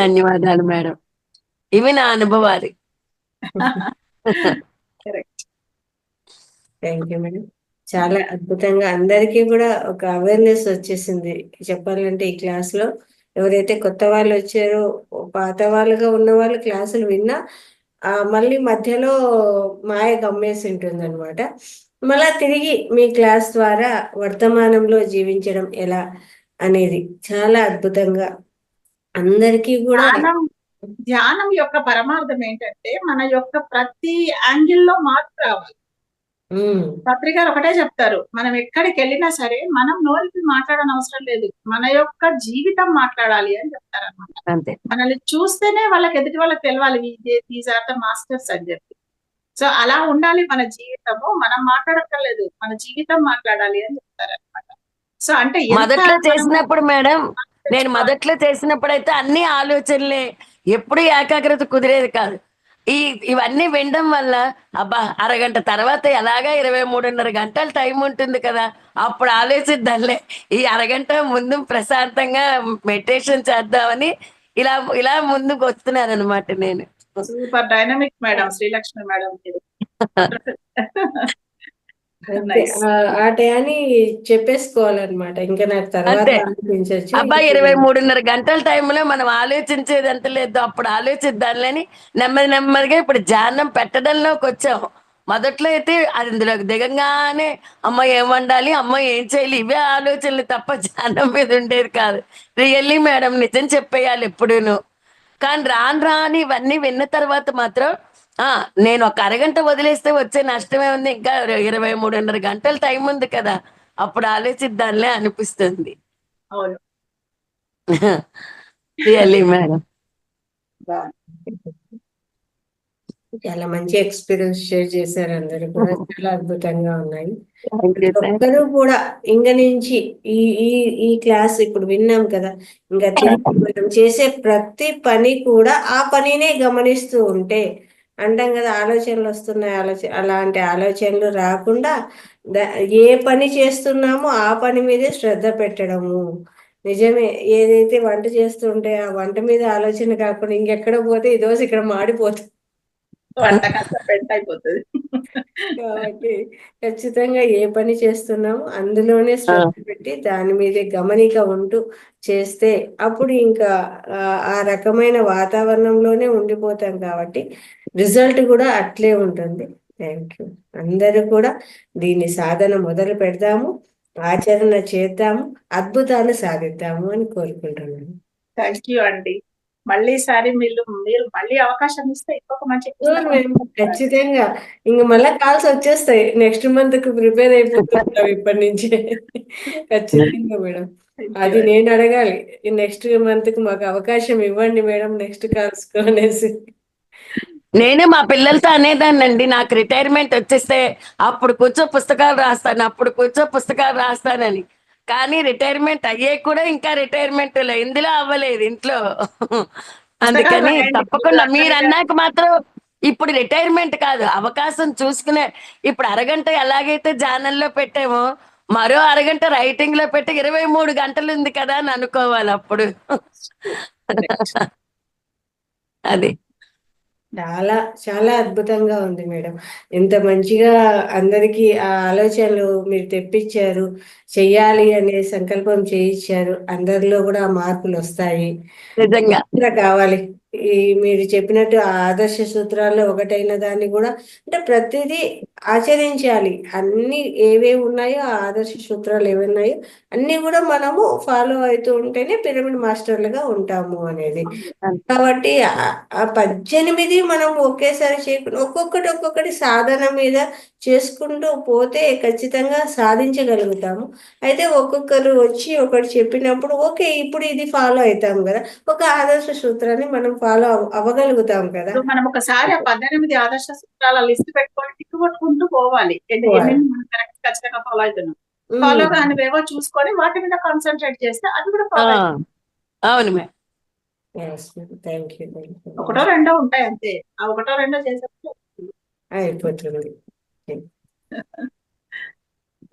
ధన్యవాదాలు మేడం. ఇవి నా అనుభవాలు. కరెక్ట్. Thank you madam. చాలా అద్భుతంగా అందరికీ కూడా ఒక అవేర్నెస్ వచ్చేసింది. చెప్పాలంటే ఈ క్లాస్ లో ఎవరైతే కొత్త వాళ్ళు వచ్చారో, పాత వాళ్ళుగా ఉన్న వాళ్ళు క్లాసులు విన్నా మళ్ళీ మధ్యలో మాయ గమ్మేసి ఉంటుంది అనమాట. మళ్ళా తిరిగి మీ క్లాస్ ద్వారా వర్తమానంలో జీవించడం ఎలా అనేది చాలా అద్భుతంగా అందరికీ కూడా. ధ్యానం యొక్క పరమార్థం ఏంటంటే మన యొక్క ప్రతి యాంగిల్లో మార్పు రావాలి. పత్రికలు ఒకటే చెప్తారు, మనం ఎక్కడికి వెళ్ళినా సరే మనం నోరికి మాట్లాడని అవసరం లేదు, మన యొక్క జీవితం మాట్లాడాలి అని చెప్తారు అనమాట. అంతే. మనల్ని చూస్తేనే వాళ్ళకి ఎదుటి వాళ్ళకి తెలవాలి దీస్ ఆర్ ద మాస్టర్స్ అని చెప్పి. సో అలా ఉండాలి మన జీవితము. మనం మాట్లాడక్కర్లేదు, మన జీవితం మాట్లాడాలి అని చెప్తారు అనమాట. సో అంటే మొదట్లో చేసినప్పుడు మేడం, నేను మొదట్లో చేసినప్పుడు అయితే అన్ని ఆలోచనలే, ఎప్పుడు ఏకాగ్రత కుదిరేది కాదు. ఇవన్నీ వినడం వల్ల అబ్బా అరగంట తర్వాత ఎలాగా 23.5 గంటల టైం ఉంటుంది కదా, అప్పుడు ఆలోచిద్దాంలే, ఈ అరగంట ముందు ప్రశాంతంగా మెడిటేషన్ చేద్దామని ఇలా ఇలా ముందుకు వస్తున్నాను అనమాట నేను. Super dynamic madam Srilakshmi madam. ఆ టయాన్ని చెప్పేసుకోవాలన్నమాట. ఇంకా నాకు తర్వాత అనిపించచ్చు. అబ్బా 23.5 గంటల టైంలో మనం ఆలోచించేది ఎంత లేదు, అప్పుడు ఆలోచిద్దాంలేని నెమ్మదిగా ఇప్పుడు ధ్యానం పెట్టడంలోకి వచ్చాము. మొదట్లో అయితే అందులోకి దిగంగానే అమ్మ ఏం వండాలి, అమ్మ ఏం చేయాలి, ఇవే ఆలోచనలు తప్ప ధ్యానం మీద ఉండేది కాదు. రియల్లీ మేడం నిజం చెప్పేయాలి ఎప్పుడూను. కానీ రాని ఇవన్నీ విన్న తర్వాత మాత్రం నేను ఒక అరగంట వదిలేస్తే వచ్చే నష్టమే ఉంది, ఇంకా 23.5 గంటల టైం ఉంది కదా, అప్పుడు ఆలోచిద్దాంలే అనిపిస్తుంది. అవును రియల్లీ మేడం. చాలా మంచి ఎక్స్పీరియన్స్ షేర్ చేశారు అందరూ కూడా. చాలా అద్భుతంగా ఉన్నాయి. ఒక్కరు కూడా ఇంక నుంచి ఈ ఈ ఈ క్లాస్ ఇప్పుడు విన్నాం కదా, ఇంకా తిరిగి మనం చేసే ప్రతి పని కూడా ఆ పనినే గమనిస్తూ ఉంటే, అంటాం కదా ఆలోచనలు వస్తున్నాయి, అలాంటి ఆలోచనలు రాకుండా ఏ పని చేస్తున్నామో ఆ పని మీదే శ్రద్ధ పెట్టడము. నిజమే, ఏదైతే వంట చేస్తుంటే ఆ వంట మీద ఆలోచన కాకుండా ఇంకెక్కడ పోతే ఈ దోశ ఇక్కడ మాడిపోతుంది వంట కాస్త పెంట అయిపోతుంది. కాబట్టి ఖచ్చితంగా ఏ పని చేస్తున్నామో అందులోనే శ్రద్ధ పెట్టి దాని మీదే గమనిక ఉంటూ చేస్తే అప్పుడు ఇంకా ఆ రకమైన వాతావరణంలోనే ఉండిపోతాం. కాబట్టి రిజల్ట్ కూడా అట్లే ఉంటుంది. Thank you. అందరూ కూడా దీన్ని సాధన మొదలు పెడదాము, ఆచరణ చేద్దాము, అద్భుతాలు సాధిద్దాము అని కోరుకుంటున్నాను. థ్యాంక్ యూ అండి. మళ్ళీసారి మీరు మళ్ళీ అవకాశం ఇస్తే ఇంకొక మంచి ఖచ్చితంగా ఇంక మళ్ళీ కాల్స్ వచ్చేస్తాయి. నెక్స్ట్ మంత్ కు ప్రిపేర్ అయిపోతున్నాం ఇప్పటి నుంచి. ఖచ్చితంగా మేడం, అది నేను అడగాలి. నెక్స్ట్ మంత్ కు మాకు అవకాశం ఇవ్వండి మేడం, నెక్స్ట్ కాల్స్ అనేసి. నేనే మా పిల్లలతో అనేదాన్నండి, నాకు రిటైర్మెంట్ వచ్చేస్తే అప్పుడు కూర్చో పుస్తకాలు రాస్తానని. కానీ రిటైర్మెంట్ అయ్యే కూడా ఇంకా రిటైర్మెంట్ ఇందులో అవ్వలేదు ఇంట్లో. అందుకని తప్పకుండా మీరు అన్నాక మాత్రం ఇప్పుడు రిటైర్మెంట్ కాదు, అవకాశం చూసుకునే. ఇప్పుడు అరగంట ఎలాగైతే ధ్యానంలో పెట్టామో మరో అరగంట రైటింగ్ లో పెట్టి 23 గంటలు ఉంది కదా అని అనుకోవాలి అప్పుడు. అది చాలా చాలా అద్భుతంగా ఉంది మేడం. ఎంత మంచిగా అందరికీ ఆ ఆలోచనలు మీరు తెప్పించారు. చెయ్యాలి అనే సంకల్పం చేయించారు. అందరిలో కూడా ఆ మార్పులు వస్తాయి. నిజంగా ఇంకా కావాలి. ఈ మీరు చెప్పినట్టు ఆ ఆదర్శ సూత్రాల్లో ఒకటైన దాన్ని కూడా అంటే ప్రతిదీ ఆచరించాలి. అన్ని ఏవేవి ఉన్నాయో ఆ ఆదర్శ సూత్రాలు ఏమున్నాయో అన్ని కూడా మనము ఫాలో అవుతూ ఉంటేనే పిరమిడ్ మాస్టర్లుగా ఉంటాము అనేది. కాబట్టి ఆ 18 మనం ఒకేసారి చేయకుండా ఒక్కొక్కటి సాధన మీద చేసుకుంటూ పోతే ఖచ్చితంగా సాధించగలుగుతాము. అయితే ఒక్కొక్కరు వచ్చి ఒకటి చెప్పినప్పుడు ఓకే ఇప్పుడు ఇది ఫాలో అవుతాం కదా, ఒక ఆదర్శ సూత్రాన్ని మనం ఫాలో అవ్వగలుగుతాం కదా. ఇప్పుడు మనం ఒకసారి ఆ 18 ఆదర్శ సూత్రాల లిస్ట్ పెట్టుకొని టిక్కు కొట్టుకుంటూ పోవాలి. పోవాలి. ఎన్ని మనం కరెక్ట్ ఖచ్చితంగా ఫాలో అవుతున్నాం. ఫాలో కానివేవో చూసుకొని వాటి మీద కాన్సన్ట్రేట్ చేస్తే అది కూడా ఆ, ఫాలో అవుతుంది. అవును మేడం. Thank you. ఒకటో రెండో ఉంటాయి అంతే. ఆ ఒకటో రెండో చేసేప్పుడు అయిపోతుంది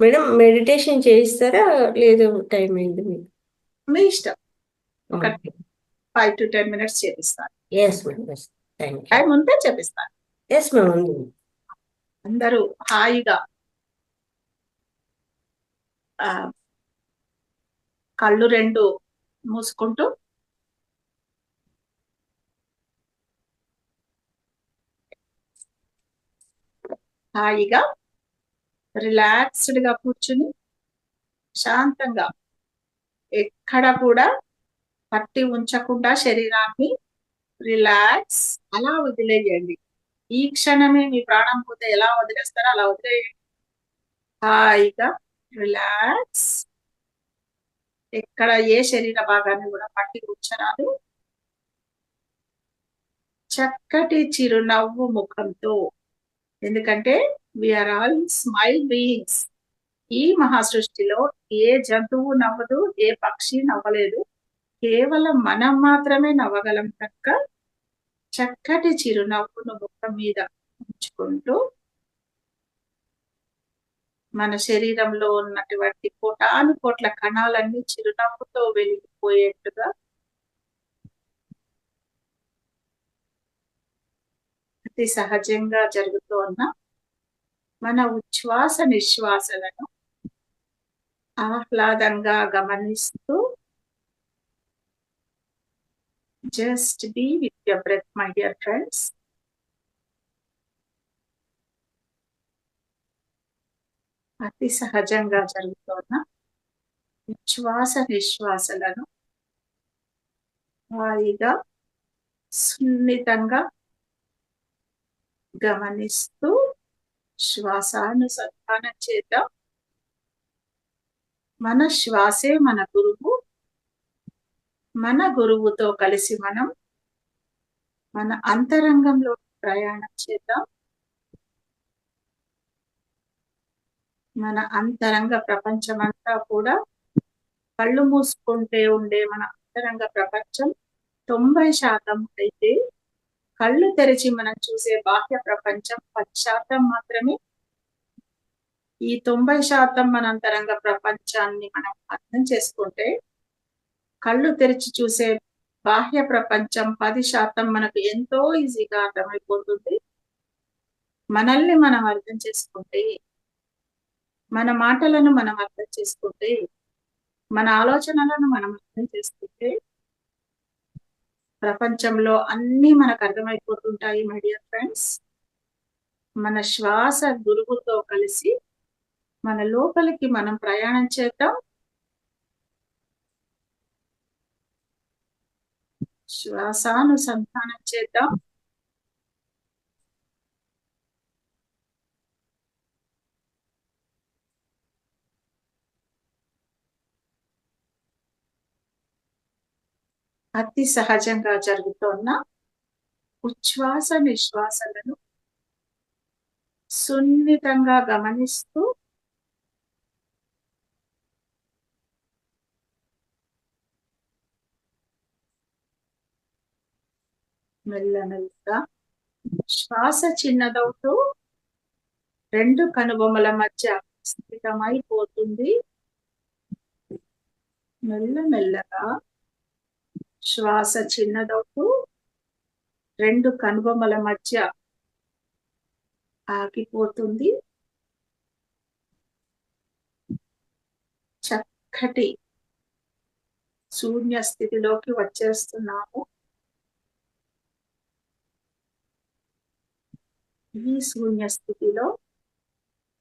మేడం. మెడిటేషన్ చేయిస్తారా లేదు టైం అయింది మీకు? మీ ఇష్టం. ఒక 5 to 10 minutes చేపిస్తాను. Yes madam. Thank you. Time ఉంటే చేపిస్తాను. ఎస్ మేడం ఉంది. అందరూ హాయిగా కళ్ళు రెండు మూసుకుంటూ హాయిగా రిలాక్స్డ్ గా కూర్చుని శాంతంగా ఎక్కడ కూడా పట్టి ఉంచకుండా శరీరాన్ని రిలాక్స్ అలా వదిలేయండి. ఈ క్షణమే మీ ప్రాణం పోతే ఎలా వదిలేస్తారో అలా వదిలేయండి. హాయిగా రిలాక్స్. ఎక్కడ ఏ శరీర భాగాన్ని కూడా పట్టి ఉంచరాదు. చక్కటి చిరునవ్వు ముఖంతో, ఎందుకంటే వీఆర్ ఆల్ స్మైల్ బీయింగ్స్. ఈ మహాసృష్టిలో ఏ జంతువు నవ్వదు, ఏ పక్షి నవ్వలేదు. కేవలం మనం మాత్రమే నవ్వగలం కనుక చక్కటి చిరునవ్వును ముఖం మీద ఉంచుకుంటూ మన శరీరంలో ఉన్నటువంటి కోటాను కోట్ల కణాలన్నీ చిరునవ్వుతో వెలిగిపోయేట్టుగా అతి సహజంగా జరుగుతున్న మన ఉచ్ఛ్వాస నిశ్వాసలను ఆహ్లాదంగా గమనిస్తూ just be with your breath my dear friends. అతి సహజంగా జరుగుతున్న ఉచ్ఛ్వాస నిశ్వాసలను హాయిగా సున్నితంగా గమనిస్తూ శ్వాసానుసంధానం చేద్దాం. మన శ్వాసే మన గురువు. మన గురువుతో కలిసి మనం మన అంతరంగంలో ప్రయాణం చేద్దాం. మన అంతరంగ ప్రపంచమంతా కూడా కళ్ళు మూసుకుంటే ఉండే మన అంతరంగ ప్రపంచం 90% అయితే కళ్ళు తెరిచి మనం చూసే బాహ్య ప్రపంచం 10% మాత్రమే. ఈ 90% మన అంతరంగ ప్రపంచాన్ని మనం అర్థం చేసుకుంటే కళ్ళు తెరిచి చూసే బాహ్య ప్రపంచం 10% మనకు ఎంతో ఈజీగా అర్థమైపోతుంది. మనల్ని మనం అర్థం చేసుకుంటే, మన మాటలను మనం అర్థం చేసుకుంటే, మన ఆలోచనలను మనం అర్థం చేసుకుంటే ప్రపంచంలో అన్నీ మనకు అర్థమైపోతుంటాయి మై డియర్ ఫ్రెండ్స్. మన శ్వాస గురువుతో కలిసి మన లోపలికి మనం ప్రయాణం చేద్దాం. శ్వాసానుసంధానం చేద్దాం. అతి సహజంగా జరుగుతున్న ఉచ్ఛ్వాస నిశ్వాసలను సున్నితంగా గమనిస్తూ మెల్లమెల్లగా శ్వాస చిన్నదవుతూ 2 కనుబొమ్మల మధ్య స్థితమైపోతుంది. మెల్లమెల్లగా శ్వాస చిన్నదవుతూ రెండు కనుబొమ్మల మధ్య ఆగిపోతుంది. చక్కటి శూన్య స్థితిలోకి వచ్చేస్తున్నాము. ఈ శూన్య స్థితిలో,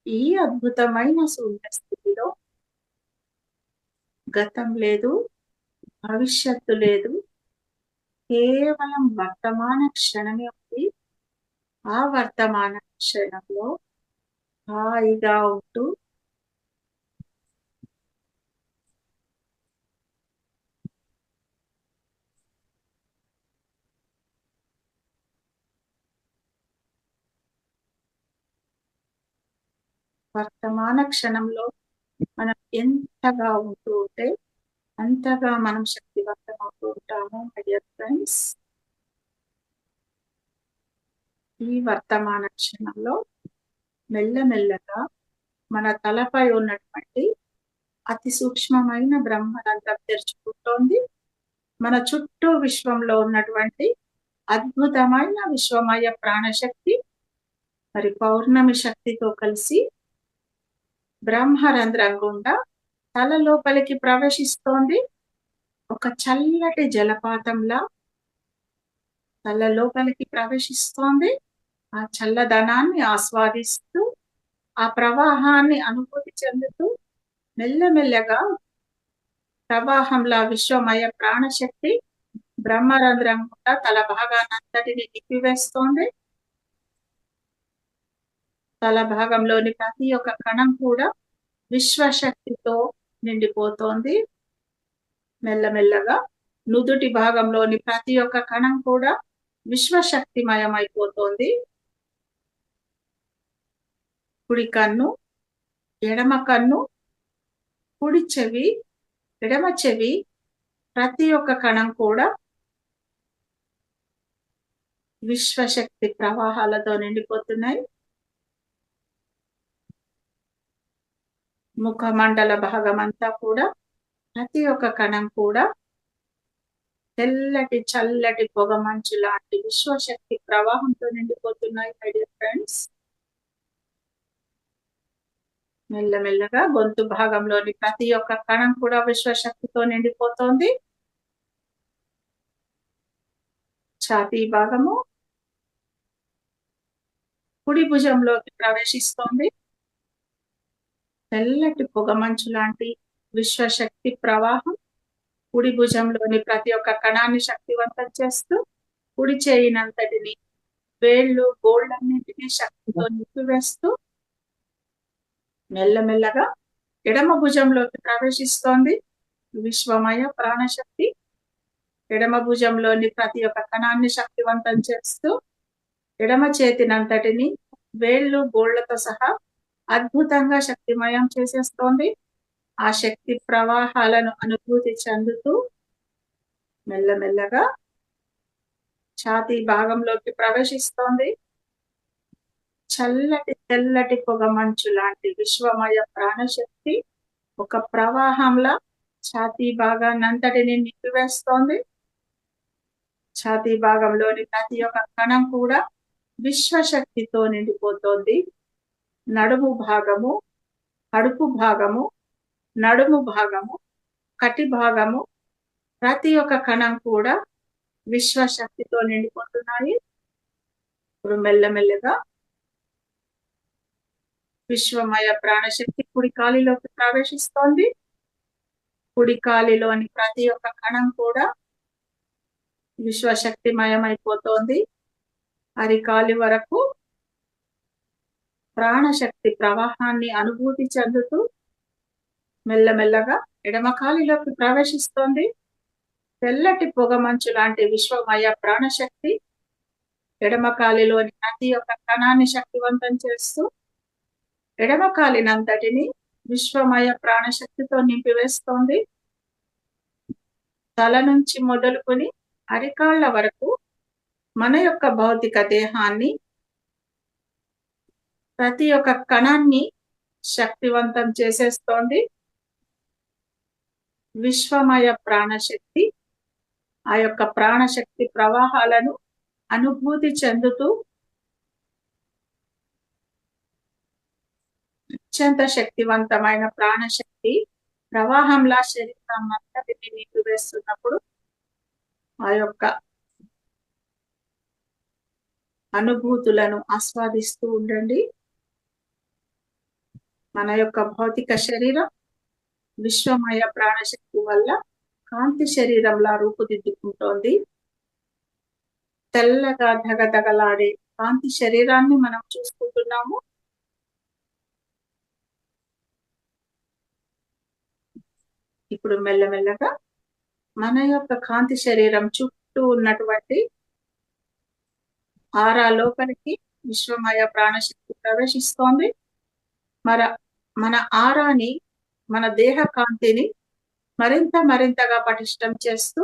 ఈ అద్భుతమైన శూన్య స్థితిలో గతం లేదు, భవిష్యత్తు లేదు, కేవలం వర్తమాన క్షణమే ఉంది. ఆ వర్తమాన క్షణంలో హాయిగా ఉంటూ వర్తమాన క్షణంలో మనం ఎంతగా ఉంటూ ఉంటే అంతగా మనం శక్తివంతం అవుతూ ఉంటాము. మై డియర్ ఫ్రెండ్స్, ఈ వర్తమాన క్షణంలో మెల్లమెల్లగా మన తలపై ఉన్నటువంటి అతి సూక్ష్మమైన బ్రహ్మరంధ్రం తెరుచుకుంటోంది. మన చుట్టూ విశ్వంలో ఉన్నటువంటి అద్భుతమైన విశ్వమయ ప్రాణశక్తి మరి పౌర్ణమి శక్తితో కలిసి బ్రహ్మరంధ్రం గుండా తల లోపలికి ప్రవేశిస్తోంది. ఒక చల్లటి జలపాతంలా తల లోపలికి ప్రవేశిస్తోంది. ఆ చల్లదనాన్ని ఆస్వాదిస్తూ, ఆ ప్రవాహాన్ని అనుభూతి చెందుతూ మెల్లమెల్లగా ప్రవాహంలా విశ్వమయ ప్రాణశక్తి బ్రహ్మరంధ్రం గుండా తల భాగానంతటిని నింపివేస్తోంది. తల భాగంలోని ప్రతి ఒక్క కణం కూడా విశ్వశక్తితో నిండిపోతోంది. మెల్లమెల్లగా నుదుటి భాగంలోని ప్రతి ఒక్క కణం కూడా విశ్వశక్తిమయమైపోతోంది. కుడి కన్ను, ఎడమ కన్ను, కుడి చెవి, ఎడమ చెవి, ప్రతి ఒక్క కణం కూడా విశ్వశక్తి ప్రవాహాలతో నిండిపోతున్నాయి. ముఖమండల భాగం అంతా కూడా ప్రతి ఒక్క కణం కూడా తెల్లటి చల్లటి పొగ మంచు లాంటి విశ్వశక్తి ప్రవాహంతో నిండిపోతున్నాయి. మై డియర్ ఫ్రెండ్స్, మెల్లమెల్లగా గొంతు భాగంలోని ప్రతి ఒక్క కణం కూడా విశ్వశక్తితో నిండిపోతోంది. ఛాతీ భాగము కుడి భుజంలోకి ప్రవేశిస్తోంది. తెల్లటి పొగ మంచు లాంటి విశ్వశక్తి ప్రవాహం కుడి భుజంలోని ప్రతి ఒక్క కణాన్ని శక్తివంతం చేస్తూ, కుడి చేయినంతటిని, వేళ్ళు, గోళ్ళన్నింటినీ శక్తితో నింపివేస్తూ మెల్లమెల్లగా ఎడమ భుజంలోకి ప్రవేశిస్తోంది. విశ్వమయ ప్రాణశక్తి ఎడమ భుజంలోని ప్రతి ఒక్క కణాన్ని శక్తివంతం చేస్తూ ఎడమ చేతినంతటిని, వేళ్ళు, గోళ్లతో సహా అద్భుతంగా శక్తిమయం చేసేస్తోంది. ఆ శక్తి ప్రవాహాలను అనుభూతి చెందుతూ మెల్లమెల్లగా ఛాతీ భాగంలోకి ప్రవేశిస్తోంది. చల్లటి తెల్లటి పొగ మంచు లాంటి విశ్వమయ ప్రాణశక్తి ఒక ప్రవాహంలా ఛాతీ భాగాన్నంతటిని నింపివేస్తోంది. ఛాతీ భాగంలోని ప్రతి ఒక్క కణం కూడా విశ్వశక్తితో నిండిపోతోంది. నడుము భాగము, కడుపు భాగము, నడుము భాగము, కటి భాగము, ప్రతి ఒక్క కణం కూడా విశ్వశక్తితో నిండిపోతున్నాయి. ఇప్పుడు మెల్లమెల్లగా విశ్వమయ ప్రాణశక్తి కుడి కాలిలోకి ప్రవేశిస్తోంది. కుడి కాలిలోని ప్రతి ఒక్క కణం కూడా విశ్వశక్తిమయమైపోతోంది. అరికాలి వరకు ప్రాణశక్తి ప్రవాహాన్ని అనుభూతి చెందుతూ మెల్లమెల్లగా ఎడమకాలిలోకి ప్రవేశిస్తోంది. తెల్లటి పొగ మంచు లాంటి విశ్వమయ ప్రాణశక్తి ఎడమకాలిలోని ప్రతి ఒక్క కణాన్ని శక్తివంతం చేస్తూ ఎడమకాలినంతటిని విశ్వమయ ప్రాణశక్తితో నింపివేస్తోంది. తల నుంచి మొదలుకొని అరికాళ్ల వరకు మన యొక్క భౌతిక దేహాన్ని, ప్రతి ఒక్క కణాన్ని శక్తివంతం చేసేస్తోంది. విశ్వమయ ప్రాణశక్తి ఆ యొక్క ప్రాణశక్తి ప్రవాహాలను అనుభూతి చెందుతూ అత్యంత శక్తివంతమైన ప్రాణశక్తి ప్రవాహంలా శరీరం అంతటిని నీకు వేస్తున్నప్పుడు ఆ యొక్క అనుభూతులను ఆస్వాదిస్తూ ఉండండి. మన యొక్క భౌతిక శరీరం విశ్వమయ ప్రాణశక్తి వల్ల కాంతి శరీరంలా రూపుదిద్దుకుంటోంది. తెల్లగా దగదగలాడే కాంతి శరీరాన్ని మనం చూసుకుంటున్నాము. ఇప్పుడు మెల్లమెల్లగా మన యొక్క కాంతి శరీరం చుట్టూ ఉన్నటువంటి ఆరా లోపలికి విశ్వమయ ప్రాణశక్తి ప్రవేశిస్తోంది. మన ఆరాని, మన దేహ కాంతిని మరింతగా పటిష్టం చేస్తూ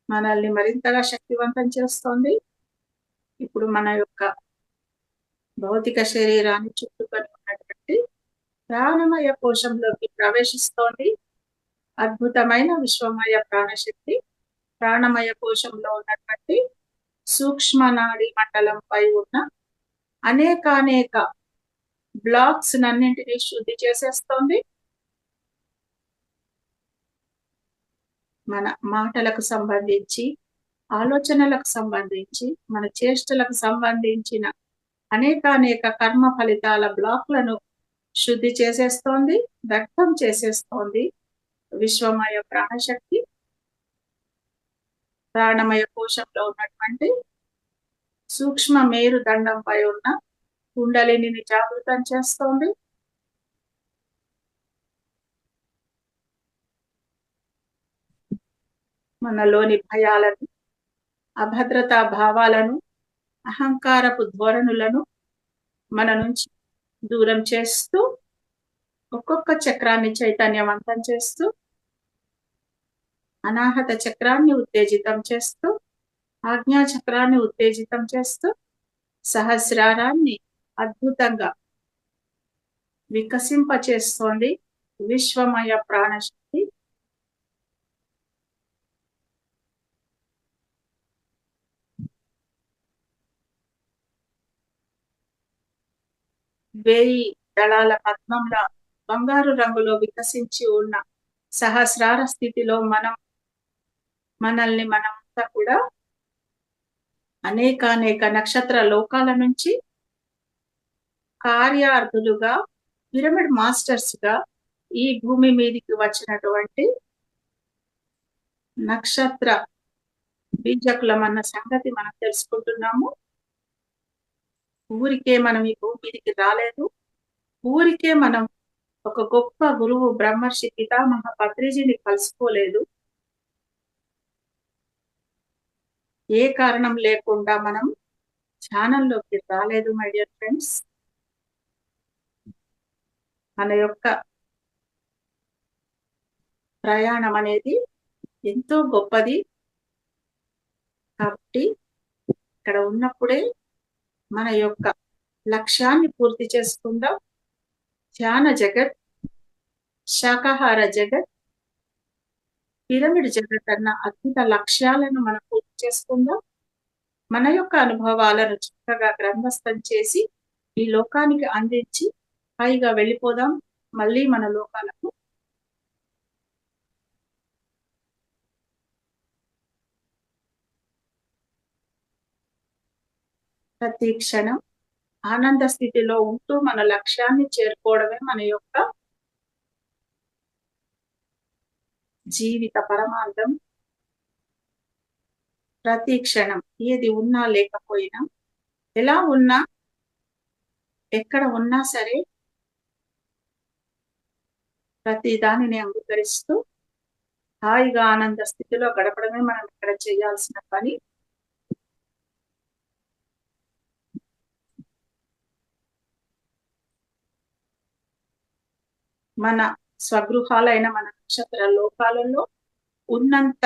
మనల్ని మరింతగా శక్తివంతం చేస్తోంది. ఇప్పుడు మన యొక్క భౌతిక శరీరాన్ని చుట్టుకొని ఉన్నటువంటి ప్రాణమయ కోశంలోకి ప్రవేశిస్తోంది. అద్భుతమైన విశ్వమయ ప్రాణశక్తి ప్రాణమయ కోశంలో ఉన్నటువంటి సూక్ష్మ నాడీ మండలంపై ఉన్న అనేక బ్లాక్స్ నన్నింటినీ శుద్ధి చేసేస్తోంది. మన మాటలకు సంబంధించి, ఆలోచనలకు సంబంధించి, మన చేష్టలకు సంబంధించిన అనేక కర్మ ఫలితాల బ్లాక్లను శుద్ధి చేసేస్తోంది, దగ్ధం చేసేస్తోంది విశ్వమయ ప్రాణశక్తి. ప్రాణమయ కోశంలో ఉన్నటువంటి సూక్ష్మ మేరు దండంపై ఉన్న కుండలిని జాగృతం చేస్తోంది. మనలోని భయాలను, అభద్రతా భావాలను, అహంకారపు ధోరణులను మన నుంచి దూరం చేస్తూ ఒక్కొక్క చక్రాన్ని చైతన్యవంతం చేస్తూ అనాహత చక్రాన్ని ఉత్తేజితం చేస్తూ ఆజ్ఞా చక్రాన్ని ఉత్తేజితం చేస్తూ సహస్రారాన్ని అద్భుతంగా వికసింపచేస్తోంది విశ్వమయ ప్రాణశక్తి. వేయి దళాల పద్మంలా బంగారు రంగులో వికసించి ఉన్న సహస్రార స్థితిలో మనల్ని మనమంతా కూడా అనేక నక్షత్ర లోకాల నుంచి కార్యార్థులుగా, పిరమిడ్ మాస్టర్స్ గా ఈ భూమి మీదికి వచ్చినటువంటి నక్షత్ర బీజకులమన్న సంగతి మనం తెలుసుకుంటున్నాము. ఊరికే మనం ఈ భూమి మీదికి రాలేదు. ఊరికే మనం ఒక గొప్ప గురువు బ్రహ్మర్షి పితామహ పత్రిజీని కలుసుకోలేదు. ఏ కారణం లేకుండా మనం ధ్యానంలోకి రాలేదు మై డియర్ ఫ్రెండ్స్. మన యొక్క ప్రయాణం అనేది ఎంతో గొప్పది. కాబట్టి ఇక్కడ ఉన్నప్పుడే మన యొక్క లక్ష్యాన్ని పూర్తి చేసుకుందాం. ధ్యాన జగత్, శాకాహార జగత్, పిరమిడ్ జగత్ అన్న అద్భుత లక్ష్యాలను మనం పూర్తి చేసుకుందాం. మన యొక్క అనుభవాలను చక్కగా గ్రంథస్థం చేసి ఈ లోకానికి అందించి పైగా వెళ్ళిపోదాం మళ్ళీ మన లోకాలకు. ప్రతి క్షణం ఆనంద స్థితిలో ఉంటూ మన లక్ష్యాన్ని చేరుకోవడమే మన యొక్క జీవిత పరమార్థం. ప్రతి క్షణం ఏది ఉన్నా లేకపోయినా, ఎలా ఉన్నా, ఎక్కడ ఉన్నా సరే ప్రతి దానిని అంగీకరిస్తూ హాయిగా ఆనంద స్థితిలో గడపడమే మనం ఇక్కడ చేయాల్సిన పని. మన స్వగృహాలైన మన నక్షత్ర లోకాలలో ఉన్నంత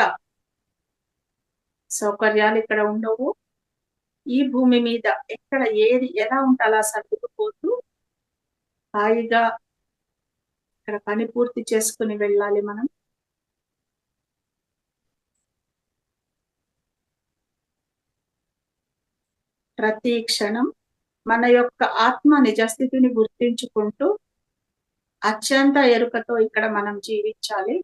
సౌకర్యాలు ఇక్కడ ఉండవు. ఈ భూమి మీద ఎక్కడ ఏది ఎలా ఉంటే అలా సర్దుకుపోతూ హాయిగా ఇక్కడ పని పూర్తి చేసుకుని వెళ్ళాలి మనం. ప్రతి క్షణం మన యొక్క ఆత్మ నిజస్థితిని గుర్తించుకుంటూ అత్యంత ఎరుకతో ఇక్కడ మనం జీవించాలి.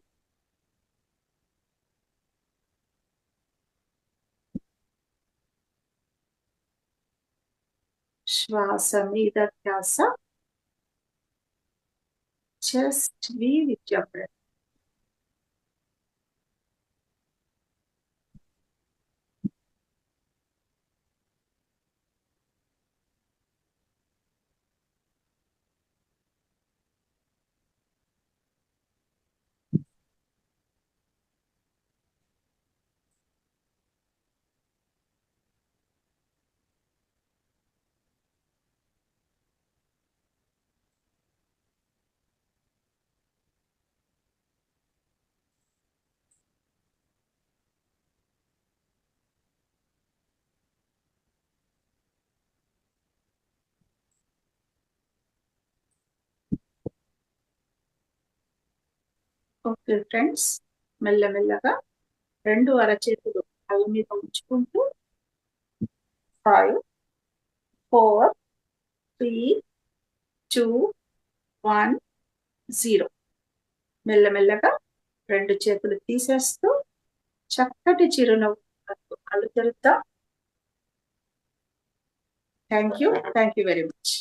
శ్వాస మీద ధ్యాస. Just be with your breath. Okay friends, మెల్లమెల్లగా 2 అరచేతులు అవి మీద ఉంచుకుంటూ 5, 4, 3, 2, 1, 0. మెల్లమెల్లగా 2 చేతులు తీసేస్తూ చక్కటి చిరునవ్వు కళ్ళు తెరుద్దాం. Thank you very much.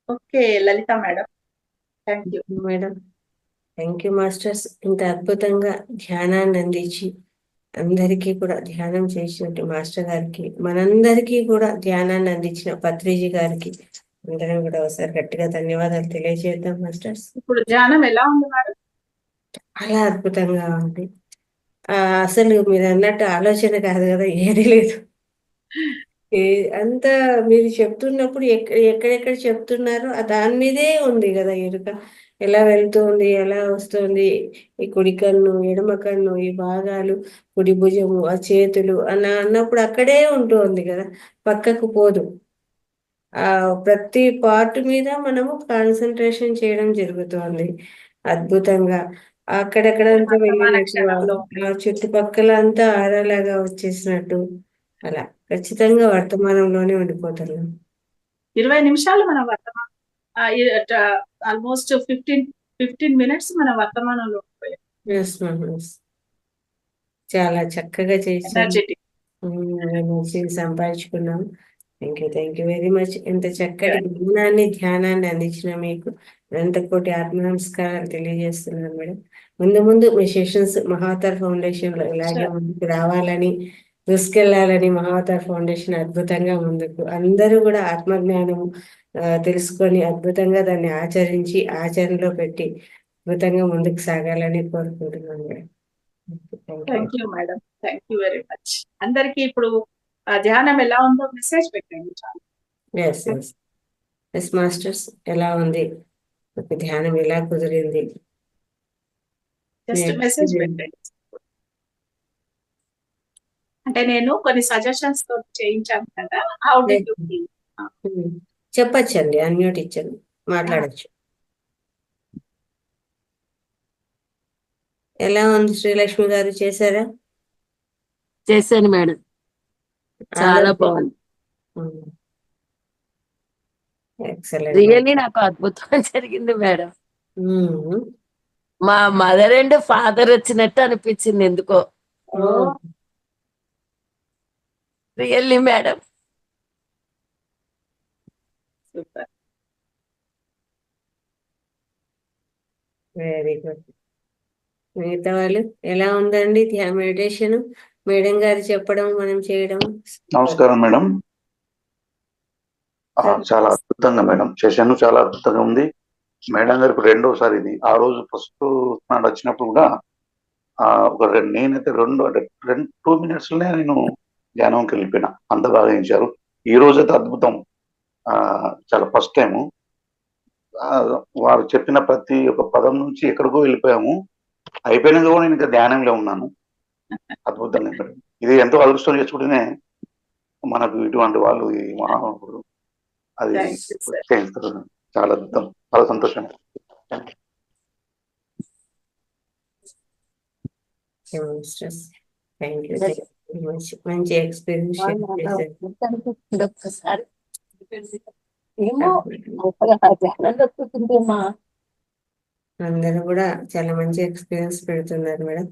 Okay Lalitha madam, thank you. Madam, thank you masters. ఇంత అద్భుతంగా ధ్యానాన్ని అందించి అందరికీ కూడా ధ్యానం చేసినట్టు మాస్టర్ గారికి, మనందరికీ కూడా ధ్యానాన్ని అందించిన పత్రిజీ గారికి అందరం కూడా ఒకసారి గట్టిగా ధన్యవాదాలు తెలియజేద్దాం మాస్టర్స్. ఇప్పుడు ధ్యానం ఎలా ఉంది మేడం? చాలా అద్భుతంగా ఉంది. అసలు మీరు అన్నట్టు ఆలోచన కాదు కదా, ఏది లేదు. అంతా మీరు చెప్తున్నప్పుడు ఎక్కడెక్కడ చెప్తున్నారో దాని మీదే ఉంది కదా ఎరుక. ఎలా వెళ్తుంది, ఎలా వస్తుంది, ఈ కుడి కన్ను, ఎడమ కన్ను, ఈ భాగాలు, కుడి భుజము, ఆ చేతులు అన్నప్పుడు అక్కడే ఉంటుంది కదా, పక్కకు పోదు. ప్రతి పార్ట్ మీద మనము కాన్సన్ట్రేషన్ చేయడం జరుగుతుంది అద్భుతంగా. అక్కడక్కడంతా వెళ్ళినట్టు, చుట్టుపక్కల అంతా ఆరాలాగా వచ్చేసినట్టు, అలా ఖచ్చితంగా వర్తమానంలోనే ఉండిపోతున్నాం. 20 నిమిషాలు మన వర్తమానం, ఆల్మోస్ట్ 15 మినిట్స్ మన వర్తమానంలో ఉండిపోయాం. చాలా చక్కగా చేశారు, ఎనర్జెటిక్. ఎనర్జీని సంపాదించుకున్నాం. Thank you very much. ఇంత చక్కటి జ్ఞానాన్ని, ధ్యానాన్ని అందించిన మీకు అనంతకోటి ఆత్మ నమస్కారాలు తెలియజేస్తున్నాను మేడం. ముందు మీ సెషన్స్ మహావతార్ ఫౌండేషన్ లో ఇలాగే ముందుకు రావాలని, దూసుకెళ్లాలని మహావతార్ ఫౌండేషన్ అద్భుతంగా ముందుకు అందరూ కూడా ఆత్మజ్ఞానం తెలుసుకొని అద్భుతంగా దాన్ని ఆచరించి ఆచరణలో పెట్టి అద్భుతంగా ముందుకు సాగాలని కోరుకుంటున్నాను madam. Thank you madam, thank you very much. అందరికి ఇప్పుడు ధ్యానం ఎలా ఉందో మెసేజ్ పెట్టండి చాలు. ఎస్ మాస్టర్స్, ఎలా ఉంది ధ్యానం, ఎలా కుదిరింది, జస్ట్ మెసేజ్ పెట్టండి. అంటే నేను కొన్ని సజెషన్స్ తో చేయించాను కదా, హౌ డిడ్ యు ఫీల్? చెప్పచ్చండి, అన్మ్యూట్ ఇచ్చాను, మాట్లాడచ్చు. ఎలా ఉంది శ్రీలక్ష్మి గారు, చేశారా? చేశాను మేడం, చాలా బాగుంది. ఎక్సలెంట్. రియల్లీ నాకు అద్భుతం జరిగింది మేడం. మా మదర్ అండ్ ఫాదర్ వచ్చినట్టు అనిపించింది ఎందుకో. Really madam. Super, very good. మిగతా వాళ్ళు ఎలా ఉందండి మెడిటేషన్? మేడం గారు చెప్పడం, మనం చేయడం. నమస్కారం మేడం. చాలా అద్భుతంగా మేడం, సెషన్ చాలా అద్భుతంగా ఉంది. మేడం గారికి రెండోసారి ఇది. ఆ రోజు ఫస్ట్ నాడు వచ్చినప్పుడు కూడా నేనైతే 2 minutes లోనే నేను ధ్యానంకి వెళ్ళిపోయినా, అంత బాగా ఇచ్చారు. ఈ రోజైతే అద్భుతం, చాలా ఫస్ట్ టైము. వారు చెప్పిన ప్రతి ఒక్క పదం నుంచి ఎక్కడికో వెళ్ళిపోయాము. అయిపోయినాక కూడా నేను ఇంకా ధ్యానంలో ఉన్నాను. అద్భుతంగా మేడం, ఇది ఎంతో అదృష్టం చేసుకుంటేనే మనకు ఇటువంటి వాళ్ళు ఈ మహానుభావుడు అది చేస్తారు. చాలా అద్భుతం, చాలా సంతోషం. Masters. Thank you very much. మంచి ఎక్స్పీరియన్స్ షేర్ చేశారు. ఒక్కసారి ఏమో ధ్యానంలో కూర్చుంటేమా అందరూ కూడా చాలా మంచి ఎక్స్పీరియన్స్ పెడుతున్నారు మేడం.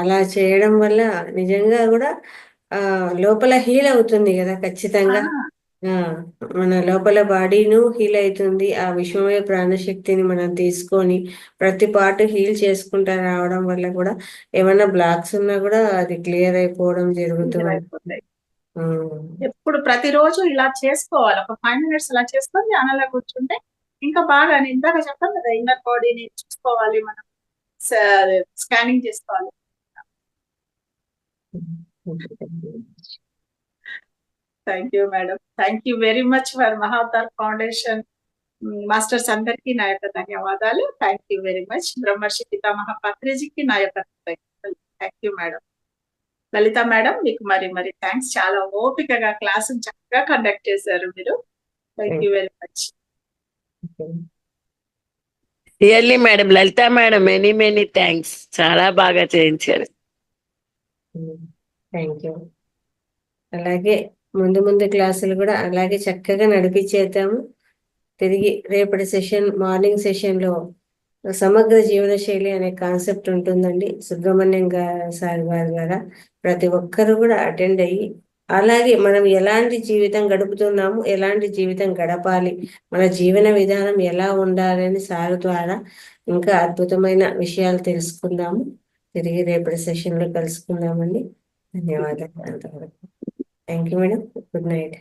అలా చేయడం వల్ల నిజంగా కూడా లోపల హీల్ అవుతుంది కదా ఖచ్చితంగా. మన లోపల బాడీను హీల్ అవుతుంది. ఆ విశ్వమయ ప్రాణశక్తిని మనం తీసుకొని ప్రతి పార్ట్ హీల్ చేసుకుంటా రావడం వల్ల కూడా ఏమైనా బ్లాక్స్ ఉన్నా కూడా అది క్లియర్ అయిపోవడం జరుగుతుంది. అయిపోతాయి. ఎప్పుడు ప్రతిరోజు ఇలా చేసుకోవాలి. ఒక 5 minutes అలా చేసుకొని ధ్యానంలో కూర్చుంటే ఇంకా బాగా, నేను ఇందాక చెప్పాను కదా, ఇన్నర్ బాడీని చూసుకోవాలి, మనం స్కానింగ్ చేసుకోవాలి. Thank you madam. Thank you very much for Mahavatar foundation masters అందరికీ నా యొక్క ధన్యవాదాలు. Thank you very much. బ్రహ్మర్షి పితామహ పత్రిజీకి నా యొక్క thank you madam. Lalitha madam, మీకు మరి థ్యాంక్స్. చాలా ఓపికగా క్లాస్ చక్కగా కండక్ట్ చేశారు మీరు. Thank you very much. Really madam, Lalitha madam, many thanks. చాలా బాగా చేయించారు. Thank you. అలాగే ముందు క్లాసులు కూడా అలాగే చక్కగా నడిపించేద్దాము. తిరిగి రేపటి సెషన్, మార్నింగ్ సెషన్లో సమగ్ర జీవన శైలి అనే కాన్సెప్ట్ ఉంటుందండి. సుబ్రహ్మణ్యం సార్ గారి ద్వారా ప్రతి ఒక్కరు కూడా అటెండ్ అయ్యి, అలాగే మనం ఎలాంటి జీవితం గడుపుతున్నాము, ఎలాంటి జీవితం గడపాలి, మన జీవన విధానం ఎలా ఉండాలని సార్ ద్వారా ఇంకా అద్భుతమైన విషయాలు తెలుసుకుందాము. తిరిగి రేపటి సెషన్లో కలుసుకుందామండి. ధన్యవాదాలు. అంతవరకు thank you madam. Good night.